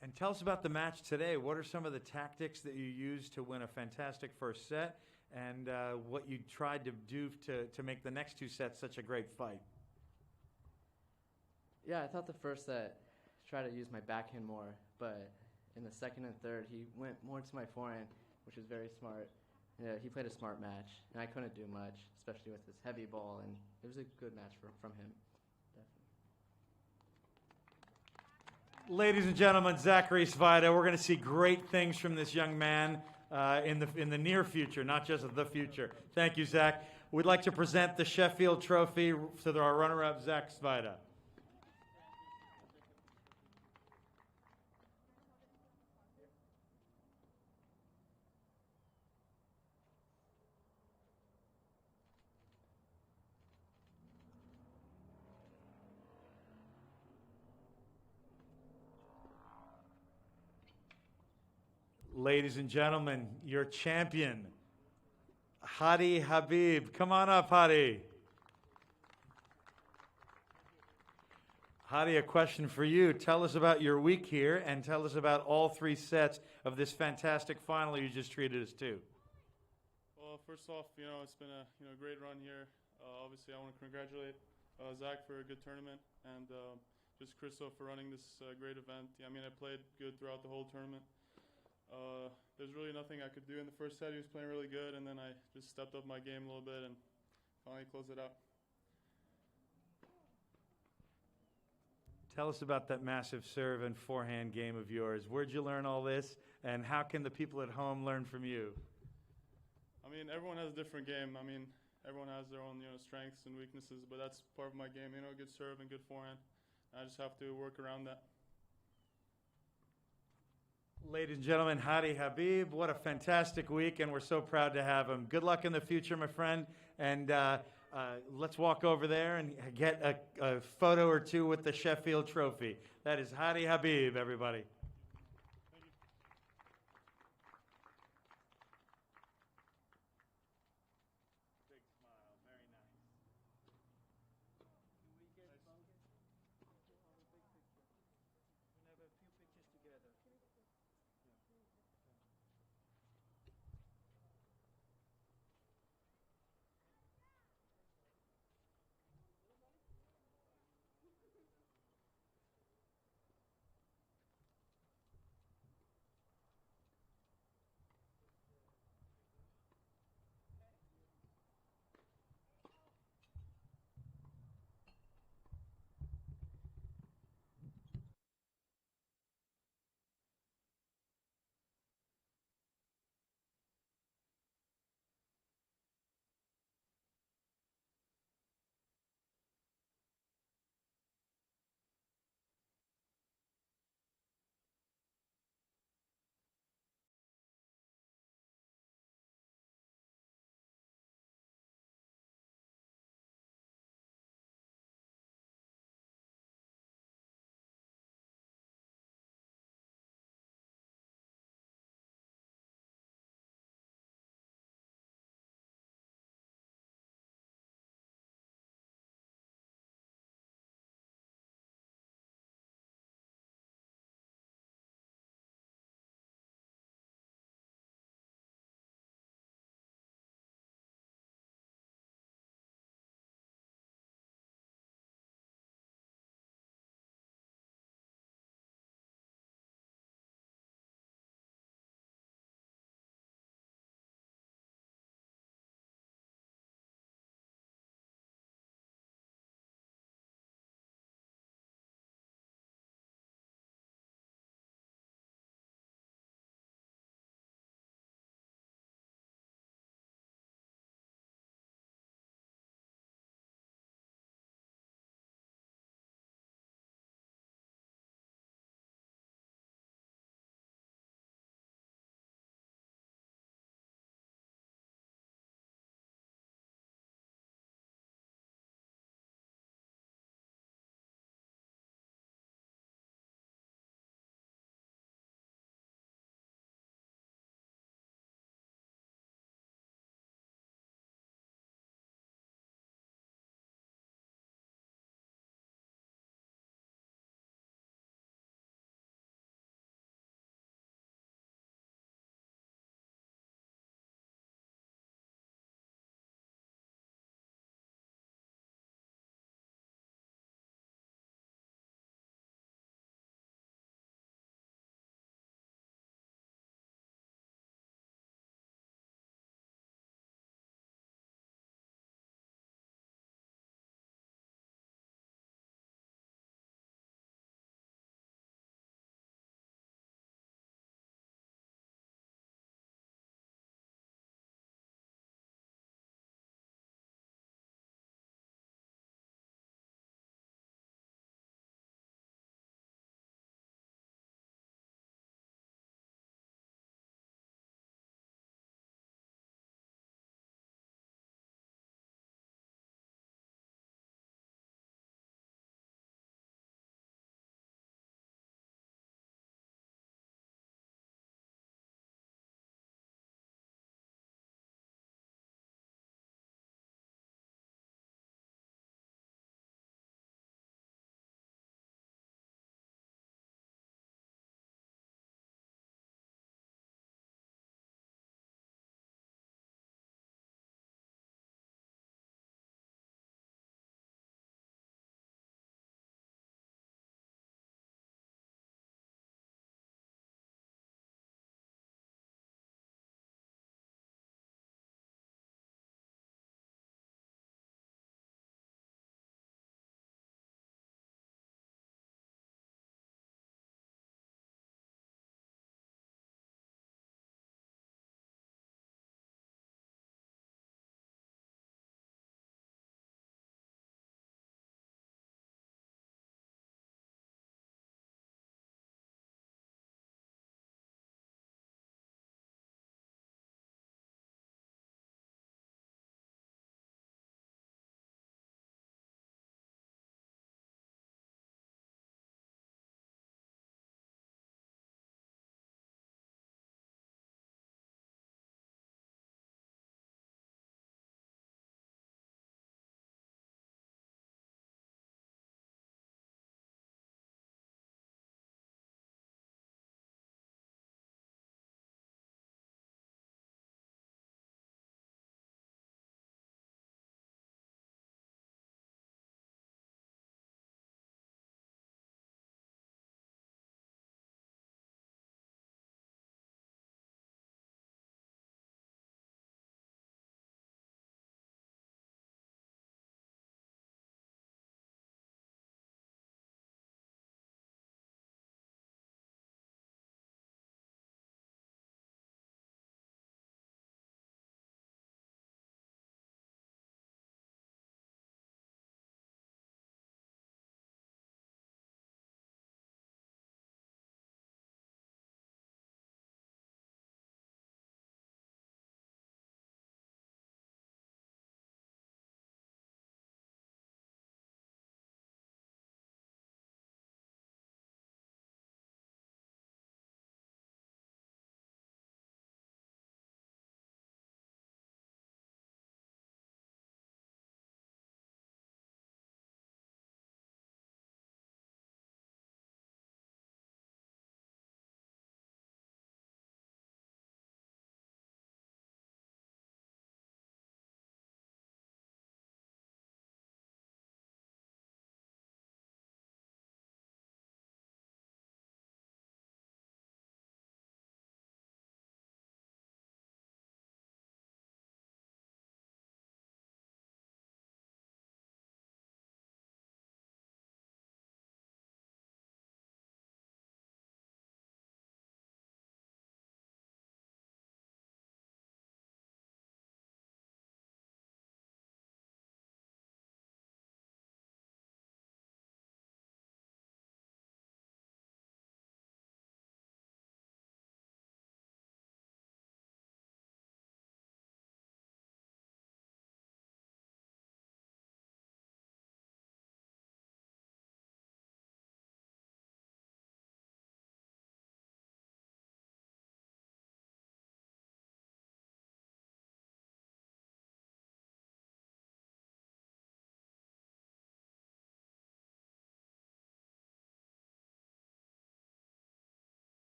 And tell us about the match today. What are some of the tactics that you used to win a fantastic first set, and what you tried to do to make the next two sets such a great fight? Yeah, I thought the first set, try to use my backhand more, but in the second and third, he went more to my forehand, which was very smart. Yeah, he played a smart match, and I couldn't do much, especially with his heavy ball, and it was a good match from him. Definitely. Ladies and gentlemen, Zachary Zvida. We're going to see great things from this young man in the near future, not just the future. Thank you, Zach. We'd like to present the Sheffield Trophy to our runner-up, Zach Zvida. Ladies and gentlemen, your champion, Hadi Habib. Come on up, Hadi. Hadi, a question for you. Tell us about your week here and tell us about all three sets of this fantastic final you just treated us to. Well, first off, it's been a great run here. Obviously, I want to congratulate Zach for a good tournament and just Christoph for running this great event. I mean, I played good throughout the whole tournament. There's really nothing I could do in the first set. He was playing really good, and then I just stepped up my game a little bit and finally closed it out. Tell us about that massive serve and forehand game of yours. Where'd you learn all this, and how can the people at home learn from you? I mean, everyone has a different game. I mean, everyone has their own strengths and weaknesses, but that's part of my game. Good serve and good forehand. I just have to work around that. Ladies and gentlemen, Hadi Habib, what a fantastic week, and we're so proud to have him. Good luck in the future, my friend, and let's walk over there and get a photo or two with the Sheffield Trophy. That is Hadi Habib, everybody. Big smile, very nice. Can we get a big picture? We have a few pictures together.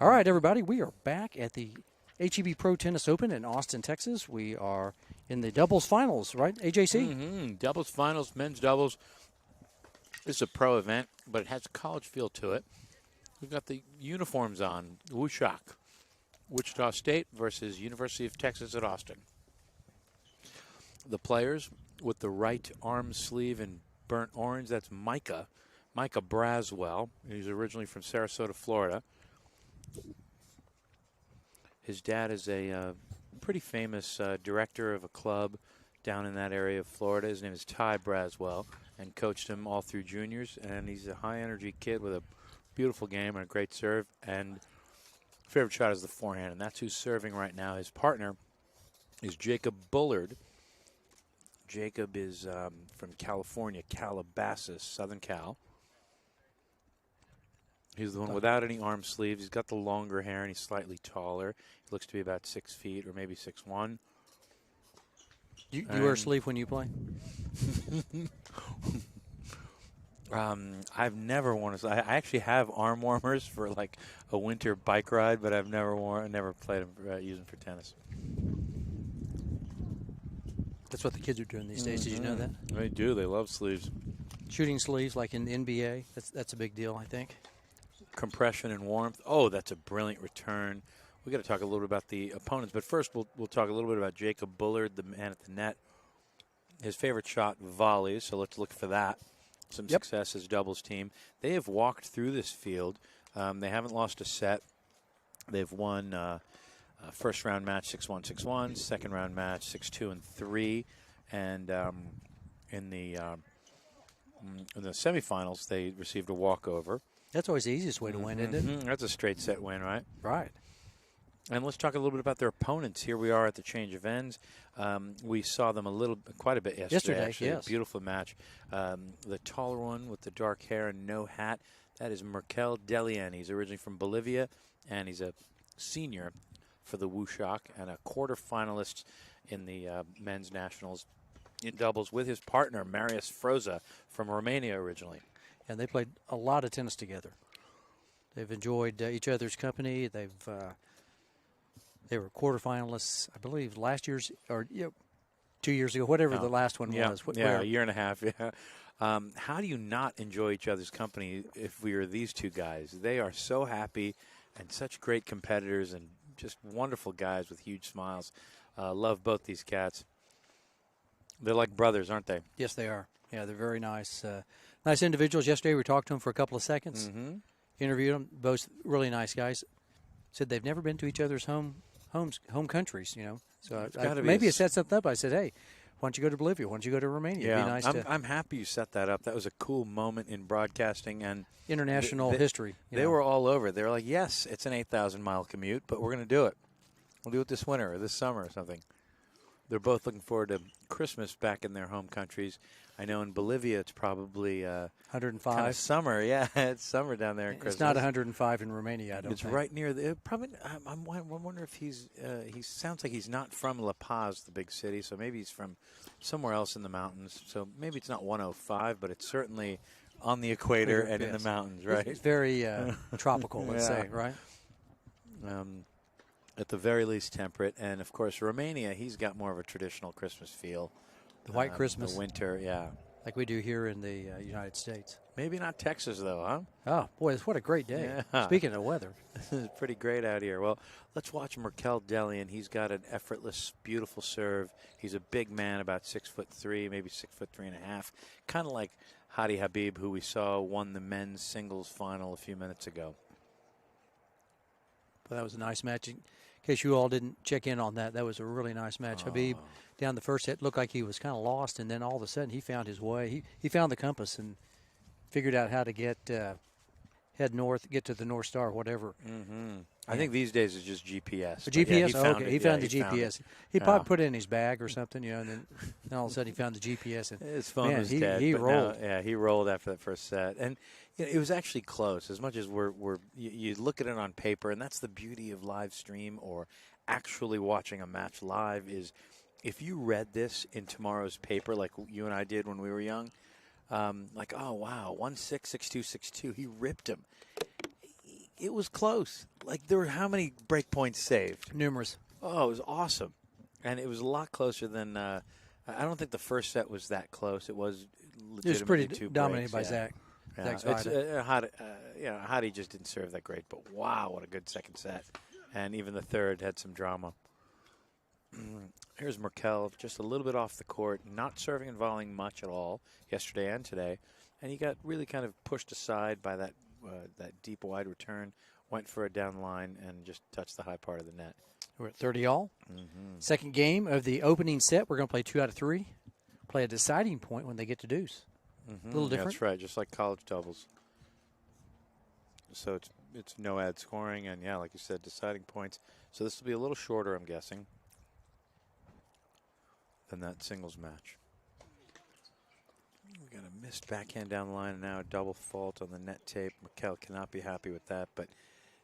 All right, everybody, we are back at the HEB Pro Tennis Open in Austin, Texas. We are in the doubles finals, right, AJC? Doubles finals, men's doubles. This is a pro event, but it has a college feel to it. We've got the uniforms on, Wushak, Wichita State versus University of Texas at Austin. The players with the right arm sleeve in burnt orange, that's Micah Braswell. He's originally from Sarasota, Florida. His dad is a pretty famous director of a club down in that area of Florida. His name is Ty Braswell, and coached him all through juniors. And he's a high-energy kid with a beautiful game and a great serve. And favorite shot is the forehand, and that's who's serving right now. His partner is Jacob Bullard. Jacob is from California, Calabasas, Southern Cal. He's the one without any arm sleeves. He's got the longer hair, and he's slightly taller. He looks to be about 6 feet or maybe 6'1". You wear a sleeve when you play? I've never worn a. I actually have arm warmers for like a winter bike ride, but I've never played them, use them for tennis. That's what the kids are doing these days. Did you know that? They do. They love sleeves. Shooting sleeves, like in the NBA. That's a big deal, I think. Compression and warmth. Oh, that's a brilliant return. We got to talk a little bit about the opponents, but first we'll talk a little bit about Jacob Bullard, the man at the net. His favorite shot, volleys. So let's look for that. Some success as doubles team. They have walked through this field. They haven't lost a set. They've won first round match 6-1, 6-1. Second round match 6-2 and 3. And in the semifinals, they received a walkover. That's always the easiest way to win, isn't it? That's a straight set win, right? Right. And let's talk a little bit about their opponents. Here we are at the change of ends. We saw them quite a bit yesterday. Actually, yes. A beautiful match. The taller one with the dark hair and no hat, that is Merkel Delian. He's originally from Bolivia, and he's a senior for the Wushak and a quarterfinalist in the men's nationals in doubles with his partner, Marius Froza, from Romania originally. And they played a lot of tennis together. They've enjoyed each other's company. They were quarterfinalists, I believe, last year's or 2 years ago, whatever the last one was. A year and a half. Yeah. How do you not enjoy each other's company if we are these two guys? They are so happy and such great competitors and just wonderful guys with huge smiles. Love both these cats. They're like brothers, aren't they? Yes, they are. Yeah, they're very nice. Nice individuals. Yesterday we talked to them for a couple of seconds. Interviewed them. Both really nice guys. Said they've never been to each other's home countries, So maybe it set something up. I said, hey, why don't you go to Bolivia? Why don't you go to Romania? Yeah, It'd be nice I'm happy you set that up. That was a cool moment in broadcasting and international history. They were all over. They were like, yes, it's an 8,000-mile commute, but we're going to do it. We'll do it this winter or this summer or something. They're both looking forward to Christmas back in their home countries. I know in Bolivia it's probably 105. Kind of summer. Yeah, it's summer down there. It's not 105 in Romania, I don't think. It's right near the. Probably. I wonder if he sounds like he's not from La Paz, the big city. So maybe he's from somewhere else in the mountains. So maybe it's not 105, but it's certainly on the equator and in the mountains, right? It's very tropical, let's say, right? At the very least temperate. And, of course, Romania, he's got more of a traditional Christmas feel. The white Christmas. The winter, yeah. Like we do here in the United States. Maybe not Texas, though, huh? Oh, boy, what a great day. Yeah. Speaking of weather. It's pretty great out here. Well, let's watch Merkel Delian. He's got an effortless, beautiful serve. He's a big man, about 6'3", maybe 6'3.5". Kind of like Hadi Habib, who we saw won the men's singles final a few minutes ago. Well, that was a nice match. In case you all didn't check in on that, that was a really nice match. Habib, down the first set, looked like he was kind of lost, and then all of a sudden he found his way. He found the compass and figured out how to head north, get to the North Star, whatever. I think these days it's just GPS. The GPS? Yeah, he found the GPS. He probably put it in his bag or something, and then all of a sudden he found the GPS. And his phone was dead. He rolled. He rolled after that first set. And it was actually close. As much as you look at it on paper, and that's the beauty of live stream or actually watching a match live is if you read this in tomorrow's paper like you and I did when we were young, like, oh, wow, 1-6, 6-2, 6-2. He ripped him. it was close. Like, there were how many break points saved? Numerous. Oh, it was awesome. And it was a lot closer than I don't think the first set was that close. It was legitimately It was pretty two dominated breaks, by yeah. Zach. Yeah, Zach's it's Hadi just didn't serve that great, but wow, what a good second set. And even the third had some drama. Here's Merkel, just a little bit off the court, not serving and volleying much at all yesterday and today. And he got really kind of pushed aside by that deep wide return, went for a down line, and just touched the high part of the net. We're at 30 all. Mm-hmm. Second game of the opening set. We're going to play 2 out of 3. Play a deciding point when they get to deuce. Mm-hmm. A little different. That's right, just like college doubles. So it's no ad scoring, and yeah, like you said, deciding points. So this will be a little shorter, I'm guessing, than that singles match. We got a missed backhand down the line, and now a double fault on the net tape. Merkel cannot be happy with that, but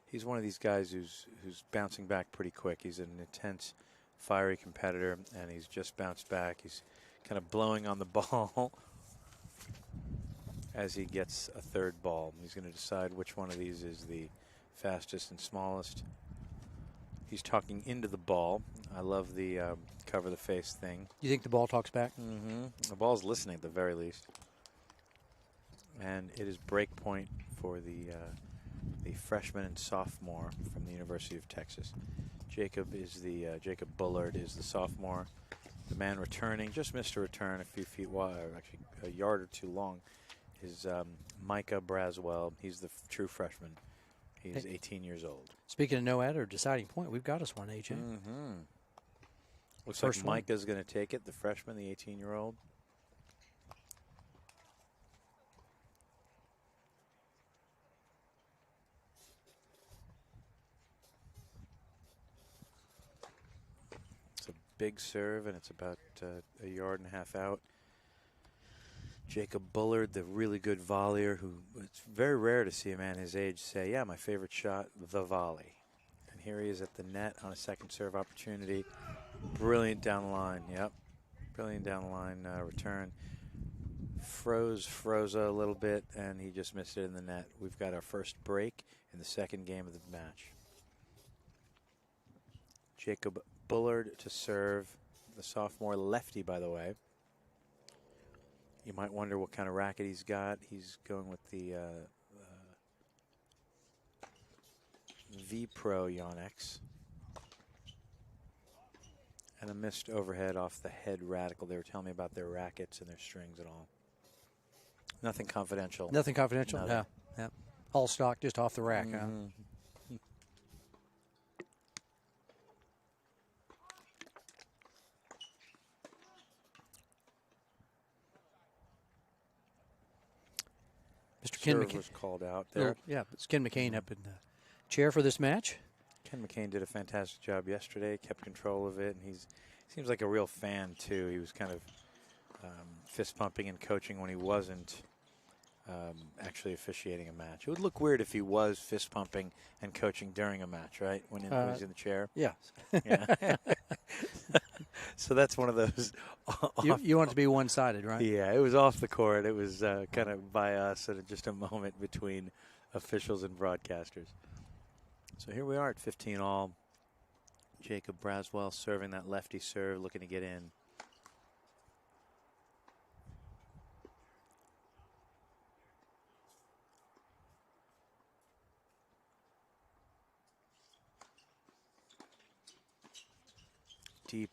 he's one of these guys who's bouncing back pretty quick. He's an intense, fiery competitor, and he's just bounced back. He's kind of blowing on the ball as he gets a third ball. He's going to decide which one of these is the fastest and smallest. He's talking into the ball. I love the cover the face thing. You think the ball talks back? Mm-hmm. The ball's listening at the very least. And it is break point for the freshman and sophomore from the University of Texas. Jacob Bullard is the sophomore. The man returning, just missed a return a few feet wide, or actually a yard or two long, is Micah Braswell. He's the true freshman. He's 18 years old. Speaking of no ad or deciding point, we've got us one, AJ. Mm-hmm. Looks First like one. Micah's going to take it, the freshman, the 18-year-old. It's a big serve, and it's about a yard and a half out. Jacob Bullard, the really good volleyer, who it's very rare to see a man his age say, yeah, my favorite shot, the volley. And here he is at the net on a second serve opportunity. Brilliant down the line, yep. Brilliant down the line return. Froze a little bit, and he just missed it in the net. We've got our first break in the second game of the match. Jacob Bullard to serve, the sophomore lefty, by the way. You might wonder what kind of racket he's got. He's going with the V Pro Yonex. And a missed overhead off the head radical. They were telling me about their rackets and their strings and all. Nothing confidential. Nothing confidential? No. Yeah. All stock, just off the rack, huh? Mr. Ken McCain was called out there. Yeah, it's Ken McCain up in the chair for this match. Ken McCain did a fantastic job yesterday, kept control of it, and he seems like a real fan, too. He was kind of fist pumping and coaching when he wasn't actually officiating a match. It would look weird if he was fist pumping and coaching during a match, right? When he was in the chair. Yeah. Yeah. So that's one of those. You want it to be one-sided, right? Yeah, it was off the court. It was kind of by us and just a moment between officials and broadcasters. So here we are at 15 all. Jacob Braswell serving that lefty serve, looking to get in.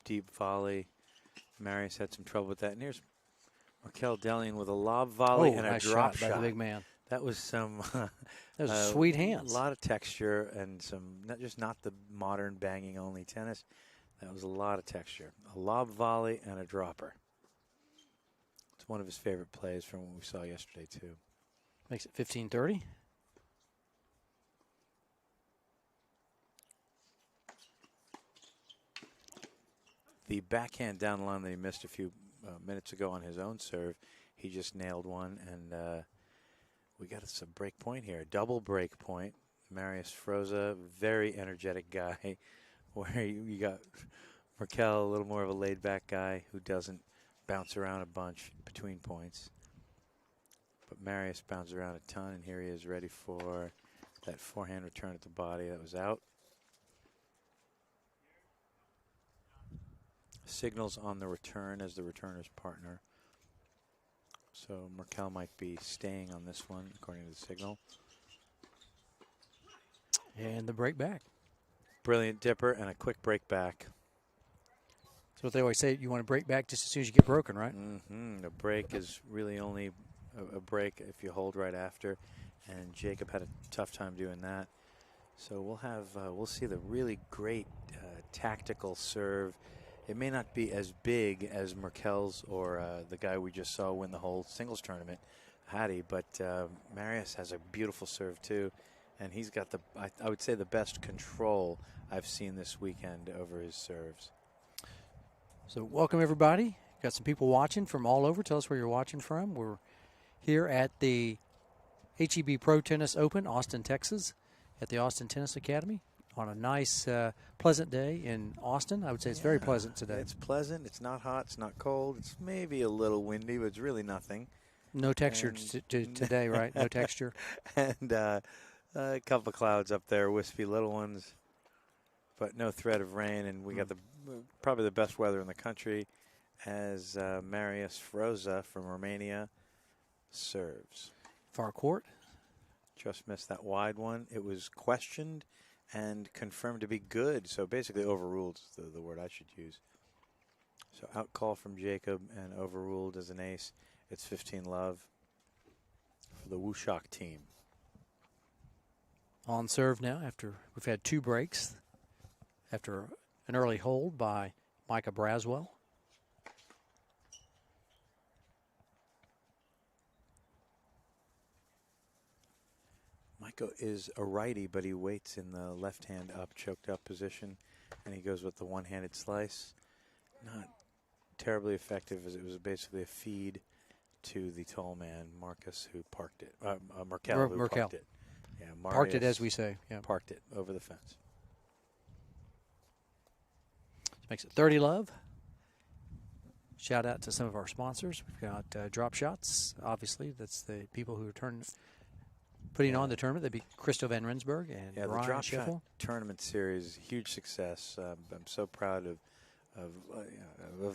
Deep volley. Marius had some trouble with that. And here's Merkel Delian with a lob volley and a nice drop shot by the big man. That was some Those are sweet hands. A lot of texture and some not the modern banging only tennis. That was a lot of texture. A lob volley and a dropper. It's one of his favorite plays from what we saw yesterday too. Makes it 15-30. The backhand down the line that he missed a few minutes ago on his own serve, he just nailed one, and we got us a break point here, a double break point. Marius Froza, very energetic guy, where you got Merkel, a little more of a laid-back guy who doesn't bounce around a bunch between points. But Marius bounces around a ton, and here he is ready for That forehand return at the body, that was out. Signals on the return as the returner's partner. So Merkel might be staying on this one, according to the signal. And the break back. Brilliant dipper and a quick break back. That's what they always say. You want to break back just as soon as you get broken, right? Mm-hmm. The break is really only a break if you hold right after. And Jacob had a tough time doing that. So we'll see the really great tactical serve. It may not be as big as Merkel's or the guy we just saw win the whole singles tournament, Hattie, but Marius has a beautiful serve too, and he's got I would say the best control I've seen this weekend over his serves. So welcome everybody. Got some people watching from all over. Tell us where you're watching from. We're here at the HEB Pro Tennis Open, Austin, Texas, at the Austin Tennis Academy on a nice, pleasant day in Austin. I would say it's very pleasant today. It's pleasant. It's not hot. It's not cold. It's maybe a little windy, but it's really nothing. No texture today, right? No texture. And a couple of clouds up there, wispy little ones, but no threat of rain. And we got probably the best weather in the country as Marius Froza from Romania serves. Far court. Just missed that wide one. It was questioned and confirmed to be good. So basically overruled is the word I should use. So out call from Jacob and overruled as an ace. It's 15-love for the Wushak team. On serve now after we've had 2 breaks after an early hold by Micah Braswell. Micah is a righty, but he waits in the left hand up, choked up position, and he goes with the one-handed slice. Not terribly effective, as it was basically a feed to the tall man, Marcus, who parked it. Merkel, who parked it. Yeah, parked it, as we say. Yeah. Parked it over the fence. Makes it 30-love. Shout out to some of our sponsors. We've got DropShots, obviously. That's the people who are putting on the tournament. That'd be Christo Van Rensburg and the Ryan DropShot Schiffel. Tournament series, huge success. I'm so proud of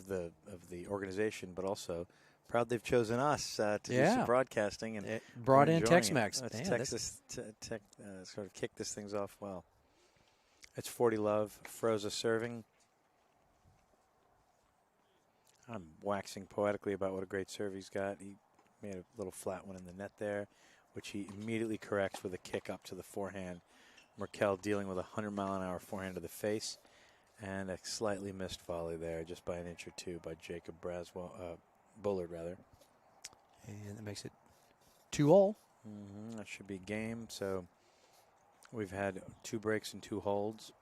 the organization, but also proud they've chosen us to do some broadcasting and it brought in Tex-Mex. Texas sort of kicked this things off well. It's 40-love. Froza serving. I'm waxing poetically about what a great serve he's got. He made a little flat one in the net there, which he immediately corrects with a kick up to the forehand. Merkel dealing with a 100-mile-an-hour forehand to the face, and a slightly missed volley there, just by an inch or two, by Jacob Bullard, rather. And that makes it 2-all. That should be game. So we've had 2 breaks and 2 holds.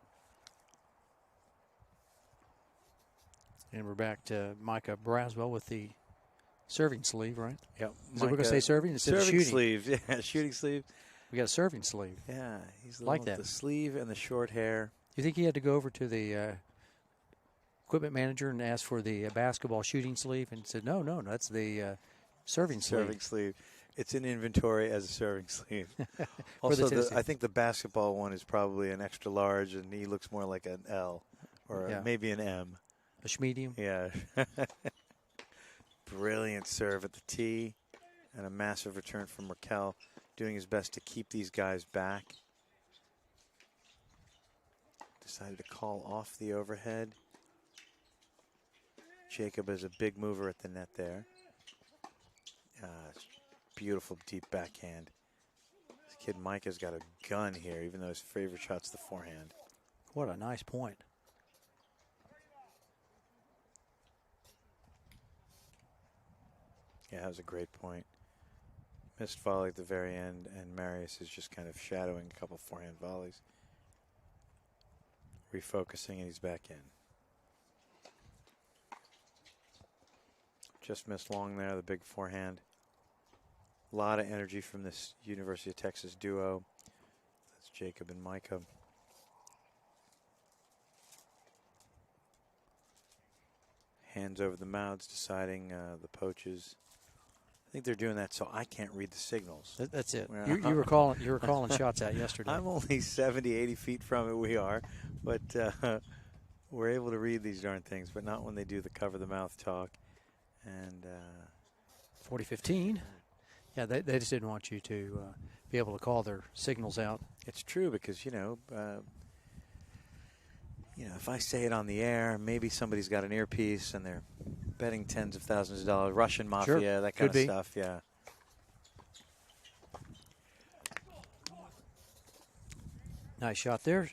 And we're back to Micah Braswell with the serving sleeve, right? Yep. So we're going to say serving instead of shooting. Sleeve, yeah, shooting sleeve. We got a serving sleeve. Yeah, he's like that. The sleeve and the short hair. You think he had to go over to the equipment manager and ask for the basketball shooting sleeve and said, no, that's the serving sleeve. Serving sleeve. It's in inventory as a serving sleeve. Also, I think the basketball one is probably an extra large, and he looks more like an L or maybe an M. A medium. Yeah. Brilliant serve at the tee and a massive return from Merkel, doing his best to keep these guys back. Decided to call off the overhead. Jacob is a big mover at the net there. Beautiful deep backhand. This kid Micah's got a gun here, even though his favorite shot's the forehand. What a nice point. Yeah, that was a great point. Missed volley at the very end, and Marius is just kind of shadowing a couple forehand volleys. Refocusing, and he's back in. Just missed long there, the big forehand. A lot of energy from this University of Texas duo. That's Jacob and Micah. Hands over the mouths, deciding the poaches. I think they're doing that so I can't read the signals. That's it. Yeah. You were calling shots out yesterday. I'm only 70, 80 feet from it. We are, but we're able to read these darn things, but not when they do the cover the mouth talk. And 40-15. Yeah, they just didn't want you to be able to call their signals out. it's true because if I say it on the air, maybe somebody's got an earpiece and they're betting tens of thousands of dollars, Russian mafia, Sure. that kind Could of be. stuff. Yeah. Nice shot there.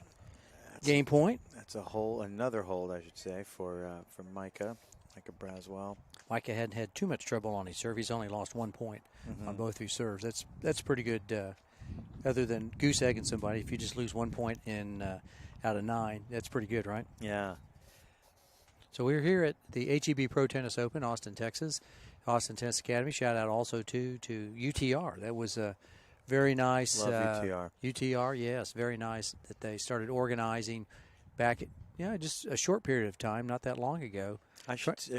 Game point. That's another hold, I should say, for Micah Braswell. Micah hadn't had too much trouble on his serve. He's only lost 1 point Mm-hmm. on both of his serves. That's pretty good. Other than goose egging somebody, if you just lose 1 point in out of 9, that's pretty good, right? Yeah. So we're here at the HEB Pro Tennis Open, Austin, Texas. Austin Tennis Academy. Shout out also to UTR. That was a very nice. Love UTR. UTR, yes, very nice that they started organizing back at, just a short period of time, not that long ago.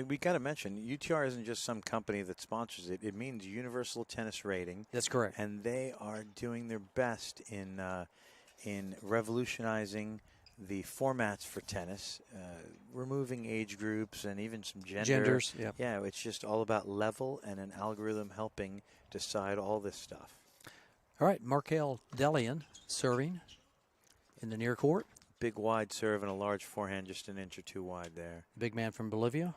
We got to mention, UTR isn't just some company that sponsors it. It means Universal Tennis Rating. That's correct. And they are doing their best in revolutionizing the formats for tennis, removing age groups and even some genders. Yep. Yeah, it's just all about level and an algorithm helping decide all this stuff. All right, Markel Delian serving in the near court. Big wide serve and a large forehand, just an inch or two wide there. Big man from Bolivia.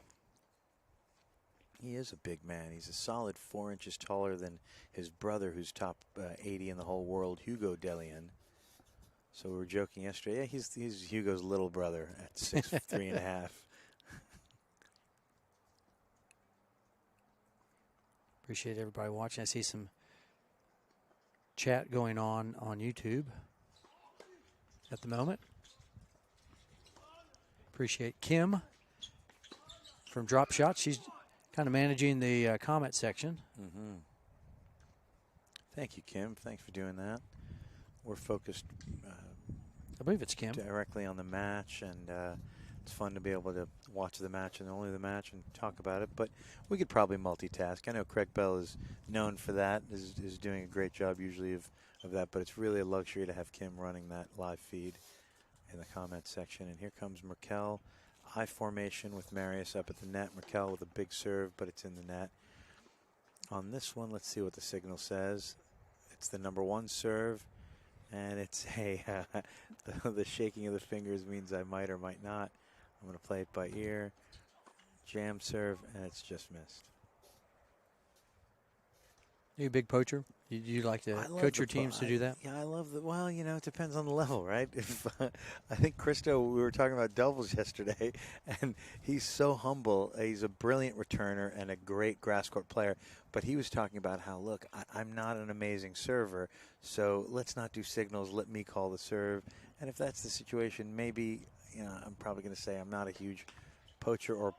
He is a big man. He's a solid 4 inches taller than his brother, who's top 80 in the whole world, Hugo Delian. So we were joking yesterday. Yeah, he's Hugo's little brother at 6'3.5". Appreciate everybody watching. I see some chat going on YouTube at the moment. Appreciate Kim from DropShot. She's kind of managing the comment section. Mm-hmm. Thank you, Kim. Thanks for doing that. We're focused I believe it's Kim. Directly on the match, and it's fun to be able to watch the match and only the match and talk about it. But we could probably multitask. I know Craig Bell is known for that, is doing a great job usually of that, but it's really a luxury to have Kim running that live feed in the comment section. And here comes Merkel. I formation with Marius up at the net. Merkel with a big serve, but it's in the net. On this one, let's see what the signal says. It's the number 1 serve, and it's the shaking of the fingers means I might or might not. I'm going to play it by ear. Jam serve, and it's just missed. You a big poacher? You like to coach your teams to do that? Yeah, I love the. Well, it depends on the level, right? If I think Christo, we were talking about doubles yesterday, and he's so humble. He's a brilliant returner and a great grass court player. But he was talking about how, look, I'm not an amazing server, so let's not do signals. Let me call the serve. And if that's the situation, maybe I'm probably going to say I'm not a huge poacher or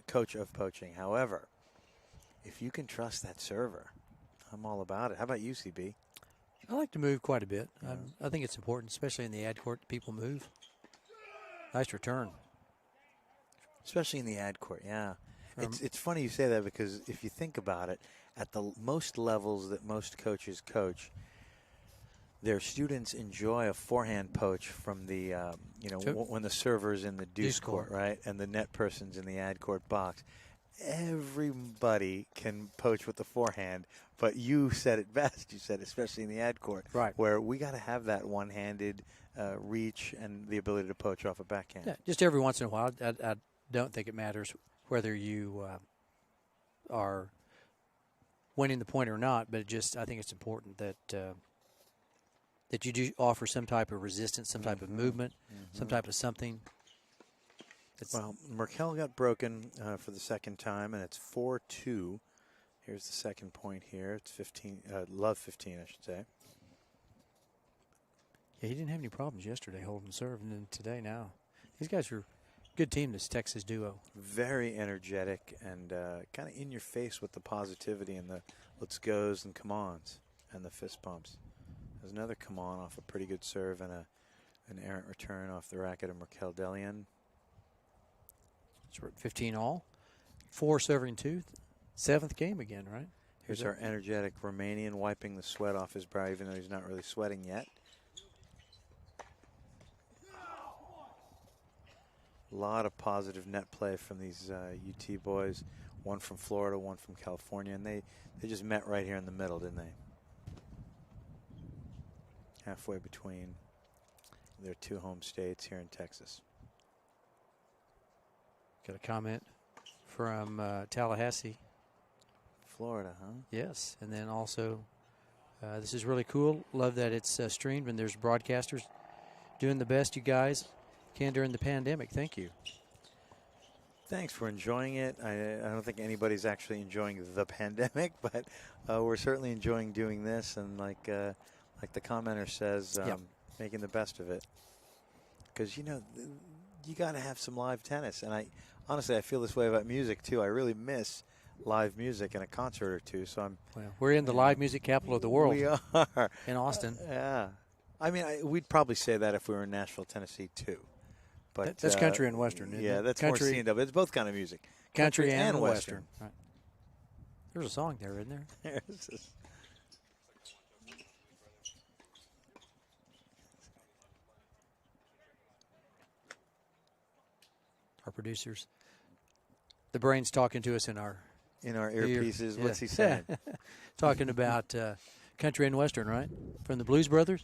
coach of poaching. However, if you can trust that server, I'm all about it. How about you, CB? I like to move quite a bit. I think it's important, especially in the ad court, people move. Nice return. Especially in the ad court, yeah. It's funny you say that because if you think about it, at the most levels that most coaches coach, their students enjoy a forehand poach from the, when the server's in the deuce court, right? And the net person's in the ad court box. Everybody can poach with the forehand, but you said it best. You said, especially in the ad court, right, where we got to have that one-handed reach and the ability to poach off a backhand. Yeah, just every once in a while. I don't think it matters whether you are winning the point or not, but I think it's important that that you do offer some type of resistance, some type of movement, some type of something. Well, Merkel got broken for the second time, and it's 4-2. Here's the second point here. It's 15, love 15, I should say. Yeah, he didn't have any problems yesterday holding serve, and then today now. These guys are a good team, this Texas duo. Very energetic and kind of in your face with the positivity and the let's goes and come ons and the fist pumps. There's another come on off a pretty good serve and an errant return off the racket of Merkel Delian. So we're at 15 all. 4 serving 2. 7th game again, right? Here's our energetic Romanian wiping the sweat off his brow, even though he's not really sweating yet. A lot of positive net play from these UT boys. One from Florida, one from California, and they just met right here in the middle, didn't they? Halfway between their 2 home states here in Texas. Got a comment from Tallahassee. Florida, huh? Yes, and then also, this is really cool. Love that it's streamed and there's broadcasters doing the best you guys can during the pandemic. Thank you. Thanks for enjoying it. I don't think anybody's actually enjoying the pandemic, but we're certainly enjoying doing this. And like the commenter says, making the best of it. Because, you know, you got to have some live tennis. And honestly, I feel this way about music, too. I really miss live music and a concert or two. So we're in the live music capital of the world. We are. In Austin. Yeah. I mean, we'd probably say that if we were in Nashville, Tennessee, too. But that's country and western, isn't it? That's country, more C&W. It's both kind of music. Country and western. Right. There's a song there, isn't there? Our producers. The brain's talking to us in our earpieces. What's he saying? Talking about country and western, right? From the Blues Brothers.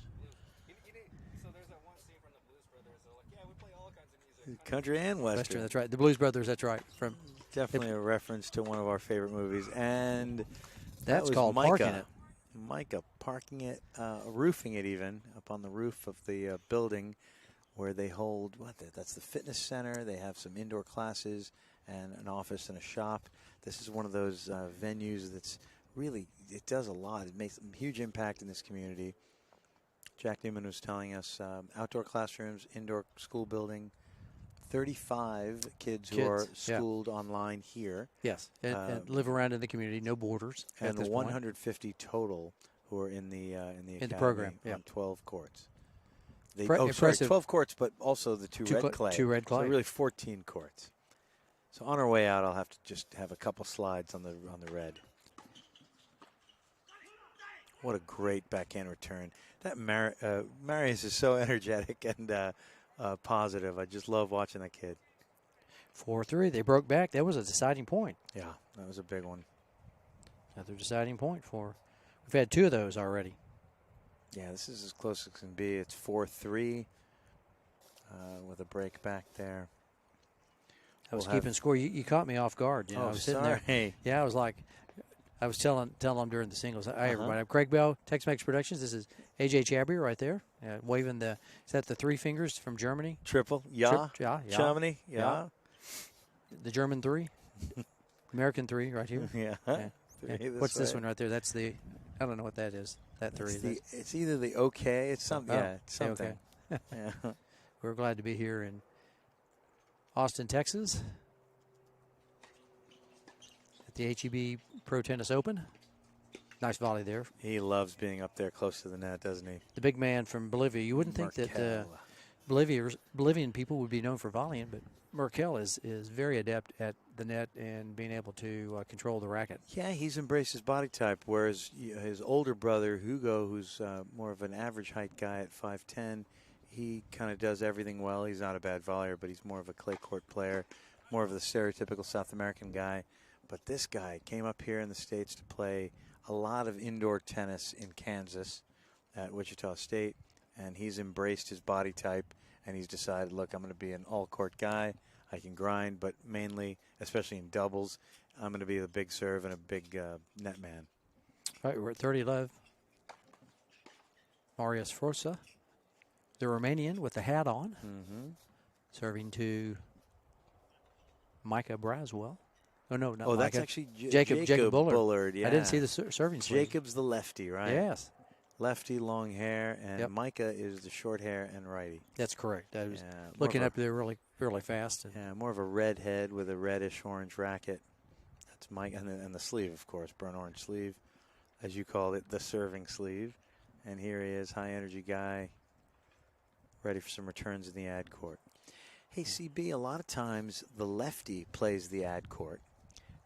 Country and western. That's right. The Blues Brothers. That's right. From definitely a reference to one of our favorite movies, and that's called Parking It. Micah parking it, roofing it even up on the roof of the building where they hold that's the fitness center. They have some indoor classes and an office and a shop. This is one of those venues that's really, it does a lot. It makes a huge impact in this community. Jack Newman was telling us outdoor classrooms, indoor school building. 35 kids who are schooled online here. Yes, and live around in the community, no borders. And 150 total who are in the program on 12 courts. 12 courts, but also the two red clay. Two red clay. So really 14 courts. So on our way out, I'll have to just have a couple slides on the red. What a great backhand return! That Marius is so energetic and positive. I just love watching that kid. 4-3. They broke back. That was a deciding point. Yeah, that was a big one. Another deciding point for. We've had 2 of those already. Yeah, this is as close as it can be. It's 4-3 with a break back there. I was keeping score. You caught me off guard. You know, I was sitting there. Yeah, I was like, I was telling them during the singles. Hi, everybody. I'm Craig Bell, Tex-Mex Productions. This is AJ Chabry right there, waving the. Is that the 3 fingers from Germany? Triple. Yeah. Germany. Yeah. The German 3. American 3 right here. Yeah. What's this one right there? That's the. I don't know what that is. That 3. It's either the OK. It's something. Yeah. It's something. Okay. Yeah. We're glad to be here in Austin, Texas, at the HEB Pro Tennis Open. Nice volley there. He loves being up there close to the net, doesn't he? The big man from Bolivia. You wouldn't think that Bolivian people would be known for volleying, but Merkel is very adept at the net and being able to control the racket. Yeah, he's embraced his body type, whereas his older brother, Hugo, who's more of an average height guy at 5'10", he kind of does everything well. He's not a bad volleyer, but he's more of a clay court player, more of the stereotypical South American guy. But this guy came up here in the States to play a lot of indoor tennis in Kansas at Wichita State, and he's embraced his body type, and he's decided, look, I'm going to be an all-court guy. I can grind, but mainly, especially in doubles, I'm going to be the big serve and a big net man. All right, we're at 30-love. Marius Frosa, the Romanian with the hat on, serving to Micah Braswell. Oh, no, not Micah. That's actually Jacob Bullard. Yeah. I didn't see the serving sleeve. Jacob's the lefty, right? Yes. Lefty, long hair, and Micah is the short hair and righty. That's correct. I was looking up there really fast. Yeah, more of a red head with a reddish-orange racket. That's Mike, and the sleeve, of course, burnt orange sleeve, as you called it, the serving sleeve. And here he is, high-energy guy, ready for some returns in the ad court. Hey, CB, a lot of times the lefty plays the ad court,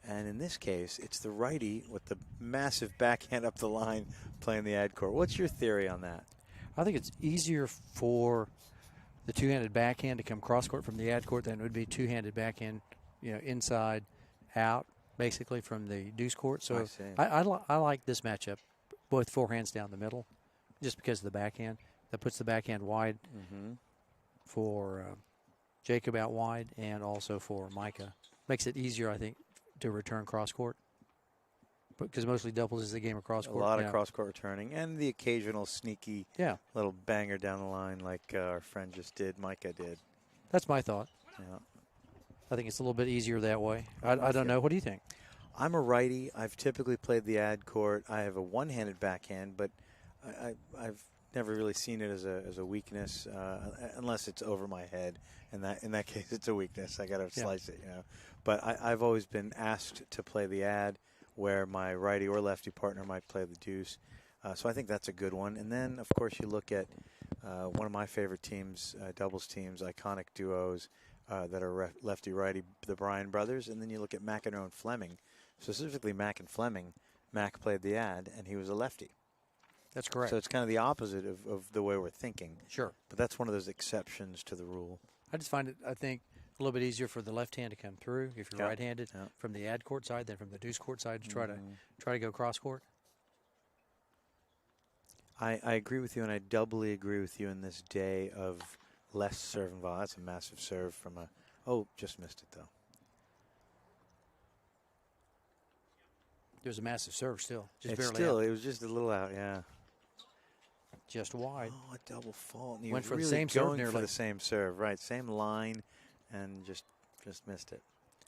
And in this case, it's the righty with the massive backhand up the line playing the ad court. What's your theory on that? I think it's easier for the two-handed backhand to come cross-court from the ad court than it would be two-handed backhand, inside, out, basically from the deuce court. So I like this matchup, both forehands down the middle, just because of the backhand. That puts the backhand wide for Jacob out wide and also for Micah. Makes it easier, I think, to return cross-court. Because mostly doubles is a game of cross-court. A lot of cross-court returning and the occasional sneaky little banger down the line like our friend just did, Micah did. That's my thought. Yeah. I think it's a little bit easier that way. I don't know. What do you think? I'm a righty. I've typically played the ad court. I have a one-handed backhand, but I've never really seen it as a weakness unless it's over my head. And in that case, it's a weakness. I got to slice it, But I've always been asked to play the ad where my righty or lefty partner might play the deuce. So I think that's a good one. And then, of course, you look at one of my favorite teams, doubles teams, iconic duos that are lefty-righty, the Bryan brothers. And then you look at McEnroe and Fleming. Specifically, Mac and Fleming. Mac played the ad, and he was a lefty. That's correct. So it's kind of the opposite of the way we're thinking. Sure. But that's one of those exceptions to the rule. I just find it, I think, a little bit easier for the left hand to come through if you're right-handed from the ad court side than from the deuce court side to try to go cross court. I agree with you, and I doubly agree with you in this day of less serve involved. That's a massive serve from just missed it though. There's a massive serve still, just it's barely still out. It was just a little out, yeah. Just wide. Oh, a double fault. Went for really the same serve going nearly. for the same serve, right? Same line, and just missed it.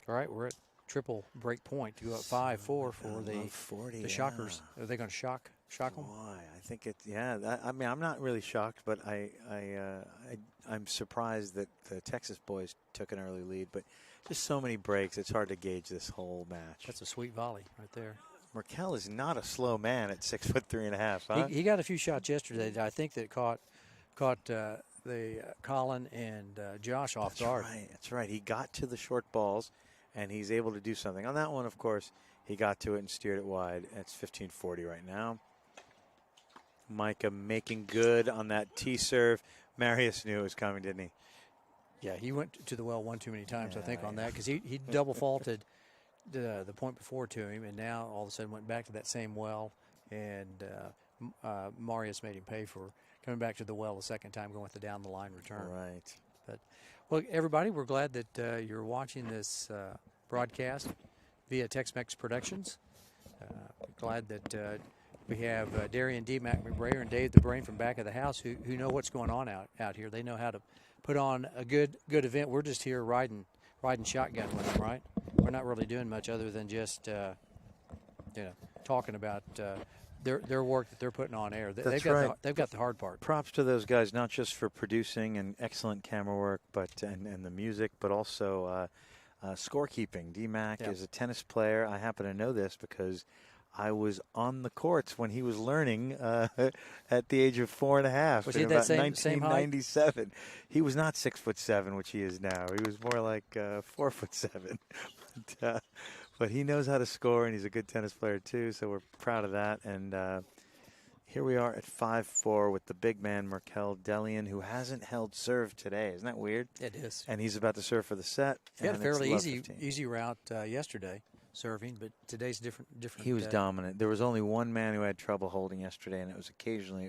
All right, we're at triple break point to go up 5-4 for the 40, the Shockers. Are they going to shock them? Why? I think it. Yeah. I mean, I'm not really shocked, but I'm surprised that the Texas boys took an early lead. But just so many breaks, it's hard to gauge this whole match. That's a sweet volley right there. Merkel is not a slow man at 6'3.5". Huh? He got a few shots yesterday. I think that caught the Colin and Josh off guard. That's right. He got to the short balls, and he's able to do something. On that one, of course, he got to it and steered it wide. It's 15-40 right now. Micah making good on that tee serve. Marius knew it was coming, didn't he? Yeah, he went to the well one too many times, I think, on that, because he double faulted the point before to him, and now all of a sudden went back to that same well, and Marius made him pay for coming back to the well the second time, going with the down the line return. Right. But well, everybody, we're glad that you're watching this broadcast via Tex-Mex Productions. Glad that we have Darian D. Mac McBrayer and Dave the Brain from back of the house who know what's going on out here. They know how to put on a good event. We're just here riding shotgun with them, right? We're not really doing much other than just talking about their work that they're putting on air. They've got the hard part. Props to those guys, not just for producing and excellent camera work, but and the music, but also scorekeeping. D-Mac is a tennis player. I happen to know this because I was on the courts when he was learning at the age of 4.5. Was he about that 1997? He was not 6'7", which he is now. He was more like 4'7". But he knows how to score, and he's a good tennis player too. So we're proud of that. And here we are at 5-4 with the big man Merkel Delian, who hasn't held serve today. Isn't that weird? It is. And he's about to serve for the set. He had a fairly easy route yesterday, serving, but today's different. He was dominant. There was only one man who had trouble holding yesterday, and it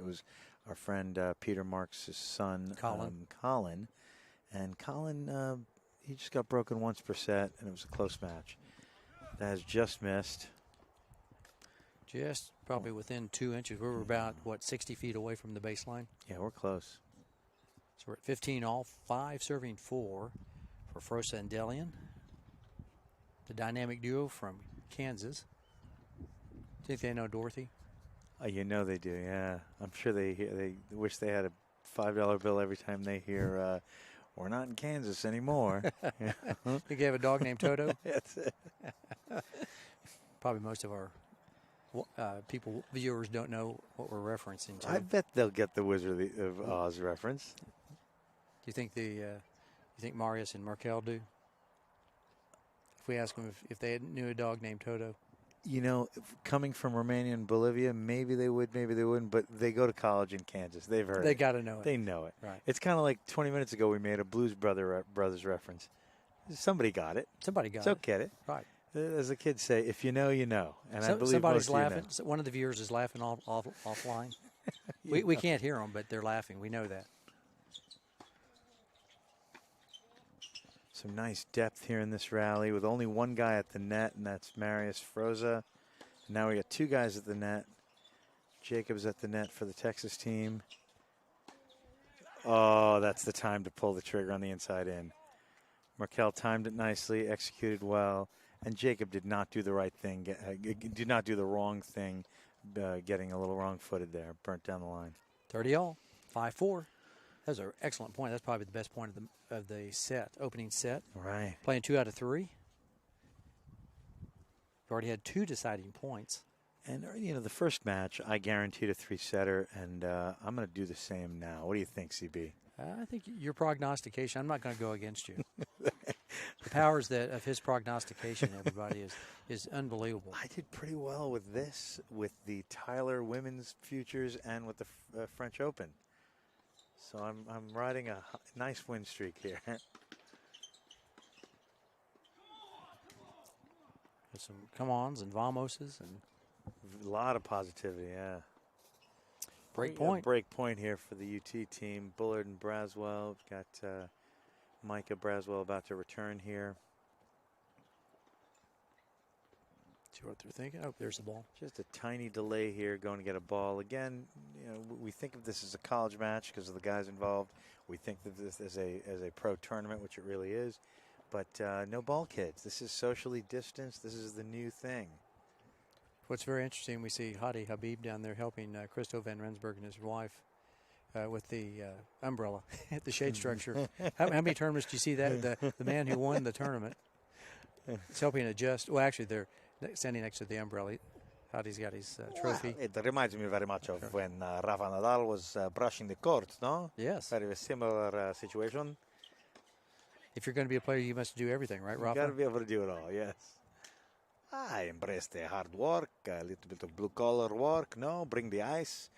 was our friend Peter Marks' son, Colin. And Colin, he just got broken once per set, and it was a close match. That has just missed. Just probably within 2 inches. We were about, 60 feet away from the baseline? Yeah, we're close. So we're at 15 all, 5 serving 4 for Frosa and Delian. The dynamic duo from Kansas. Think they know Dorothy? You know they do, yeah. I'm sure they wish they had a $5 bill every time they hear, we're not in Kansas anymore. Think you have a dog named Toto? That's it. Probably most of our viewers don't know what we're referencing to. I bet they'll get the Wizard of Oz reference. Do you think you think Marius and Merkel do? if we ask them if they knew a dog named Toto. You know, coming from Romania and Bolivia, maybe they would, maybe they wouldn't, but they go to college in Kansas. They've heard They it. got to know it. They know it. Right. It's kind of like 20 minutes ago we made a Blues Brothers reference. Somebody got it. Somebody got So it. get it. Right. As the kids say, if you know, you know. And I believe somebody's most laughing. of you know. One of the viewers is laughing offline. We can't hear them, but they're laughing. We know that. Some nice depth here in this rally with only one guy at the net, and that's Marius Froza. Now we got two guys at the net. Jacobs at the net for the Texas team. Oh, that's the time to pull the trigger on the inside in. Markel timed it nicely, executed well, and Jacob did not do the right thing, did not do the wrong thing, getting a little wrong-footed there, burnt down the line. 30-all, 5-4. That was an excellent point. That's probably the best point of the set, opening set. Right. Playing 2 out of 3. You've already had 2 deciding points. And, you know, the first match, I guaranteed a 3-setter, and I'm going to do the same now. What do you think, CB? I think your prognostication, I'm not going to go against you. The powers of his prognostication, everybody, is unbelievable. I did pretty well with this, with the Tyler Women's Futures and with the French Open. So I'm riding a nice win streak here. There's some come-ons and vamoses and a lot of positivity, yeah. Break point. Break point here for the UT team. Bullard and Braswell. We've got Micah Braswell about to return here. See what they're thinking. Oh, there's the ball. Just a tiny delay here going to get a ball. Again, you know, we think of this as a college match because of the guys involved. We think of this as a pro tournament, which it really is. But no ball kids. This is socially distanced. This is the new thing. What's very interesting, we see Hadi Habib down there helping Christo Van Rensburg and his wife with the umbrella at the shade structure. How many tournaments do you see that? The man who won the tournament is helping adjust. Well, actually, they're standing next to the umbrella. Hadi's got his trophy. Well, it reminds me very much of when Rafa Nadal was brushing the court, no? Yes. Very similar situation. If you're going to be a player, you must do everything, right, Rafa? You got to be able to do it all, yes. I embrace the hard work, a little bit of blue-collar work, no? Bring the ice,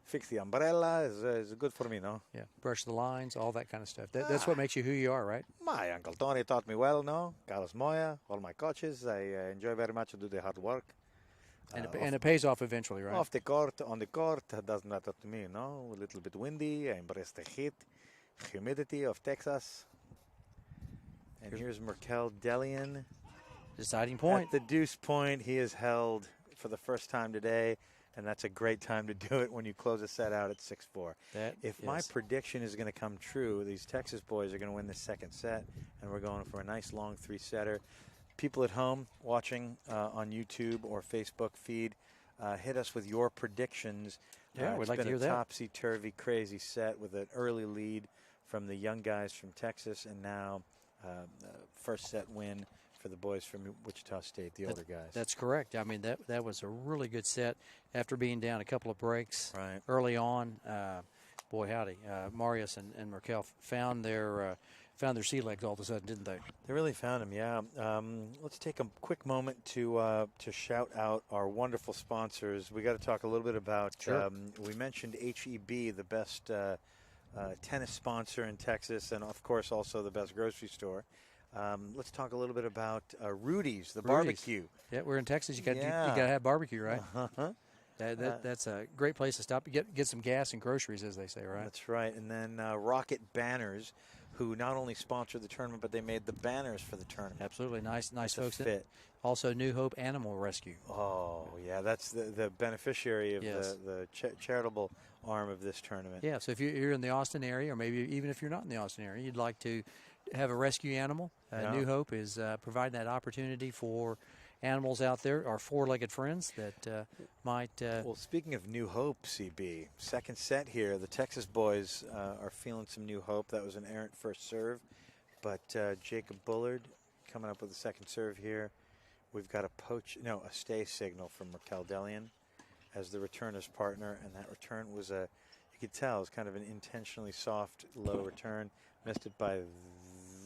fix the umbrella, is good for me, no? Yeah, brush the lines, all that kind of stuff. That's what makes you who you are, right? My Uncle Tony taught me well, no? Carlos Moya, all my coaches, I enjoy very much to do the hard work. And it pays off eventually, right? Off the court, on the court, it doesn't matter to me, no? A little bit windy, I embrace the heat, humidity of Texas. And here's Merkel Delian. Deciding point. At the deuce point, he is held for the first time today, and that's a great time to do it when you close a set out at 6-4. If my prediction is going to come true, these Texas boys are going to win the second set, and we're going for a nice long 3-setter. People at home watching on YouTube or Facebook feed, hit us with your predictions. Yeah, we'd like to hear that. It's been a topsy-turvy, crazy set with an early lead from the young guys from Texas, and now first set win for the boys from Wichita State, the older guys. That's correct. I mean, that was a really good set after being down a couple of breaks early on. Boy, howdy. Marius and Merkel found their sea legs all of a sudden, didn't they? They really found them, yeah. Let's take a quick moment to shout out our wonderful sponsors. We got to talk a little bit about, we mentioned HEB, the best tennis sponsor in Texas, and of course also the best grocery store. Let's talk a little bit about Rudy's, the barbecue. Yeah, we're in Texas. You got to have barbecue, right? That's a great place to stop. Get some gas and groceries, as they say, right? That's right. And then Rocket Banners, who not only sponsored the tournament, but they made the banners for the tournament. Absolutely. Nice folks. Fit. Also, New Hope Animal Rescue. Oh, yeah. That's the beneficiary of the charitable arm of this tournament. Yeah, so if you're in the Austin area, or maybe even if you're not in the Austin area, you'd like to have a rescue animal, New Hope is providing that opportunity for animals out there, our four-legged friends that might... Well, speaking of New Hope, CB, second set here, the Texas boys are feeling some New Hope. That was an errant first serve, but Jacob Bullard coming up with a second serve here. We've got a stay signal from Merkel Delian as the returner's partner, and that return was you could tell, it was kind of an intentionally soft, low return. Missed it by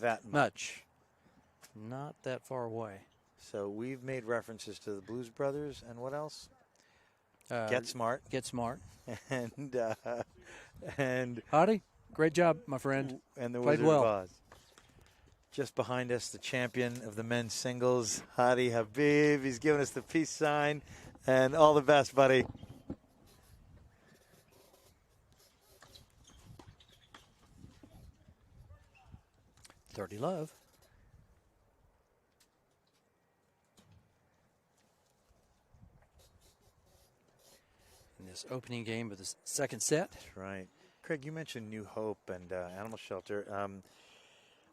that much. Not that far away. So we've made references to the Blues Brothers and what else? Get Smart. Get Smart. And Howdy. Great job, my friend. And the Played Wizard well. of Oz. Just behind us, the champion of the men's singles, Hadi Habib. He's giving us the peace sign. And all the best, buddy. Dirty Love. In this opening game of the second set. That's right. Craig, you mentioned New Hope and Animal Shelter.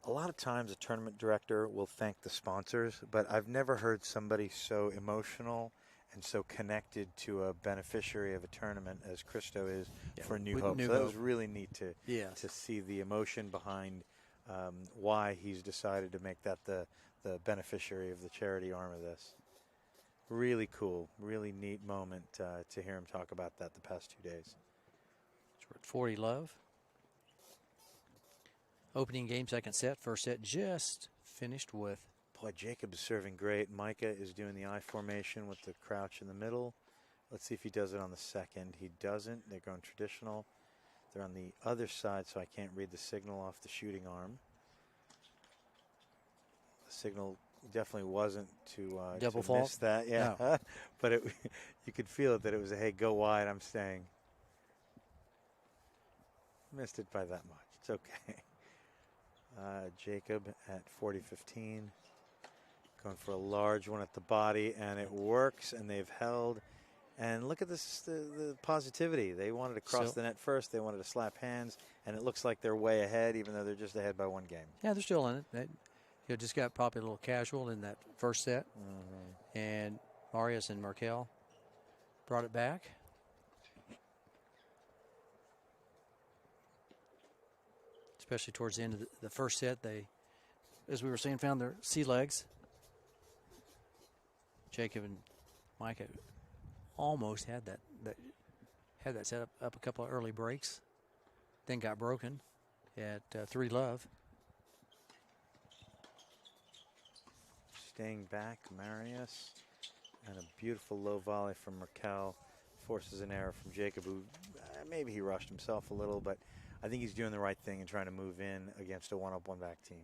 A lot of times a tournament director will thank the sponsors, but I've never heard somebody so emotional and so connected to a beneficiary of a tournament as Christo is for New Hope. So that was really neat to see the emotion behind why he's decided to make that the beneficiary of the charity arm of this. Really cool, really neat moment to hear him talk about that the past 2 days. So we're at 40 love. Opening game, second set. First set just finished with. Boy, Jacob is serving great. Micah is doing the I formation with the crouch in the middle. Let's see if he does it on the second. He doesn't. They're going traditional. They're on the other side, so I can't read the signal off the shooting arm. The signal definitely wasn't to double to fault. Miss that, yeah. No. But you could feel it that it was a hey, go wide. I'm staying. Missed it by that much. It's okay. Jacob at 40-15, going for a large one at the body, and it works. And they've held. And look at this, the positivity. They wanted to cross the net first. They wanted to slap hands, and it looks like they're way ahead, even though they're just ahead by one game. Yeah, they're still in it. They just got probably a little casual in that first set. And Marius and Markel brought it back. Especially towards the end of the first set, they, as we were saying, found their sea legs. Jacob and Micah almost had that set up a couple of early breaks, then got broken at 3 love. Staying back, Marius, and a beautiful low volley from Markel forces an error from Jacob, who maybe he rushed himself a little, but I think he's doing the right thing and trying to move in against a one-up, one-back team.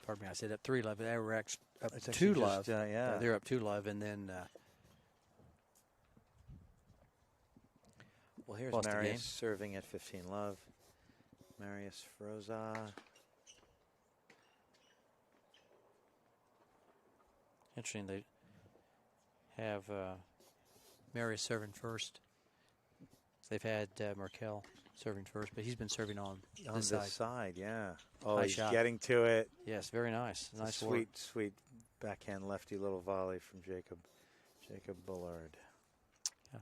Pardon me, I said up 3 love, but they were actually up It's 2 actually love. just, yeah. They're up 2 love, and then well, here's lost the game. Marius serving at 15 love. Marius Froza. Interesting, they have Marius serving first. They've had Markel serving first, but he's been serving on this side. Yeah. Oh, nice he's shot. getting to it. Yes, very nice. It's Nice a work. sweet backhand lefty little volley from Jacob Bullard. Yeah.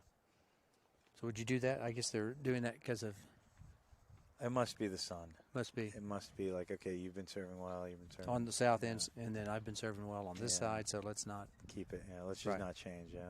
So would you do that? I guess they're doing that because of. It must be the sun. Must be. It must be like, okay, you've been serving well, you've been serving On the south end, and then I've been serving well on this side, so let's not. Keep it. Yeah, let's just not change. Yeah.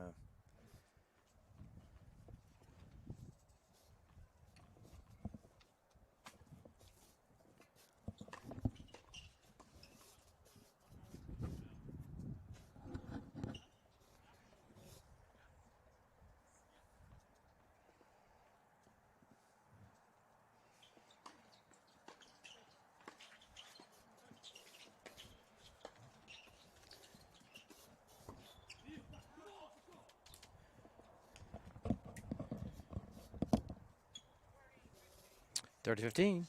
Thirty 15.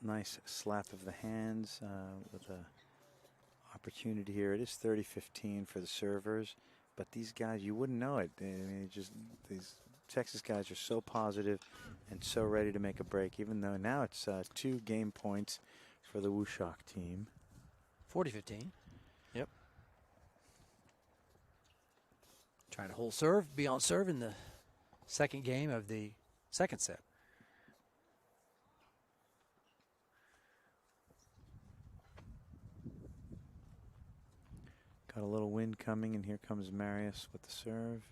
Nice slap of the hands with a opportunity here. It is 30-15 for the servers, but these guys, you wouldn't know it. I mean, these Texas guys are so positive and so ready to make a break, even though now it's 2 game points for the Wushok team. 40-15. Yep. Trying to hold serve, be on serve in the second game of the second set. Got a little wind coming, and here comes Marius with the serve.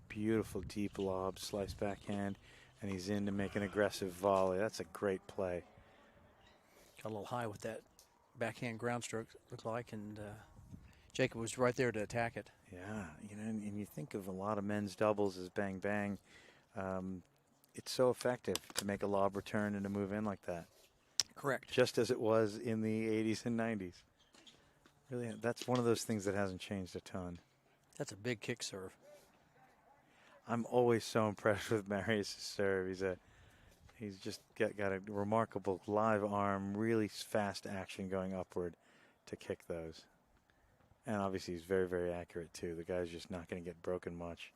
Beautiful deep lob, slice backhand, and he's in to make an aggressive volley. That's a great play. Got a little high with that backhand ground stroke, looked like, and Jacob was right there to attack it. Yeah, you know, and you think of a lot of men's doubles as bang bang. It's so effective to make a lob return and to move in like that. Correct. Just as it was in the 80s and 90s. Really, that's one of those things that hasn't changed a ton. That's a big kick serve. I'm always so impressed with Marius' serve. He's just got a remarkable live arm, really fast action going upward to kick those. And obviously he's very, very accurate too. The guy's just not going to get broken much,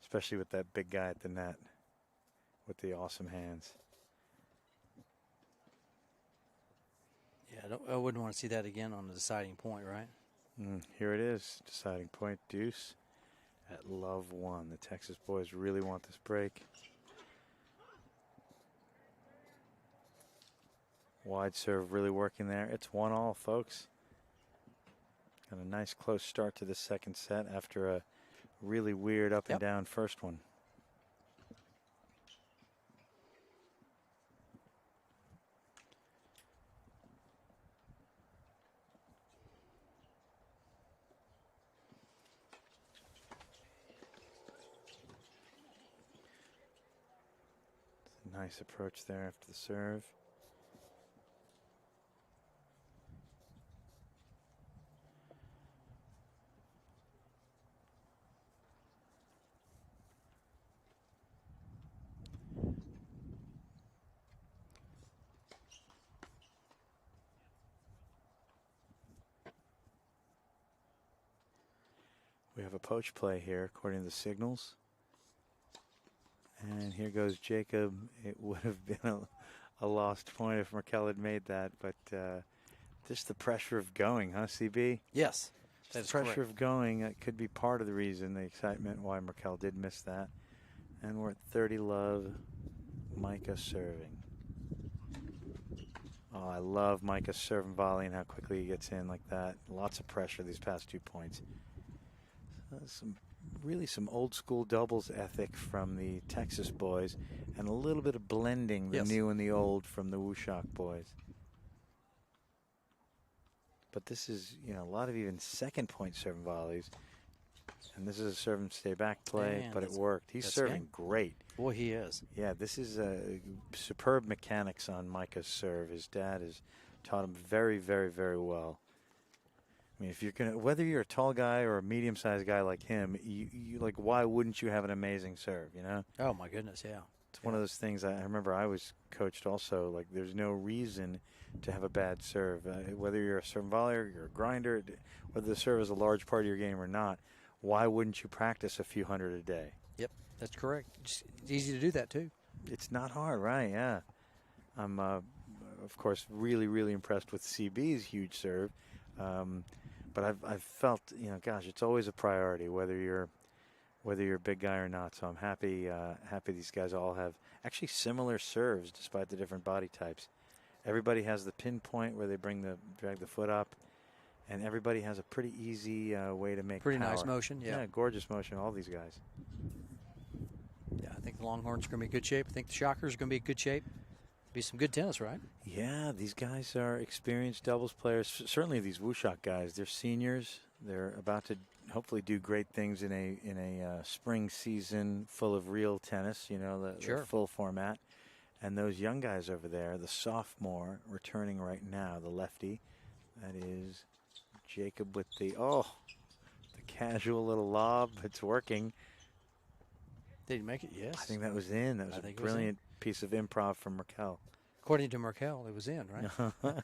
especially with that big guy at the net with the awesome hands. Yeah, I wouldn't want to see that again on the deciding point, right? Here it is, deciding point, deuce at love 1. The Texas boys really want this break. Wide serve really working there. It's 1-1, folks. Got a nice close start to the second set after a really weird up and down first one. Nice approach there after the serve. We have a poach play here according to the signals. And here goes Jacob. It would have been a lost point if Merkel had made that, but just the pressure of going, huh, CB? Yes. The pressure of going, that could be part of the reason, the excitement why Merkel did miss that. And we're at 30 love, Micah serving. Oh, I love Micah's serve and volley and how quickly he gets in like that. Lots of pressure these past 2 points. Some old school doubles ethic from the Texas boys, and a little bit of blending the new and the old from the Wushak boys. But this is, you know, a lot of even second point serve and volleys, and this is a serve and stay back play, Man, but it worked. He's serving great. Boy, he is. Yeah, this is superb mechanics on Micah's serve. His dad has taught him very, very, very well. I mean, if you're gonna, whether you're a tall guy or a medium-sized guy like him, you like, why wouldn't you have an amazing serve? You know? Oh my goodness, yeah. It's one of those things. I remember I was coached also. Like, there's no reason to have a bad serve. Whether you're a serve volleyer, you're a grinder, whether the serve is a large part of your game or not, why wouldn't you practice a few hundred a day? Yep, that's correct. It's easy to do that too. It's not hard, right? Yeah. I'm, of course, really, really impressed with CB's huge serve. But I've felt, you know, gosh, it's always a priority whether you're a big guy or not. So I'm happy these guys all have actually similar serves despite the different body types. Everybody has the pinpoint where they drag the foot up, and everybody has a pretty easy way to make pretty power. Nice motion. Yeah, gorgeous motion. All these guys. Yeah, I think the Longhorns are going to be in good shape. I think the Shockers are going to be in good shape. Be some good tennis, right? Yeah, these guys are experienced doubles players. Certainly these Wushak guys. They're seniors. They're about to hopefully do great things in a spring season full of real tennis. You know, the full format. And those young guys over there, the sophomore returning right now, the lefty, that is Jacob with the casual little lob. It's working. Did he make it? Yes. I think that was in. That was a brilliant piece of improv from Merkel. According to Merkel, it was in, right?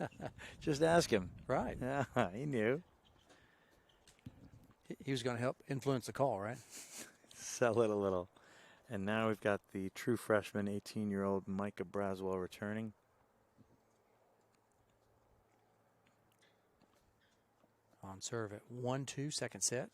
Just ask him. Right. Yeah, he knew. He was going to help influence the call, right? Sell it a little. And now we've got the true freshman, 18-year-old Micah Braswell returning. On serve at 1-2, second set.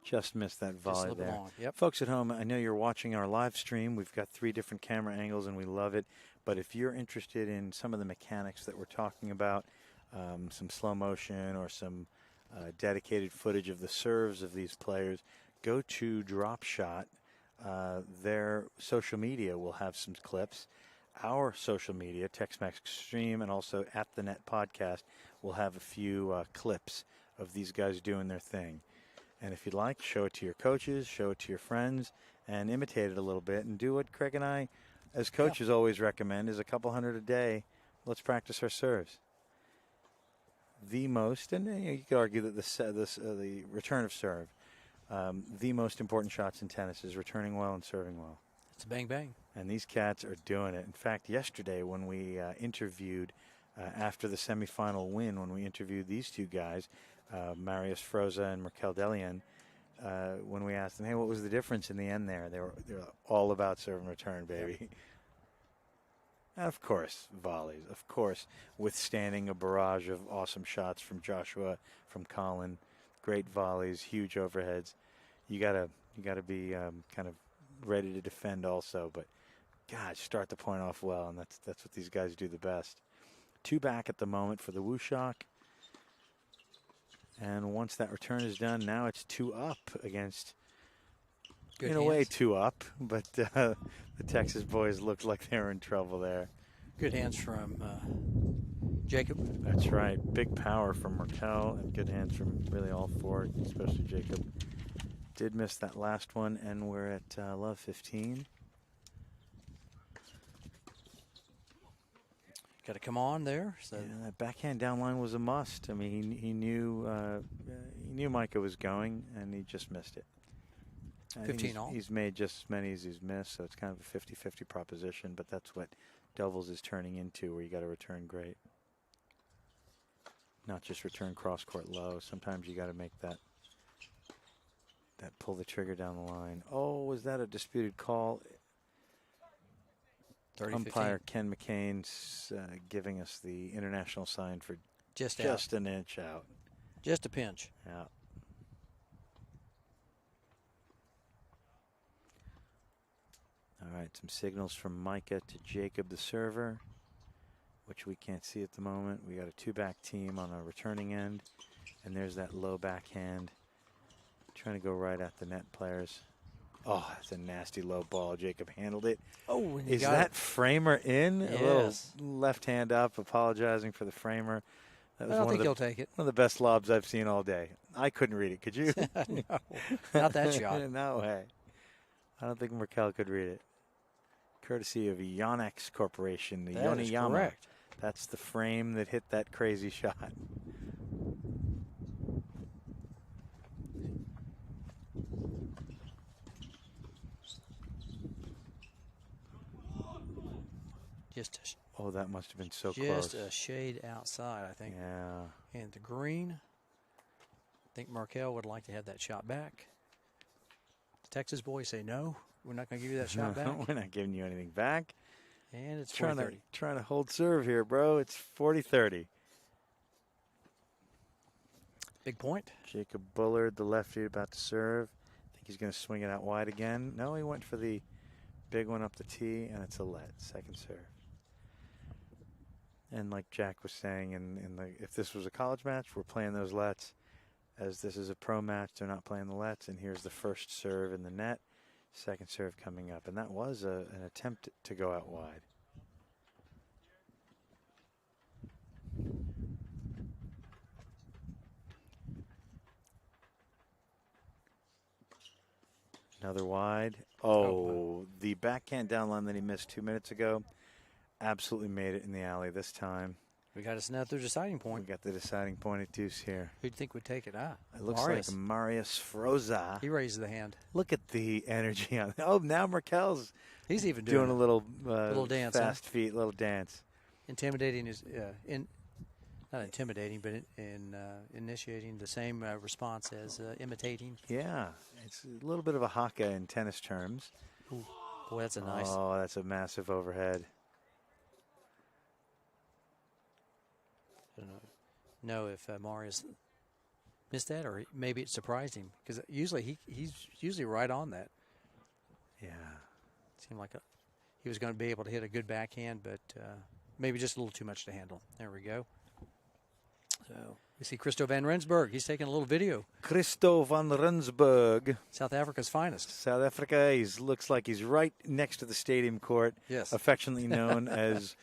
Just missed that Just volley slip there. along. Yep. Folks at home, I know you're watching our live stream. We've got 3 different camera angles, and we love it. But if you're interested in some of the mechanics that we're talking about, some slow motion or some dedicated footage of the serves of these players, go to DropShot. Their social media will have some clips. Our social media, Tex-Mex Extreme, and also at the Net Podcast, will have a few clips of these guys doing their thing. And if you'd like, show it to your coaches, show it to your friends, and imitate it a little bit. And do what Craig and I, as coaches, always recommend is a couple hundred a day. Let's practice our serves. The most, and you could argue that the return of serve, the most important shots in tennis is returning well and serving well. It's a bang bang. And these cats are doing it. In fact, yesterday when we interviewed, after the semifinal win, when we interviewed these 2 guys, Marius Froza and Merkel Delian, when we asked them, hey, what was the difference in the end there? They were all about serve and return, baby. Yep. And of course, volleys. Of course, withstanding a barrage of awesome shots from Joshua, from Colin, great volleys, huge overheads. You gotta be kind of ready to defend also. But gosh, start the point off well, and that's what these guys do the best. 2 back at the moment for the Wushock. And once that return is done, now it's 2 up against, Good in hands. a way, 2 up. But the Texas boys looked like they were in trouble there. Good hands from Jacob. That's right. Big power from Merkel and good hands from really all 4, especially Jacob. Did miss that last one, and we're at love 15. Got to come on there. So Yeah, that backhand down line was a must. I mean, he knew Micah was going, and he just missed it. I think 15 all. He's made just as many as he's missed, so it's kind of a 50-50 proposition, but that's what doubles is turning into, where you got to return great. Not just return cross-court low. Sometimes you got to make that pull the trigger down the line. Oh, was that a disputed call? 30, Umpire Ken McCain's giving us the international sign for just an inch out. Just a pinch. Yeah. All right, some signals from Micah to Jacob, the server, which we can't see at the moment. We got a 2-back team on a returning end, and there's that low backhand. Trying to go right at the net players. Oh, that's a nasty low ball. Jacob handled it. Oh, is that framer in? Yes. A little left hand up, apologizing for the framer. That was I don't think he'll take it. One of the best lobs I've seen all day. I couldn't read it. Could you? No, not that shot. No way. I don't think Merkel could read it. Courtesy of Yonex Corporation, the That is Yoniyama. correct. That's the frame that hit that crazy shot. Oh, that must have been so close. Just a shade outside, I think. Yeah. And the green. I think Markel would like to have that shot back. The Texas boys say no. We're not going to give you that shot back. We're not giving you anything back. And it's trying 40-30. to hold serve here, bro. It's 40-30. Big point. Jacob Bullard, the lefty, about to serve. I think he's going to swing it out wide again. No, he went for the big one up the tee, and it's a let. Second serve. And like Jack was saying, if this was a college match, we're playing those lets. As this is a pro match, they're not playing the lets. And here's the first serve in the net. Second serve coming up. And that was an attempt to go out wide. Another wide. Oh, the backhand down line that he missed 2 minutes ago absolutely made it in the alley this time. We got us another deciding point. We got the deciding point at deuce here. Who'd think would take it? It looks Marius. like Marius Froza. He raises the hand. Look at the energy on. Oh, now Merkel's. He's even doing a little dance, fast feet, little dance. Intimidating is not intimidating, but in initiating the same response as imitating. Yeah, it's a little bit of a haka in tennis terms. Ooh, boy, that's a nice. Oh, that's a massive overhead. I don't know if Marius missed that, or maybe it surprised him because usually he's usually right on that. Yeah. Seemed like he was going to be able to hit a good backhand, but maybe just a little too much to handle. There we go. So we see Christo van Rensburg. He's taking a little video. Christo van Rensburg. South Africa's finest. South Africa. He looks like he's right next to the stadium court. Yes. Affectionately known as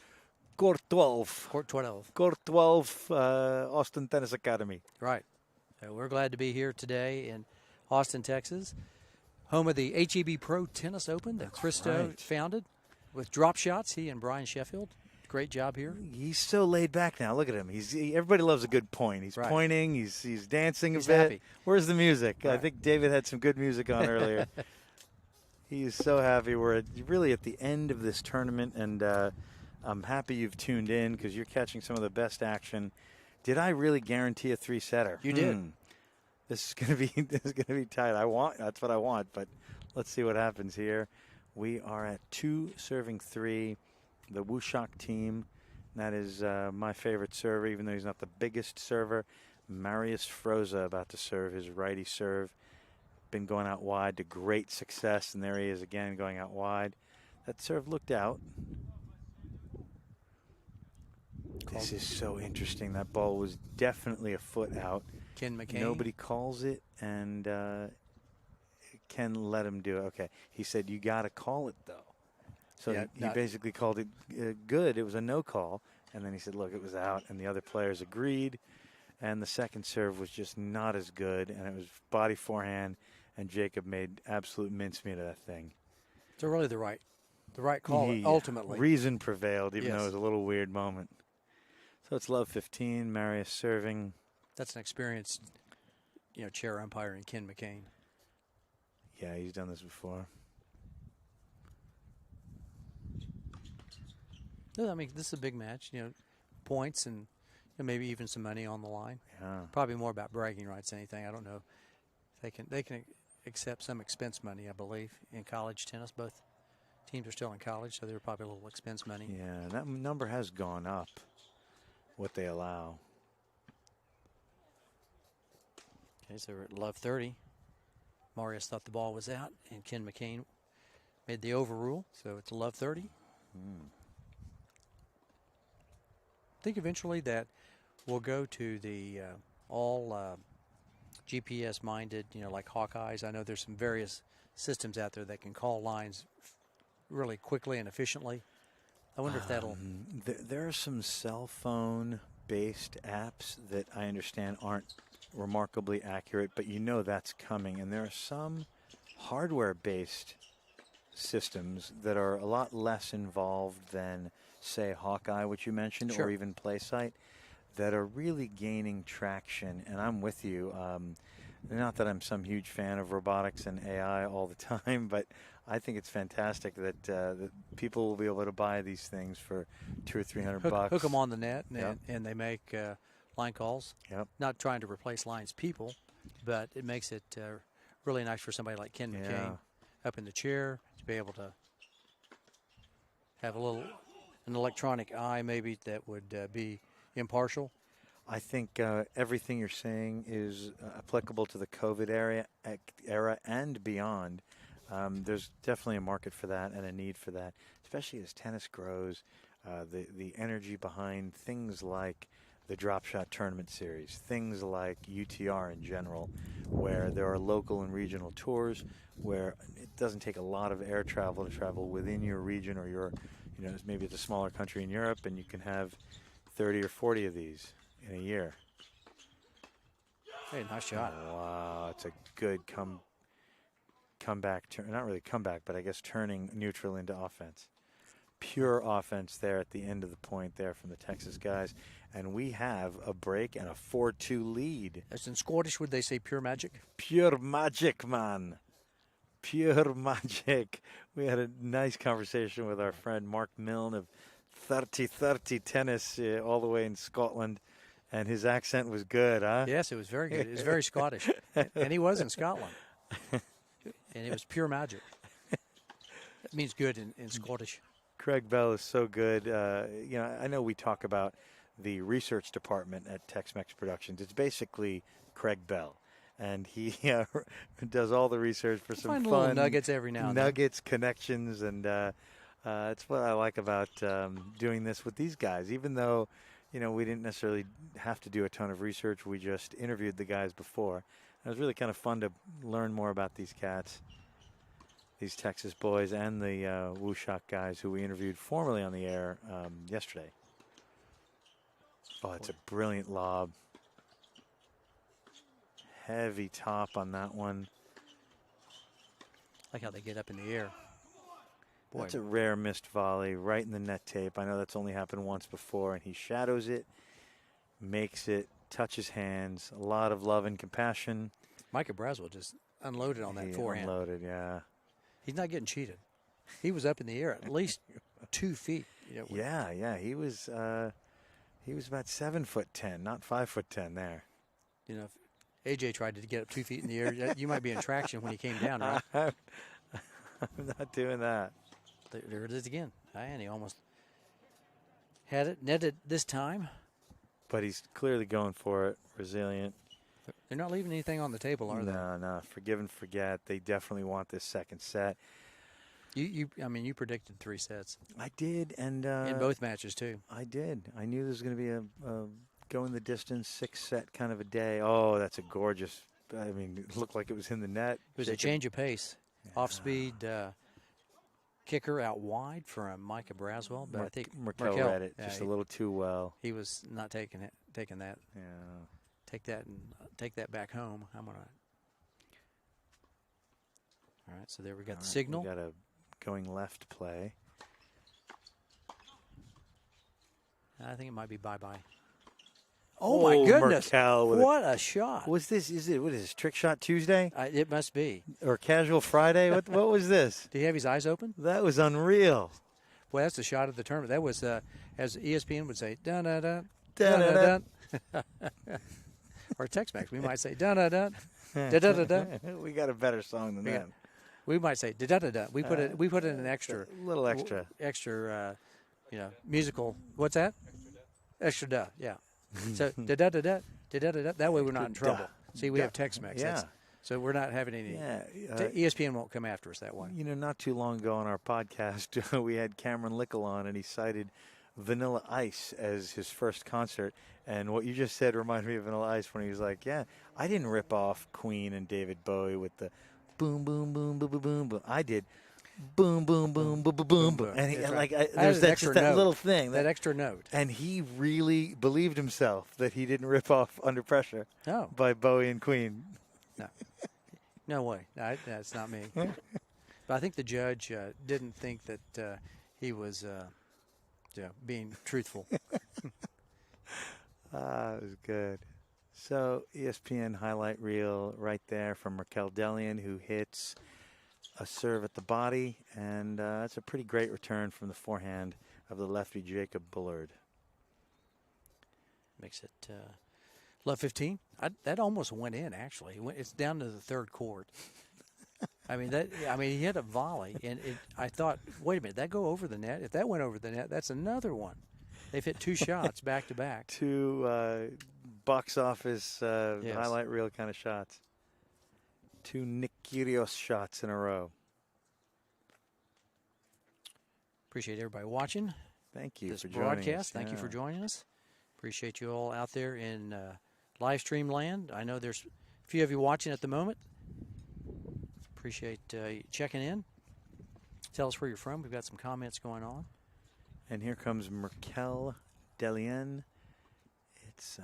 Court 12. Court 12. Court 12, Austin Tennis Academy. Right. So we're glad to be here today in Austin, Texas, home of the HEB Pro Tennis Open that Christo founded with DropShots. He and Brian Sheffield. Great job here. He's so laid back now. Look at him. Everybody loves a good point. He's pointing. He's dancing a bit. Happy. Where's the music? Right. I think David had some good music on earlier. He is so happy. We're really at the end of this tournament, and I'm happy you've tuned in because you're catching some of the best action. Did I really guarantee a 3-setter? You did. This is gonna be tight. That's what I want. But let's see what happens here. We are at 2 serving 3. The Wushak team. That is my favorite server, even though he's not the biggest server. Marius Froza about to serve his righty serve. Been going out wide to great success, and there he is again going out wide. That serve looked out. This is so interesting. That ball was definitely a foot out. Ken McCain. Nobody calls it, and Ken let him do it. Okay. He said, you got to call it, though. So he basically called it good. It was a no call. And then he said, look, it was out. And the other players agreed. And the second serve was just not as good. And it was body forehand. And Jacob made absolute mincemeat of that thing. So really the right call ultimately. Reason prevailed, even though it was a little weird moment. So it's love 15. Marius serving. That's an experienced, chair umpire in Ken McCain. Yeah, he's done this before. No, I mean, this is a big match, points and maybe even some money on the line. Yeah. Probably more about bragging rights than anything. I don't know. They can accept some expense money, I believe, in college tennis. Both teams are still in college, so they're probably a little expense money. Yeah, that number has gone up, what they allow. Okay, so we're at love 30. Marius thought the ball was out, and Ken McCain made the overrule, so it's love 30. I think eventually that we'll go to the all GPS-minded, like Hawkeyes. I know there's some various systems out there that can call lines really quickly and efficiently. I wonder if that'll... There are some cell phone-based apps that I understand aren't remarkably accurate, but that's coming. And there are some hardware-based systems that are a lot less involved than, say, Hawkeye, which you mentioned, or even PlaySight, that are really gaining traction. And I'm with you. Not that I'm some huge fan of robotics and AI all the time, but I think it's fantastic that people will be able to buy these things for $200 or $300. Hook them on the net, and they make line calls. Yep. Not trying to replace lines people, but it makes it really nice for somebody like Ken McCain up in the chair to be able to have an electronic eye maybe that would be impartial. I think everything you're saying is applicable to the COVID era and beyond. There's definitely a market for that and a need for that, especially as tennis grows. The energy behind things like the DropShot Tournament Series, things like UTR in general, where there are local and regional tours, where it doesn't take a lot of air travel to travel within your region or your, maybe it's a smaller country in Europe, and you can have 30 or 40 of these in a year. Hey, nice shot. Oh, wow, it's a good comeback. Not really comeback, but I guess turning neutral into offense. Pure offense there at the end of the point there from the Texas guys. And we have a break and a 4-2 lead. As in Scottish, would they say pure magic? Pure magic, man. Pure magic. We had a nice conversation with our friend Mark Milne of 30-30 Tennis all the way in Scotland. And his accent was good, huh? Yes, it was very good. It was very Scottish. And he was in Scotland. And it was pure magic. It means good in Scottish. Craig Bell is so good. I know we talk about the research department at Tex-Mex Productions. It's basically Craig Bell. And he does all the research for some Find fun little nuggets every now and then. nuggets, connections, and it's what I like about doing this with these guys. Even though, you know, we didn't necessarily have to do a ton of research, we just interviewed the guys before. It was really kind of fun to learn more about these cats, these Texas boys, and the Woo Shock guys who we interviewed formerly on the air yesterday. Oh, it's a brilliant lob. Heavy top on that one. Like how they get up in the air. Boy. That's a rare missed volley right in the net tape. I know that's only happened once before, and he shadows it, makes it, touches hands. A lot of love and compassion. Micah Braswell just unloaded on that forehand. Unloaded, yeah. He's not getting cheated. He was up in the air at least 2 feet. You know, Yeah. He was about 7'10", not 5'10" there. You know, if AJ tried to get up 2 feet in the air, you might be in traction when he came down, right? I'm not doing that. There it is again. And he almost had it netted this time. But he's clearly going for it. Resilient. They're not leaving anything on the table, are they? No. Forgive and forget. They definitely want this second set. I mean, you predicted 3 sets. I did, and in both matches too. I did. I knew there was going to be a go in the distance 6-set kind of a day. Oh, that's a gorgeous. I mean, it looked like it was in the net. It was a change of pace, off speed kicker out wide from Micah Braswell, but I think Merkel read it just a little too well. He was not taking that. Yeah. Take that back home. I'm gonna. All right, so there we got the signal. We got a going left play. I think it might be bye-bye. Oh my goodness! Merkel what a shot! What is this? Trick Shot Tuesday? It must be. Or Casual Friday? What was this? Did he have his eyes open? That was unreal. Well, that's the shot of the tournament. That was, as ESPN would say, dun dun dun dun dun dun. Or Tex-Mex, we might say dun dun dun dun dun dun. We got a better song than that. We might say dun dun dun. We put in an extra, a little extra, musical. What's that? Extra da, yeah. So da da da da da da da. That way we're not in trouble. See, we have Tex-Mex. Yeah. So we're not having any. Yeah. ESPN won't come after us that way. You know, not too long ago on our podcast, we had Cameron Lickle on, and he cited Vanilla Ice as his first concert. And what you just said reminded me of Vanilla Ice when he was like, "Yeah, I didn't rip off Queen and David Bowie with the boom, boom, boom, boom, boom, boom, boom. I did." Boom, boom, boom, boom, boom, boom, boom. And there's that little thing. That extra note. And he really believed himself that he didn't rip off Under Pressure by Bowie and Queen. No. No way. That's not me. But I think the judge didn't think that he was being truthful. It was good. So ESPN highlight reel right there from Merkel Delian, who hits a serve at the body, and that's a pretty great return from the forehand of the lefty Jacob Bullard. Makes it love 15. That almost went in, actually. It's down to the third court. I mean, he hit a volley, and I thought, wait a minute, that go over the net? If that went over the net, that's another one. They've hit 2 shots back to back. 2 box office highlight reel kind of shots. 2 Nick Kyrgios shots in a row. Appreciate everybody watching. Thank you this for joining broadcast. us. Thank you for joining us. Appreciate you all out there in live stream land. I know there's a few of you watching at the moment. Appreciate you checking in. Tell us where you're from. We've got some comments going on. And here comes Merkel Delian. It's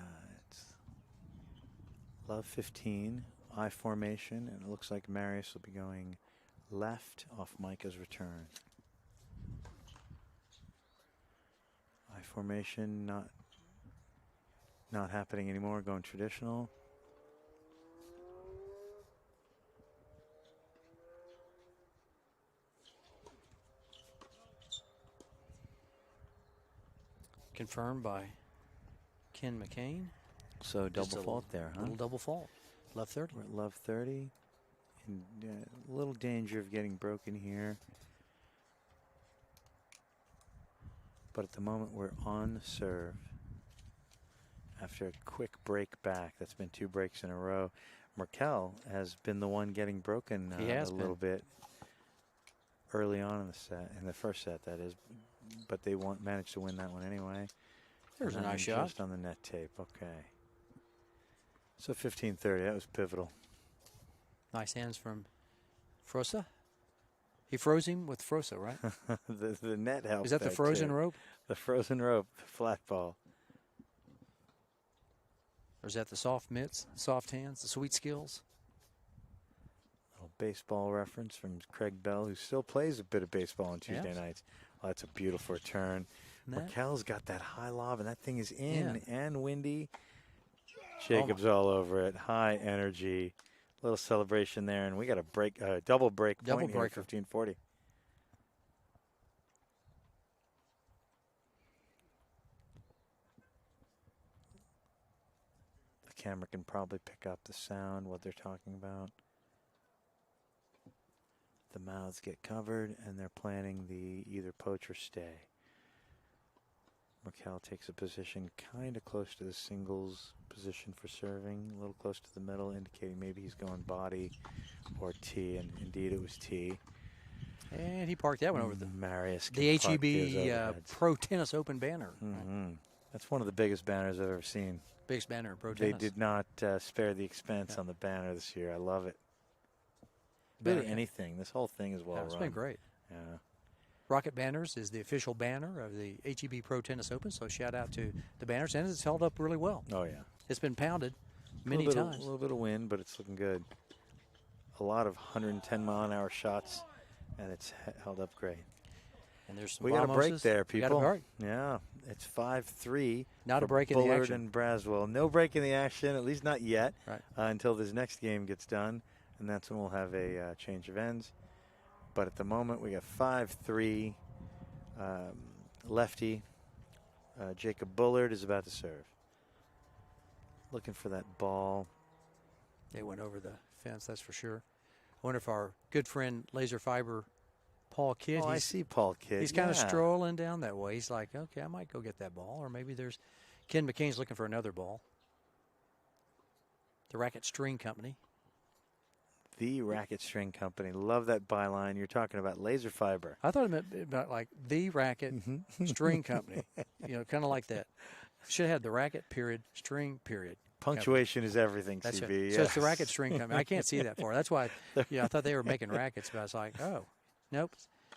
love 15. I formation, and it looks like Marius will be going left off Micah's return. I formation not happening anymore, going traditional. Confirmed by Ken McCain. So double fault there, huh? Little double fault. Love 30. We're at love 30. And a little danger of getting broken here. But at the moment, we're on serve. after a quick break back. That's been 2 breaks in a row. Merkel has been the one getting broken a little bit early on in the set, in the first set, that is. But they managed to win that one anyway. There's a nice shot. Just on the net tape. Okay. So 15-30. That was pivotal. Nice hands from Frosa. He froze him with Frosa, right? the net helped. Is that the frozen too. rope? The frozen rope, the flat ball. Or is that the soft mitts, soft hands, the sweet skills? Little baseball reference from Craig Bell, who still plays a bit of baseball on Tuesday nights. Oh, that's a beautiful return. Merkel's got that high lob, and that thing is in and windy. Jacobs all over it. High energy. Little celebration there, and we got a break, double break point here, 15-40. The camera can probably pick up the sound, what they're talking about. The mouths get covered, and they're planning the either poach or stay. Merkel takes a position kind of close to the singles position for serving, a little close to the middle, indicating maybe he's going body or tee, and indeed it was tee. And he parked that one over the Marius. The HEB Pro Tennis Open banner. Right? That's one of the biggest banners I've ever seen. Biggest banner in Pro Tennis. They did not spare the expense on the banner this year. I love it. Better anything. This whole thing is well run. It's been great. Yeah. Rocket Banners is the official banner of the HEB Pro Tennis Open, so shout out to the banners, and it's held up really well. Oh, yeah. It's been pounded many times. A little bit of wind, but it's looking good. A lot of 110-mile-an-hour shots, and it's held up great. And there's some we got a break there, people. We got a break. Yeah, it's 5-3. Not a break in the Bullard action. and Braswell. No break in the action, at least not yet, right. Until this next game gets done, and that's when we'll have a change of ends. But at the moment, we got 5-3. Lefty. Jacob Bullard is about to serve. Looking for that ball. They went over the fence, that's for sure. I wonder if our good friend Laser Fiber Paul Kidd. I see Paul Kidd. He's kind of strolling down that way. He's like, okay, I might go get that ball. Or maybe there's Ken McCain's looking for another ball. The Racket String Company. The Racket String Company. Love that byline. You're talking about laser fiber. I thought it meant about like the Racket String Company. You know, kind of like that. Should have had the Racket period, string period. Punctuation is everything, That's CB. It. Yes. So it's the Racket String Company. I can't see that far. That's why I thought they were making rackets, but I was like, oh, nope.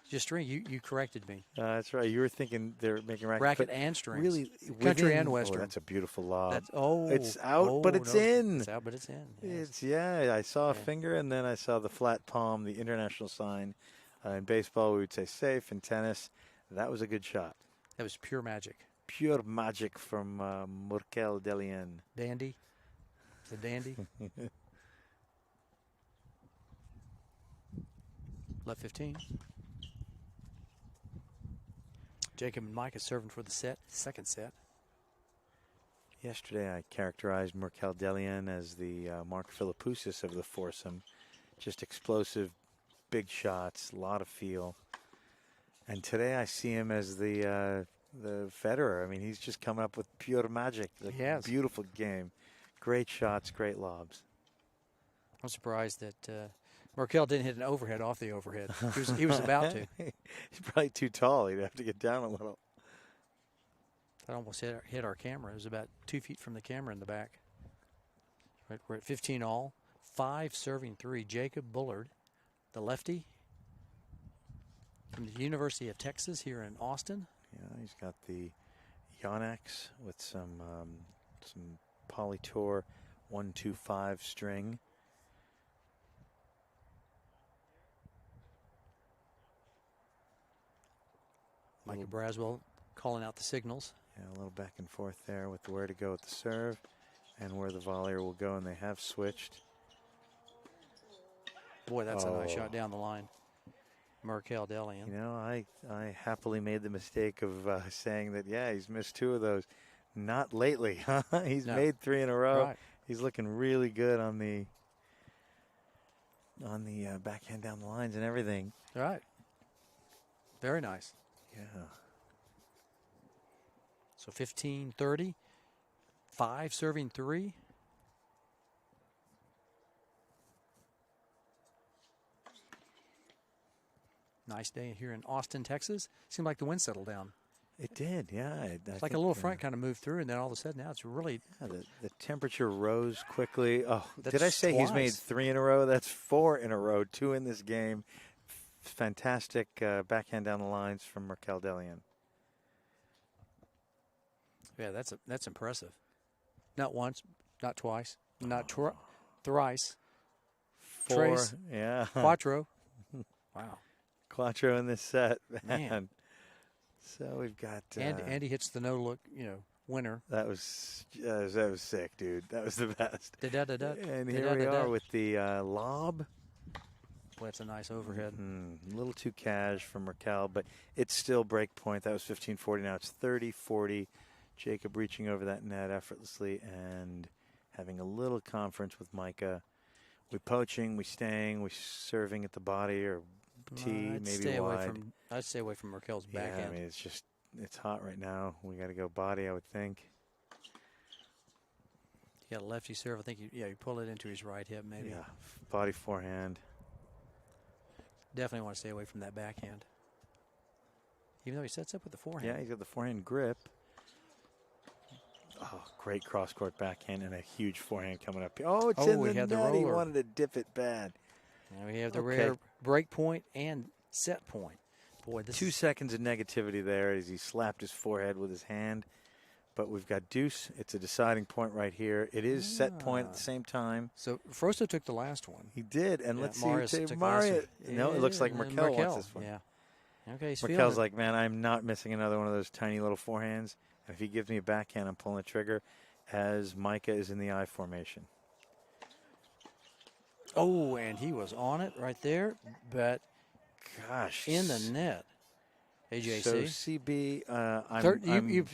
Just string. You corrected me. That's right. You were thinking they're making rackets. Racket and strings. Really, country and western. Oh, that's a beautiful lob. It's out, but it's in. It's out, but it's in. Yes. I saw a finger, and then I saw the flat palm, the international sign. In baseball, we would say safe. In tennis, that was a good shot. That was pure magic. Pure magic from Merkel Delian. Dandy. It's a dandy. Left 15. Jacob and Mike is serving for the second set. Yesterday, I characterized Merkel Delian as the Mark Philippoussis of the foursome. Just explosive, big shots, a lot of feel. And today, I see him as the Federer. I mean, he's just coming up with pure magic. Beautiful game. Great shots, great lobs. I'm surprised that Merkel didn't hit an overhead off the overhead. He was about to. He's probably too tall. He'd have to get down a little. That almost hit our camera. It was about 2 feet from the camera in the back. Right, we're at 15 all. 5 serving 3. Jacob Bullard, the lefty from the University of Texas here in Austin. Yeah, he's got the Yonex with some Polytour 125 string. Micah Braswell calling out the signals. Yeah, a little back and forth there with where to go with the serve and where the volleyer will go, and they have switched. Boy, that's a nice shot down the line. Merkel Delian. You know, I happily made the mistake of saying that, he's missed 2 of those. Not lately, huh? He's made 3 in a row. Right. He's looking really good on the backhand down the lines and everything. Right. Very nice. Yeah. So 15-30. 5, serving 3. Nice day here in Austin, Texas. Seemed like the wind settled down. It did, yeah. It's like a little front kind of moved through, and then all of a sudden now it's really. Yeah, the temperature rose quickly. Oh, That's did I say twice. he's made 3 in a row? That's 4 in a row, 2 in this game. Fantastic backhand down the lines from Merkel Delian. Yeah, that's impressive. Not once, not twice, not thrice. 4, Trace, yeah. Quattro. Wow. Quattro in this set, Man. So we've got. And he hits the no look, winner. That was sick, dude. That was the best. Da-da-da-da. And here we are with the lob. Boy, that's a nice overhead. A little too cash from Merkel, but it's still break point. That was 15-40. Now it's 30-40. Jacob reaching over that net effortlessly and having a little conference with Micah. We poaching, we staying, we serving at the body or tee, maybe wide. I'd stay away from Merkel's backhand. Yeah, I mean, it's hot right now. We got to go body, I would think. You got a lefty serve. I think you pull it into his right hip, maybe. Yeah, body forehand. Definitely want to stay away from that backhand. Even though he sets up with the forehand. Yeah, he's got the forehand grip. Oh, great cross-court backhand and a huge forehand coming up. Oh, it's in the net. He wanted to dip it bad. Now we have the rare break point and set point. Boy, this 2 seconds of negativity there as he slapped his forehead with his hand. But we've got deuce. It's a deciding point right here. It is set point at the same time. So Frosto took the last one. He did, and let's Marius see. took Marius. No, it looks like Merkel wants this one. Yeah. Okay, he's Merkel's like, man, I'm not missing another one of those tiny little forehands. And if he gives me a backhand, I'm pulling the trigger as Micah is in the I formation. Oh, and he was on it right there, but gosh, in the net. AJC. So CB, I'm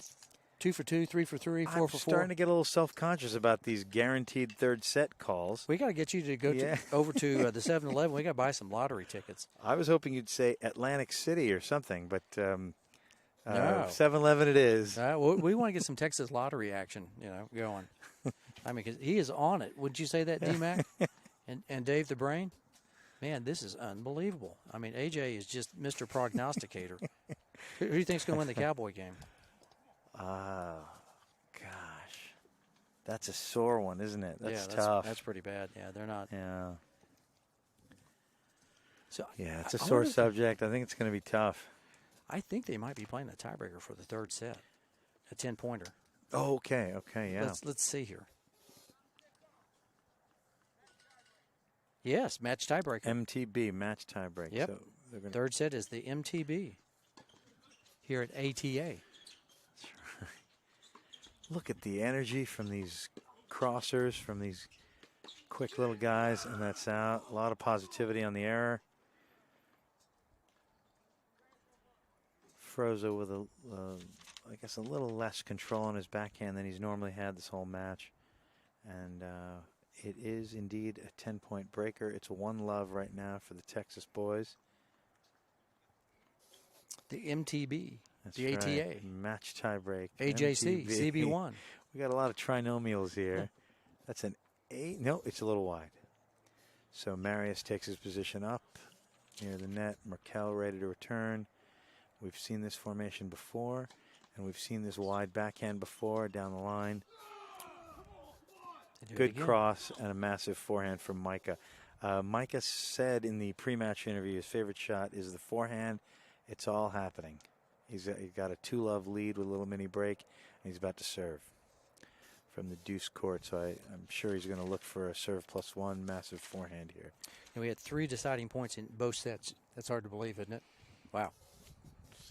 2 for 2, 3 for 3, 4 for 4. I'm starting to get a little self-conscious about these guaranteed third set calls. We got to get you to go over to the 7-Eleven. We got to buy some lottery tickets. I was hoping you'd say Atlantic City or something, but no. 7-Eleven it is. We want to get some Texas lottery action, going. I mean, 'cause he is on it. Would you say that, D-Mac? and Dave the Brain? Man, this is unbelievable. I mean, AJ is just Mr. Prognosticator. Who do you think's going to win the Cowboy game? Gosh. That's a sore one, isn't it? That's tough. That's pretty bad. Yeah, they're not. Yeah. So yeah, it's a sore subject. I think it's going to be tough. I think they might be playing a tiebreaker for the third set, a 10-pointer. Oh, okay, yeah. Let's see here. Yes, match tiebreaker. MTB, match tiebreak. Yep. So third set is the MTB here at ATA. Look at the energy from these crossers, from these quick little guys, and that's out. A lot of positivity on the error. Frozo with I guess a little less control on his backhand than he's normally had this whole match. And it is indeed a 10-point breaker. It's 1-love right now for the Texas boys. The MTB. That's the right. ATA. Match tiebreak. AJC, MTB. CB1. We got a lot of trinomials here. That's an 8. No, it's a little wide. So Marius takes his position up near the net. Merkel ready to return. We've seen this formation before, and we've seen this wide backhand before down the line. Good cross and a massive forehand from Micah. Micah said in the pre-match interview his favorite shot is the forehand. It's all happening. He's got a 2-love lead with a little mini break, and he's about to serve from the deuce court. So I'm sure he's going to look for a serve +1 massive forehand here. And we had 3 deciding points in both sets. That's hard to believe, isn't it? Wow.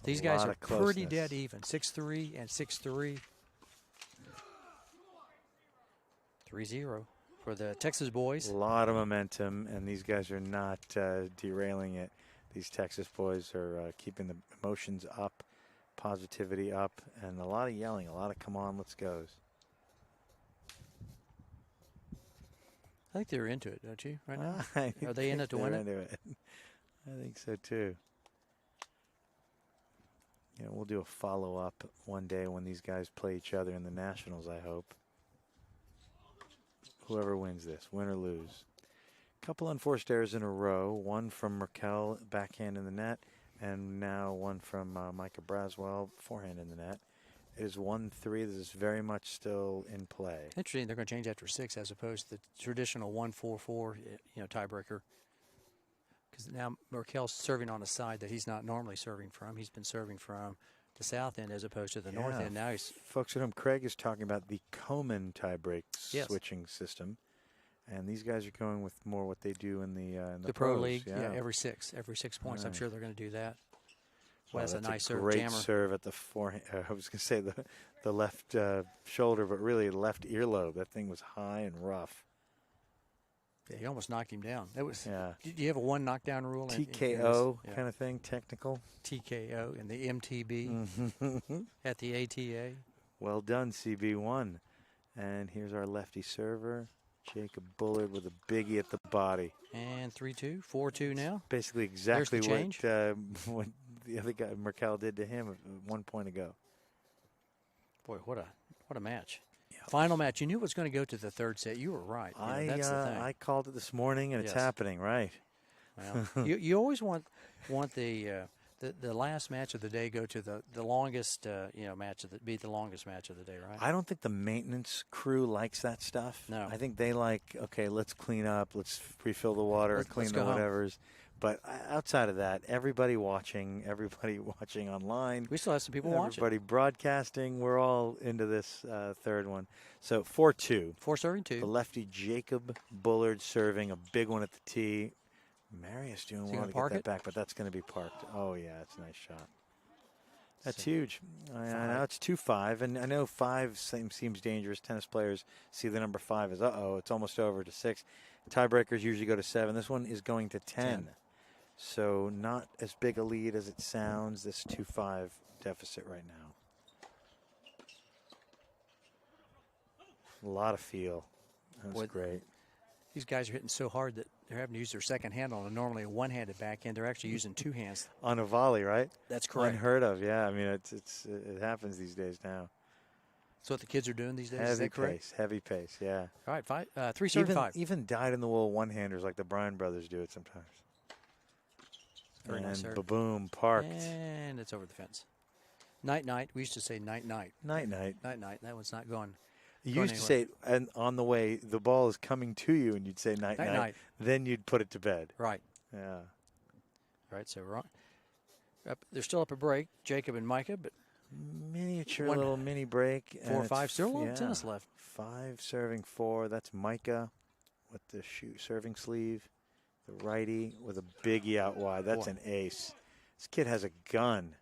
These guys are pretty dead even. 6-3 and 6-3. 3-0 for the Texas boys. A lot of momentum, and these guys are not derailing it. These Texas boys are keeping the emotions up, positivity up, and a lot of yelling, a lot of come on, let's go. I think they're into it, don't you, right now? Are they in it to win it? I think so, too. We'll do a follow-up one day when these guys play each other in the Nationals, I hope. whoever wins this, win or lose. Couple unforced errors in a row. One from Merkel, backhand in the net, and now one from Micah Braswell, forehand in the net. It is 1-3. This is very much still in play. Interesting. They're going to change after 6 as opposed to the traditional 1-4-4, tiebreaker. Because now Merkel's serving on a side that he's not normally serving from. He's been serving from the south end as opposed to the north end. Now he's folks at home. Craig is talking about the Komen tiebreak switching system, and these guys are going with more what they do in the Pro pros. League. Yeah, every 6 points. I'm sure they're going to do that. Well, that's a nice serve, great jammer. serve at the forehand. I was going to say the left shoulder, but really the left earlobe. That thing was high and rough. Yeah, he almost knocked him down. It was. Yeah. Did you have a 1 knockdown rule? TKO kind of thing, technical. TKO and the MTB at the ATA. Well done, CB1. And here's our lefty server, Jacob Bullard, with a biggie at the body. And 3-2, 4-2 now. Basically exactly what the other guy Merkel did to him 1 point ago. Boy, what a match! Yep. Final match. You knew it was going to go to the third set. You were right. That's the thing. I called it this morning, and it's happening. Right. Well, you always want the last match of the day go to the longest be the longest match of the day, right? I don't think the maintenance crew likes that stuff. No. I think they like, okay, let's clean up, let's refill the water, clean the whatevers. But outside of that, everybody watching online. We still have some people watching. Everybody broadcasting. We're all into this third one. So 4-2. 4-2. The lefty Jacob Bullard serving a big one at the tee. Marius doing well to get that back, but that's going to be parked. Oh, yeah, it's a nice shot. That's huge. Now it's 2-5, and I know 5 seems dangerous. Tennis players see the number 5 as, it's almost over to 6. Tiebreakers usually go to 7. This one is going to 10. So not as big a lead as it sounds, this 2-5 deficit right now. A lot of feel. That's great. These guys are hitting so hard that they're having to use their second hand on normally a one-handed backhand. They're actually using 2 hands. On a volley, right? That's correct. Unheard of, yeah. I mean, it happens these days now. That's what the kids are doing these days. Is that correct? Heavy pace, yeah. All right, 3 serve 5. Even dyed-in-the-wool one-handers like the Bryan brothers do it sometimes. Very nice serve. Ba-boom, parked. And it's over the fence. Night-night. We used to say night-night. Night-night. Night-night. That one's not going. You used to say, and on the way, the ball is coming to you, and you'd say night-night. Then you'd put it to bed. Right. Yeah. Right, so they're still up a break, Jacob and Micah, but miniature little mini break. 4-5, still a little tennis left. 5 serving 4. That's Micah with the serving sleeve. The righty with a biggie out wide. That's an ace. This kid has a gun.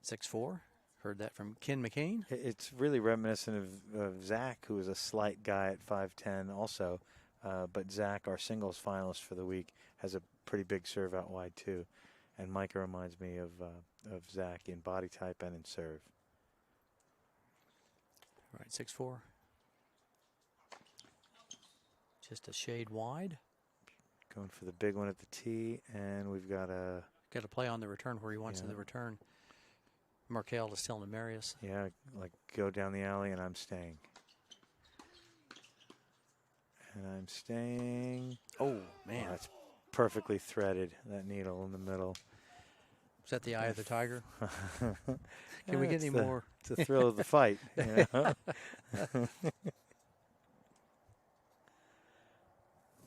6-4. Heard that from Ken McCain. It's really reminiscent of Zach, who is a slight guy at 5'10" also. But Zach, our singles finalist for the week, has a pretty big serve out wide too. And Micah reminds me of Zach in body type and in serve. All right, 6-4. Just a shade wide. Going for the big one at the tee, and we've got a play on the return where he wants the return. Merkel is telling Marius. Yeah, like go down the alley, and I'm staying. And I'm staying. Oh, man. Oh, that's perfectly threaded, that needle in the middle. Is that the eye of the tiger? Can we get any more? It's the thrill of the fight. You know?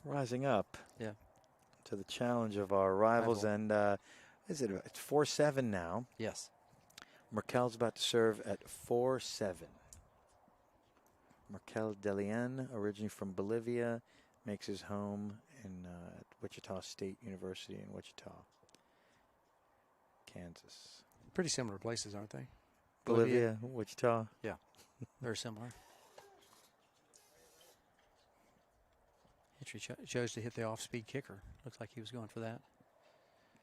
Rising up to the challenge of our rivals. And it's 4-7 now. Yes. Merkel's about to serve at 4-7. Merkel Delien, originally from Bolivia, makes his home at Wichita State University in Wichita, Kansas. Pretty similar places, aren't they? Bolivia, Wichita. Yeah, very similar. He chose to hit the off-speed kicker. Looks like he was going for that.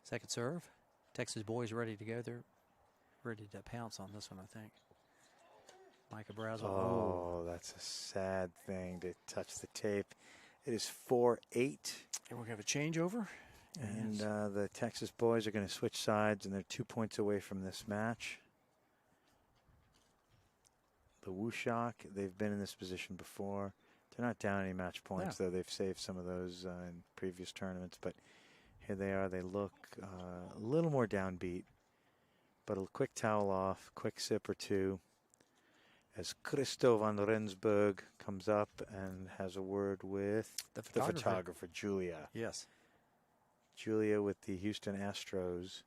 Second serve. Texas boys ready to go. They're ready to pounce on this one, I think. Micah Braswell. Oh, that's a sad thing to touch the tape. It is 4-8. And we're going to have a changeover. And the Texas boys are going to switch sides, and they're 2 points away from this match. the Wushak. They've been in this position before. They're not down any match points, though. They've saved some of those in previous tournaments. But here they are. They look a little more downbeat. But a quick towel off, quick sip or two. As Christo van Rensburg comes up and has a word with the photographer, Julia. Yes. Julia with the Houston Astros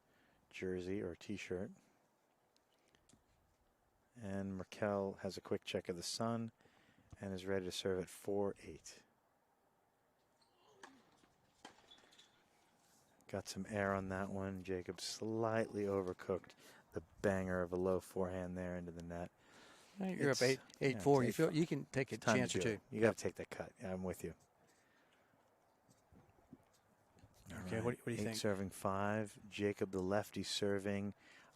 jersey or T-shirt. And Merkel has a quick check of the sun and is ready to serve at 4-8. Got some air on that one. Jacob slightly overcooked the banger of a low forehand there into the net. You're up 8-4. You feel you can take a chance or two. You got to take that cut. Yeah, I'm with you. Okay, right. what do you think? Serving 5. Jacob, the lefty, serving.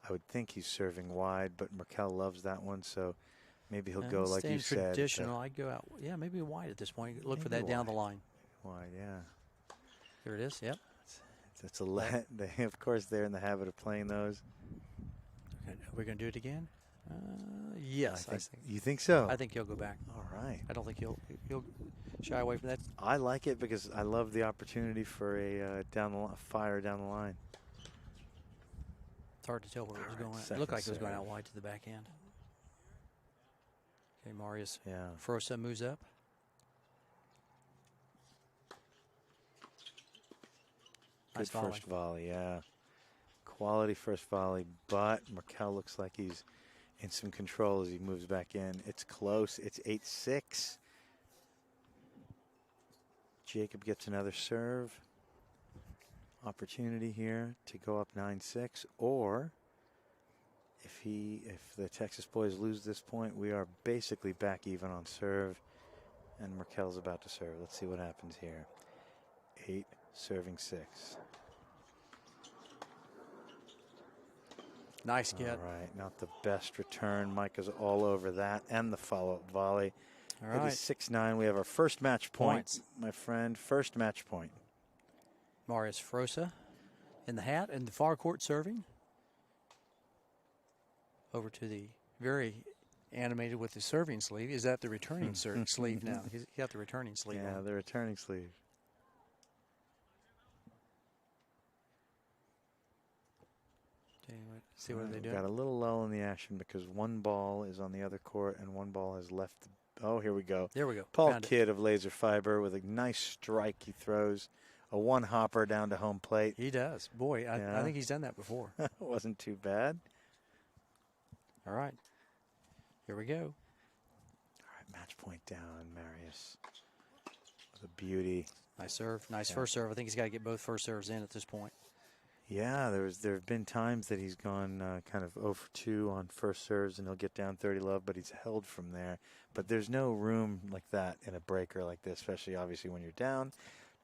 I would think he's serving wide, but Merkel loves that one, so maybe he'll go like you said. Traditional, I'd go out. Yeah, maybe wide at this point. Look for that down the line. Wide, yeah. Here it is. Yep. It's a of course, they're in the habit of playing those. Okay, are we going to do it again? Yes, I think. You think so? I think he'll go back. All right. I don't think he'll shy away from that. I like it because I love the opportunity for a fire down the line. It's hard to tell where it was going. It looked like it was going out wide to the backhand. Okay, Marius Frosa moves up. Good first volley, yeah. Quality first volley, but Merkel looks like he's in some control as he moves back in. It's close. It's 8-6. Jacob gets another serve. Opportunity here to go up 9-6, or if the Texas boys lose this point, we are basically back even on serve, and Merkel's about to serve. Let's see what happens here. 8 serving 6. Nice get. All right, not the best return. Micah's all over that and the follow-up volley. All right. It is 6-9. We have our first match point, my friend. First match point. Marius Frosa in the hat and the far court serving. Over to the very animated with the serving sleeve. Is that the returning sleeve now? He's got the returning sleeve. Yeah, the returning sleeve. See what they're doing. Got a little lull in the action because one ball is on the other court and one ball has left. Oh, here we go. There we go. Paul Kidd of Laser Fiber with a nice strike he throws. A one hopper down to home plate. He does. Boy, I think he's done that before. It wasn't too bad. All right. Here we go. All right, match point down, Marius. What a beauty. Nice serve. Nice first serve. I think he's got to get both first serves in at this point. Yeah, there have been times that he's gone kind of 0 for 2 on first serves, and he'll get down 30-love, but he's held from there. But there's no room like that in a breaker like this, especially obviously when you're down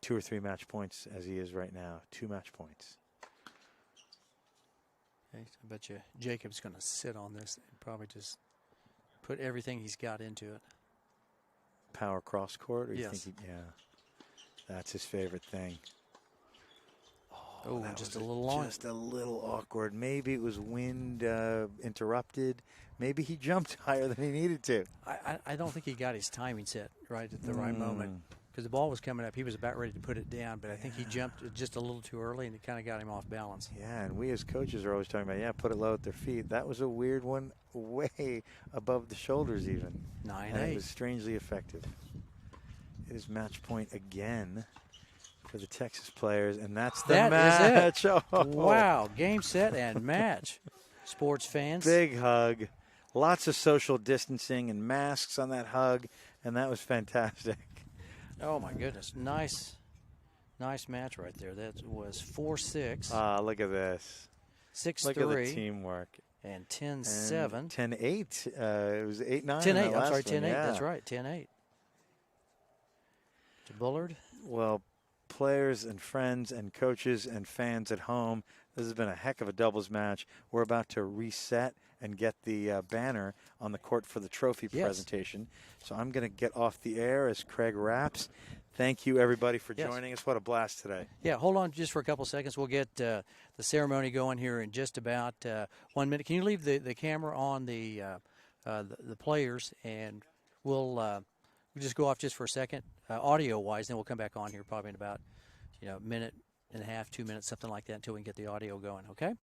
2 or 3 match points as he is right now. 2 match points. Okay, so I bet you Jacob's going to sit on this and probably just put everything he's got into it. Power cross court? Or you yes. think that's his favorite thing. Oh, just a little long. Just a little awkward. Maybe it was wind interrupted. Maybe he jumped higher than he needed to. I don't think he got his timing set right at the right moment because the ball was coming up. He was about ready to put it down, but I think he jumped just a little too early, and it kind of got him off balance. Yeah, and we as coaches are always talking about, put it low at their feet. That was a weird one, way above the shoulders even. 9-8. And it was strangely effective. It is match point again for the Texas players, and that's the match. Is it. Oh. Wow, game, set, and match. Sports fans. Big hug. Lots of social distancing and masks on that hug, and that was fantastic. Oh, my goodness. Nice match right there. That was 4-6. Ah, look at this. 6-3. Look at the teamwork. And 10-7. 10-8. It was 8-9. 10-8. I'm sorry, 10-8. Yeah. That's right, 10-8. To Bullard. Well, players and friends and coaches and fans at home, this has been a heck of a doubles match. We're about to reset and get the banner on the court for the trophy presentation. So I'm going to get off the air as Craig wraps. Thank you, everybody, for joining us. What a blast today. Yeah, hold on just for a couple seconds. We'll get the ceremony going here in just about 1 minute. Can you leave the camera on the the players, and we'll just go off just for a second, audio-wise, then we'll come back on here probably in about a minute and a half, 2 minutes, something like that, until we can get the audio going. Okay.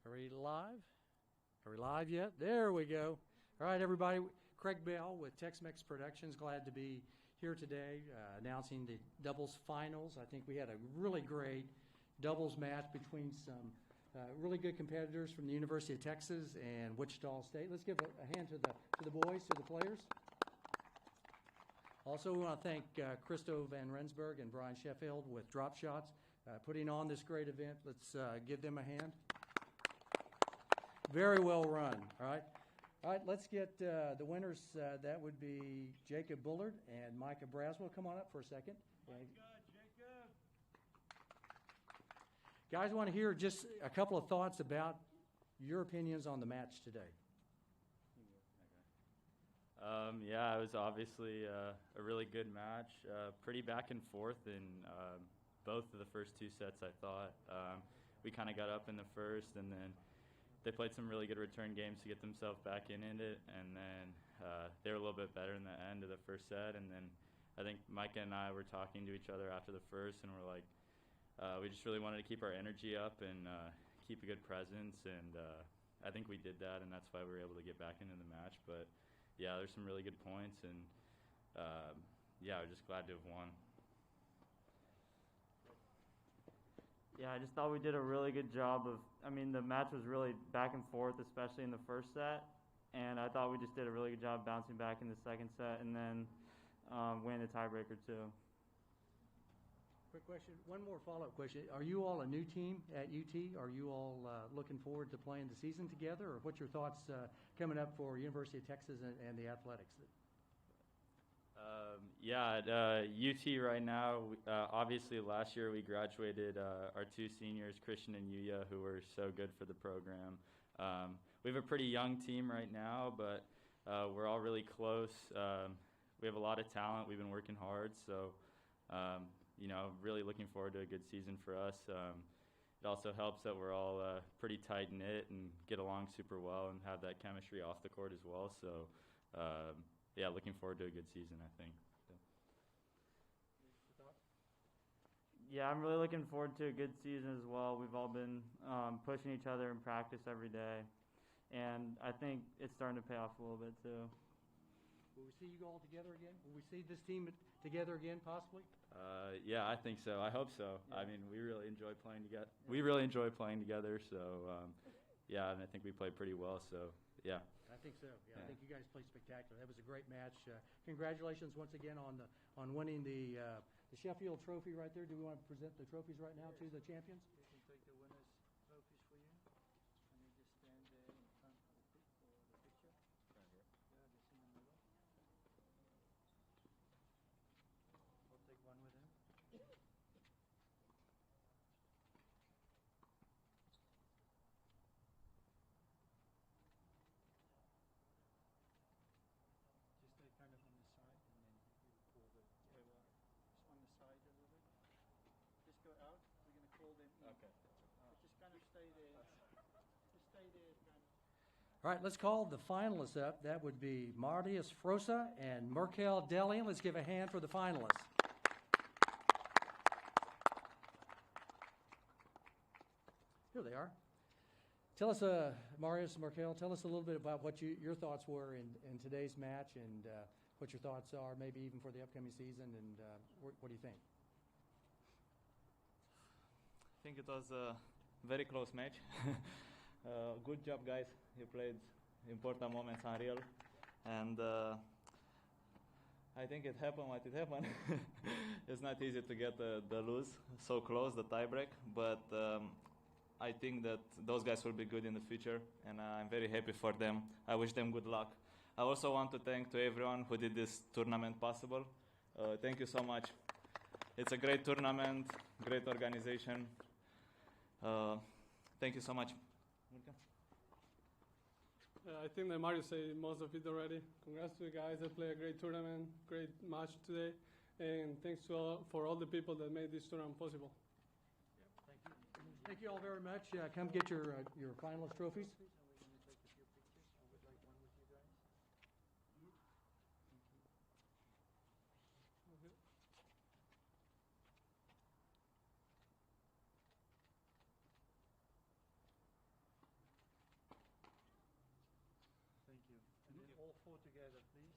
Are we live? Are we live yet? There we go. All right, everybody. Craig Bell with Tex-Mex Productions. Glad to be here today announcing the doubles finals. I think we had a really great doubles match between some really good competitors from the University of Texas and Wichita State. Let's give a hand to the boys, to the players. Also, we want to thank Christo Van Rensburg and Brian Sheffield with DropShots putting on this great event. Let's give them a hand. Very well run, all right? All right, let's get the winners. That would be Jacob Bullard and Micah Braswell. Come on up for a second. Guys, I want to hear just a couple of thoughts about your opinions on the match today. Yeah, it was obviously a really good match. Pretty back and forth in both of the first two sets, I thought. We kind of got up in the first, and then they played some really good return games to get themselves back in it, and then they were a little bit better in the end of the first set, and then I think Micah and I were talking to each other after the first, and we're like, we just really wanted to keep our energy up and keep a good presence, and I think we did that, and that's why we were able to get back into the match. But yeah, there's some really good points, and yeah, we're just glad to have won. Yeah, I just thought we did a really good job of, I mean, the match was really back and forth, especially in the first set, and I thought we just did a really good job bouncing back in the second set and then winning the tiebreaker too. Quick question, one more follow-up question. Are you all a new team at UT? Are you all looking forward to playing the season together, or what's your thoughts coming up for University of Texas and the athletics? Yeah, at UT right now, obviously last year we graduated our two seniors, Christian and Yuya, who were so good for the program. We have a pretty young team right now, but we're all really close. We have a lot of talent. We've been working hard, so you know, really looking forward to a good season for us. It also helps that we're all pretty tight-knit and get along super well and have that chemistry off the court as well. So yeah, looking forward to a good season, I think. Yeah, I'm really looking forward to a good season as well. We've all been pushing each other in practice every day, and I think it's starting to pay off a little bit too. Will we see you all together again? Will we see this team together again, possibly? Yeah, I think so. I hope so. Yeah. I mean, we really enjoy playing together. Yeah. We really enjoy playing together. So yeah, and I think we played pretty well. So yeah. I think so. Yeah, I think you guys played spectacular. That was a great match. Congratulations once again on winning the Sheffield Trophy right there. Do we want to present the trophies right now to the champions? We can take the winners' trophies for you. Let me just stand there in front for the picture. Right here. Yeah, just in the middle. I'll take one with him. Just stay kind of on the side, and then you pull the table out. Just on the side a little bit. Just go out. We're going to call them in. Okay. But just kind of stay there. Just stay there, kind of. All right, let's call the finalists up. That would be Marius Frosa and Merkel Delian. Let's give a hand for the finalists. Here they are. Tell us, Marius, Merkel, tell us a little bit about what your thoughts were in today's match, and what your thoughts are maybe even for the upcoming season, and what do you think? I think it was a very close match. Good job, guys. You played important moments unreal, and I think it happened what it happened. It's not easy to get the lose so close, the tiebreak, but I think that those guys will be good in the future, and I'm very happy for them. I wish them good luck. I also want to thank to everyone who did this tournament possible. Thank you so much. It's a great tournament, great organization. Thank you so much. I think that Mario said most of it already. Congrats to the guys that played a great tournament, great match today, and thanks to for all the people that made this tournament possible. Thank you all very much. Come get your finalist trophies. Thank you. And then all four together, please.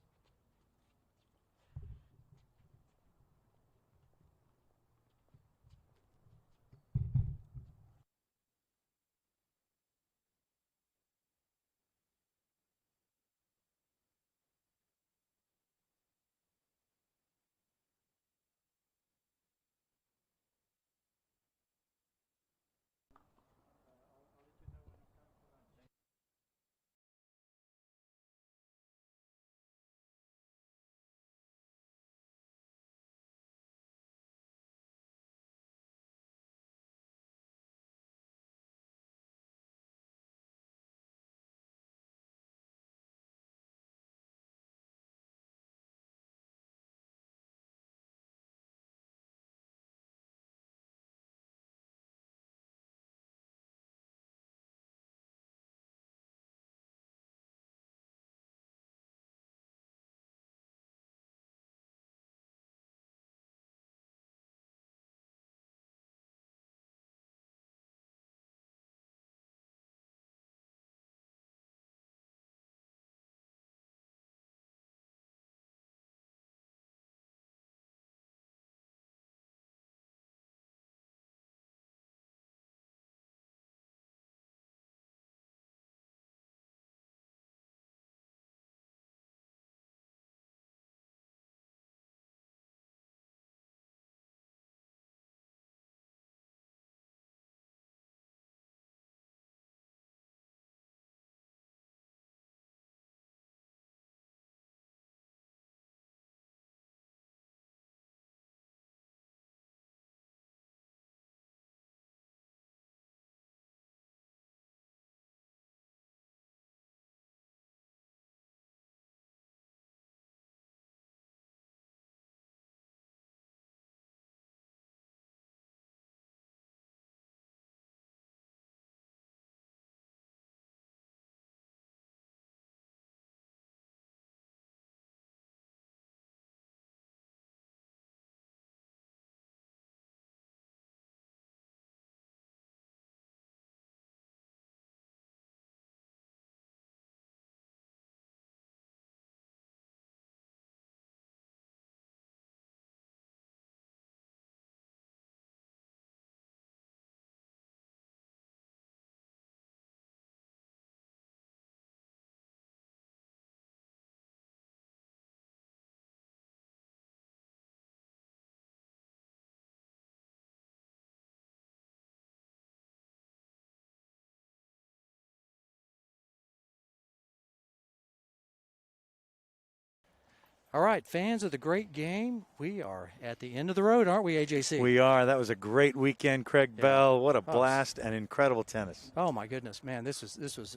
All right, fans of the great game, we are at the end of the road, aren't we, AJC? We are. That was a great weekend, Craig Bell. What a blast and incredible tennis. Oh my goodness, man! This was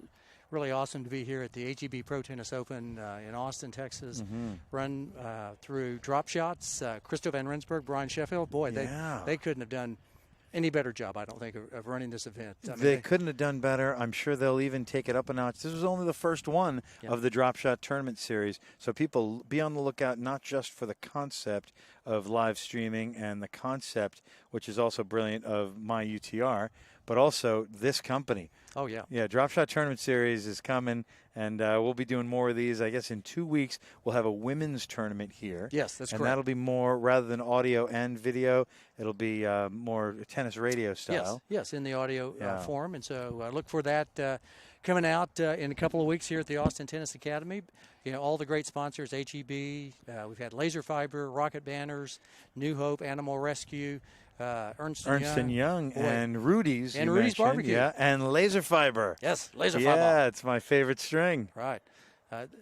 really awesome to be here at the HEB Pro Tennis Open in Austin, Texas. Run through DropShots, Christo van Rensburg, Brian Sheffield. Boy, they couldn't have done any better job, I don't think, of running this event. I mean, they couldn't have done better. I'm sure they'll even take it up a notch. This was only the first one of the DropShot Tournament Series, so people be on the lookout not just for the concept of live streaming and the concept, which is also brilliant, of my UTR, but also this company. Oh, yeah. Yeah, DropShot Tournament Series is coming, and we'll be doing more of these. I guess in 2 weeks we'll have a women's tournament here. Yes, that's correct. And that'll be more, rather than audio and video, it'll be more tennis radio style. Yes, in the audio form. And so look for that coming out in a couple of weeks here at the Austin Tennis Academy. You know, all the great sponsors, HEB. We've had Laser Fiber, Rocket Banners, New Hope, Animal Rescue, Ernst & Young, and Rudy's. And Rudy's Barbecue. Yeah, and Laser Fiber. Yes, Laser Fiber. Yeah, it's my favorite string. Right.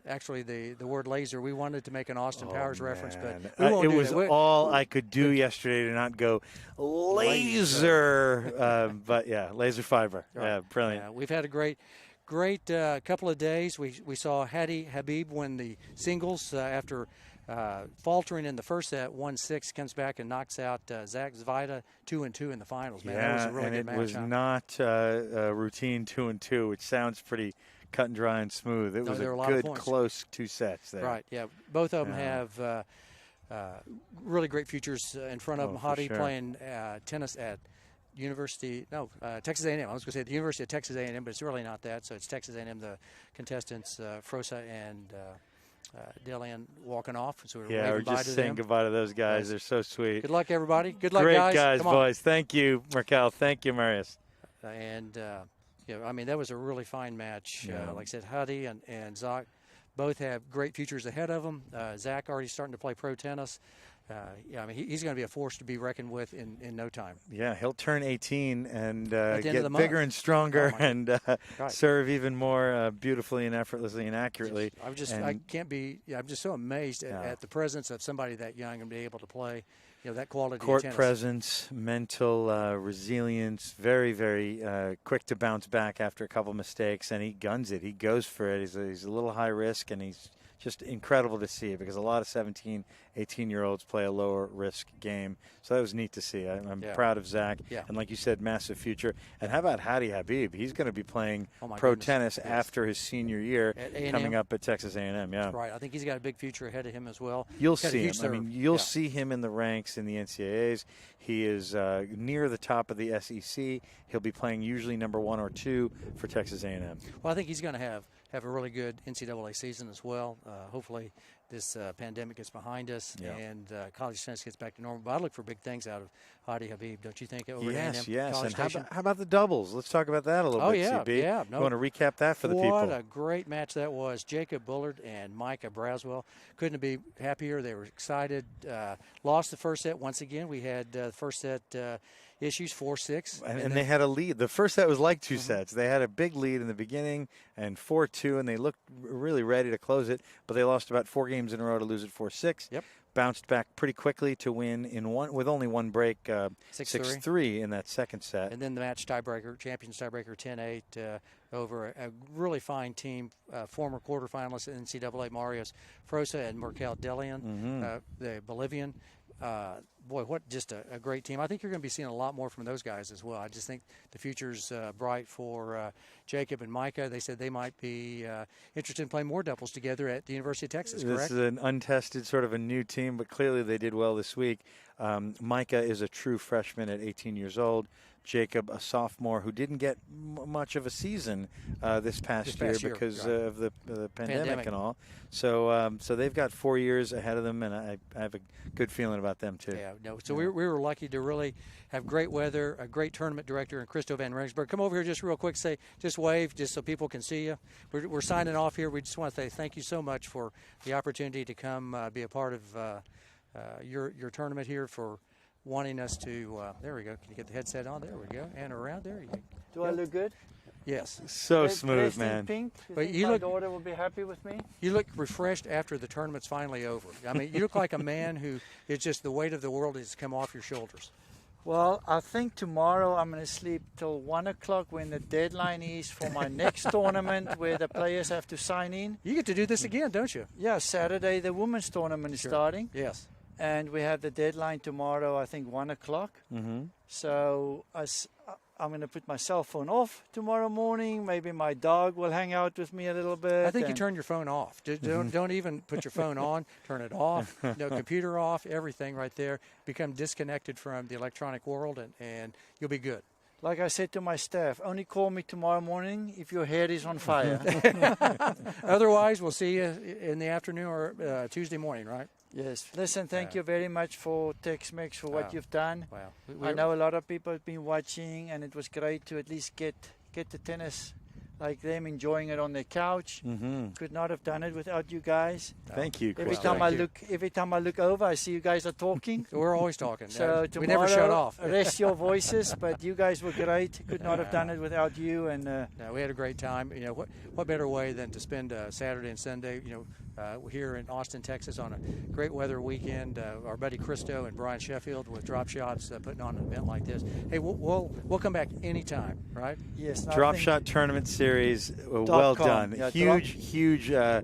Actually, the word laser, we wanted to make an Austin Powers reference, but it was all I could do yesterday to not go laser. But, yeah, Laser Fiber. Right. Yeah, brilliant. We've had a great couple of days. We saw Hadi Habib win the singles after faltering in the first set, 1-6, comes back and knocks out Zach Zvida 2-2 in the finals. Man, that was a really good match. It was not a routine 2-2, which sounds pretty cut and dry and smooth. It was a good, close 2 sets there. Right, yeah. Both of them have really great futures in front of them. Hadi playing tennis at Texas A&M. I was going to say the University of Texas A&M, but it's really not that. So it's Texas A&M, the contestants, Frosa and Delian walking off. So we're just saying goodbye to those guys. They're so sweet. Good luck, everybody. Good luck, guys. Great guys, boys. Thank you, Markel. Thank you, Marius. And, I mean, that was a really fine match. Like I said, Hadi and Zach both have great futures ahead of them. Zach already starting to play pro tennis. I mean, he's going to be a force to be reckoned with in no time. Yeah, he'll turn 18 and get bigger and stronger and serve even more beautifully and effortlessly and accurately. I'm just so amazed at the presence of somebody that young and be able to play. That quality court of tennis. Presence, mental resilience, very, very quick to bounce back after a couple mistakes, and he guns it. He goes for it. He's a little high risk, and he's just incredible to see because a lot of 17, 18-year-olds play a lower risk game. So that was neat to see. I'm proud of Zach. Yeah. And like you said, massive future. And how about Hadi Habib? He's going to be playing pro tennis after his senior year coming up at Texas A&M. Yeah. That's right. I think he's got a big future ahead of him as well. You'll see him. I mean, you'll see him in the ranks in the NCAAs. He is near the top of the SEC. He'll be playing usually number 1 or 2 for Texas A&M. Well, I think he's going to have a really good NCAA season as well. Hopefully this pandemic gets behind us and college tennis gets back to normal. But I look for big things out of Hadi Habib, don't you think? Over yes. College And how about the doubles? Let's talk about that a little bit, CB. Yeah. You want to recap that for the people? What a great match that was. Jacob Bullard and Micah Braswell. Couldn't be happier. They were excited. Lost the first set once again. We had the first set issues, 4-6. And they had a lead. The first set was like 2 sets. They had a big lead in the beginning and 4-2, and they looked really ready to close it, but they lost about 4 games in a row to lose it 4-6. Yep. Bounced back pretty quickly to win with only 1 break, 6-3 in that second set. And then the match champions tiebreaker 10-8 over a really fine team, former quarterfinalists in NCAA, Marius Frosa and Merkel Delian, the Bolivian. Boy, what just a great team. I think you're going to be seeing a lot more from those guys as well. I just think the future's bright for Jacob and Micah. They said they might be interested in playing more doubles together at the University of Texas, correct? This is an untested, sort of a new team, but clearly they did well this week. Micah is a true freshman at 18 years old. Jacob, a sophomore who didn't get much of a season this past year because of the pandemic and all. So they've got 4 years ahead of them, and I have a good feeling about them too. Yeah, no. So we were lucky to really have great weather, a great tournament director, and Christo van Rensburg. Come over here just real quick, just wave, just so people can see you. We're signing off here. We just want to say thank you so much for the opportunity to come be a part of your tournament here, for wanting us to, there we go. Can you get the headset on? There we go. And around there you go. Do I look good? Yes. So smooth, Dressed in man. pink. You But think you my look- daughter will be happy with me? You look refreshed after the tournament's finally over. I mean, you look like a man who it's just the weight of the world has come off your shoulders. Well, I think tomorrow I'm going to sleep till 1 o'clock when the deadline is for my next tournament where the players have to sign in. You get to do this again, don't you? Yeah, Saturday the women's tournament is Sure. starting. Yes. And we have the deadline tomorrow, I think 1 o'clock. Mm-hmm. So I'm going to put my cell phone off tomorrow morning. Maybe my dog will hang out with me a little bit. I think you and- turn your phone off. Don't even put your phone on. Turn it off. No computer off. Everything right there. Become disconnected from the electronic world, and you'll be good. Like I said to my staff, only call me tomorrow morning if your head is on fire. Otherwise, we'll see you in the afternoon or Tuesday morning, right? Yes. Listen, thank you very much for Tex-Mex for what Wow. you've done. Wow. I know a lot of people have been watching, and it was great to at least get the tennis like them, enjoying it on their couch. Mm-hmm. Could not have done it without you guys. Thank you, Every Chris. time Thank I you. look over, I see you guys are talking. We're always talking. So we never shut tomorrow, off. rest your voices, but you guys were great. Could not have done it without you. And No, we had a great time. You know, what better way than to spend Saturday and Sunday, here in Austin, Texas on a great weather weekend. Our buddy Christo and Brian Sheffield with DropShots putting on an event like this. Hey, we'll come back anytime, right? yes, DropShot Tournament Series, well .com. done. Yeah, huge cheers. Yeah.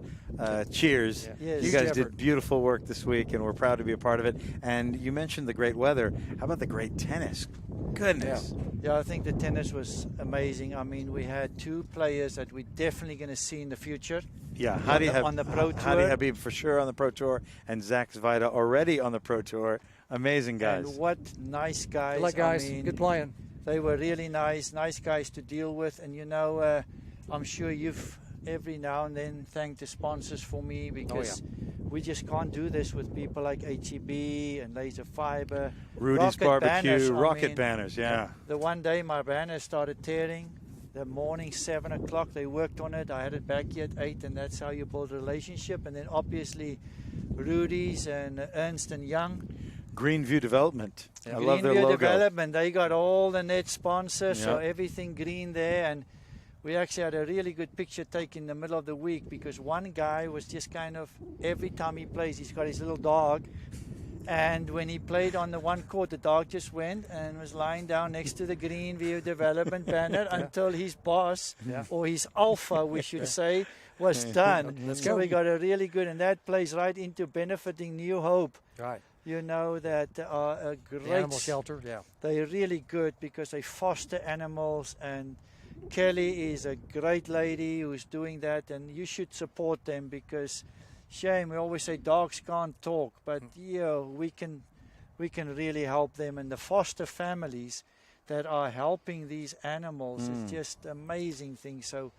Yes. You Huge guys effort. did beautiful work this week, and we're proud to be a part of it. And you mentioned the great weather. How about the great tennis? Goodness. Yeah, I think the tennis was amazing. I mean, we had two players that we're definitely going to see in the future. Yeah, on the Pro Hadi Tour. Habib for sure on the Pro Tour, and Zach Zvida already on the Pro Tour. Amazing guys. And what nice guys. Good luck, guys. I mean, Good playing. They were really nice guys to deal with. And, I'm sure you've every now and then thanked the sponsors for me because we just can't do this with people like HEB and Laser Fiber. Rudy's Rocket Barbecue, banners, rocket banners, yeah. The one day my banner started tearing. The morning, 7 o'clock, they worked on it. I had it back here at 8, and that's how you build a relationship. And then obviously Rudy's and Ernst & Young. Greenview Development. I love their Greenview logo. Development, they got all the net sponsors, so Yeah. everything green there. And we actually had a really good picture taken in the middle of the week because one guy was just kind of, every time he plays, he's got his little dog. And when he played on the one court, the dog just went and was lying down next to the Greenview Development banner until his boss, or his alpha, we should say, was done. Let's so go. we got a really good, and that plays right into benefiting New Hope. Right. You know that are a great The animal shelter, yeah. They're really good because they foster animals, and Kelly is a great lady who's doing that, and you should support them because shame, we always say dogs can't talk, but we can really help them, and the foster families that are helping these animals is just amazing thing. So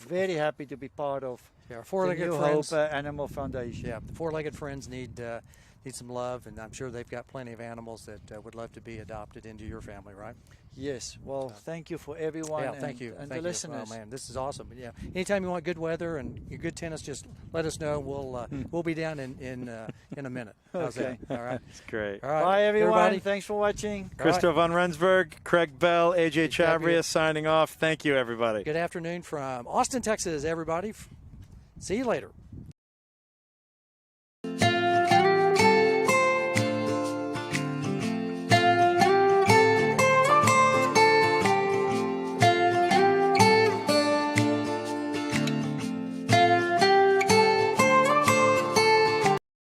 very happy to be part of our the four-legged New friends. Hope Animal Foundation. Yeah, the four-legged friends need some love, and I'm sure they've got plenty of animals that would love to be adopted into your family, right? Yes. Well, thank you for everyone. Yeah, thank you. And Thank the you. listeners. Oh, man, this is awesome. Yeah, anytime you want good weather and good tennis, just let us know. We'll be down in a minute. How's Okay. that? All right. It's great. All right. Bye, everyone. Everybody. Thanks for watching. Christo von Rensburg, Craig Bell, AJ Chabria. Chabria signing off. Thank you, everybody. Good afternoon from Austin, Texas, everybody. See you later.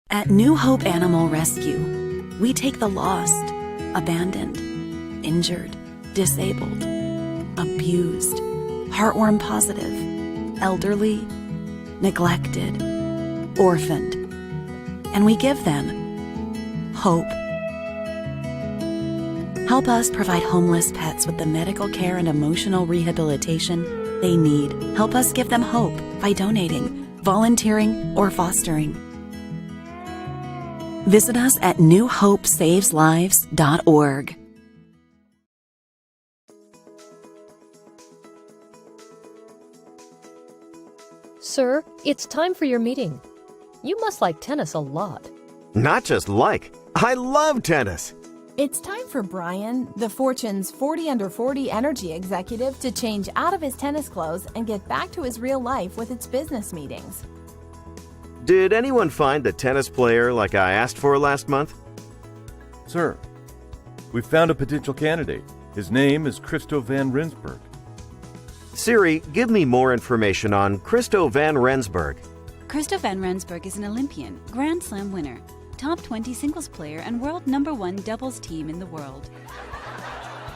At New Hope Animal Rescue, we take the lost, abandoned, injured, disabled, abused, heartworm positive, elderly, neglected, orphaned, and we give them hope. Help us provide homeless pets with the medical care and emotional rehabilitation they need. Help us give them hope by donating, volunteering, or fostering. Visit us at newhopesaveslives.org. Sir, it's time for your meeting. You must like tennis a lot. Not just like, I love tennis. It's time for Brian, the Fortune's 40 Under 40 energy executive, to change out of his tennis clothes and get back to his real life with its business meetings. Did anyone find the tennis player like I asked for last month? Sir, we found a potential candidate. His name is Christo van Rensburg. Siri, give me more information on Christo van Rensburg. Christo van Rensburg is an Olympian, Grand Slam winner, top 20 singles player, and world #1 doubles team in the world.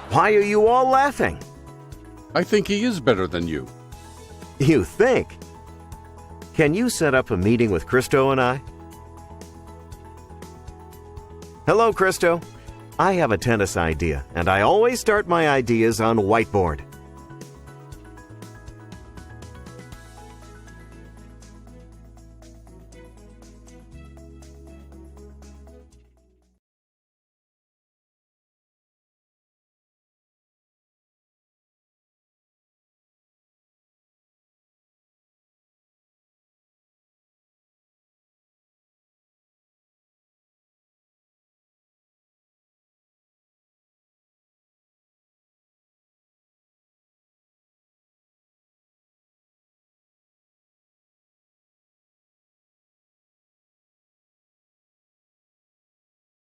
Why are you all laughing? I think he is better than you. You think? Can you set up a meeting with Christo and I? Hello, Christo. I have a tennis idea, and I always start my ideas on whiteboard.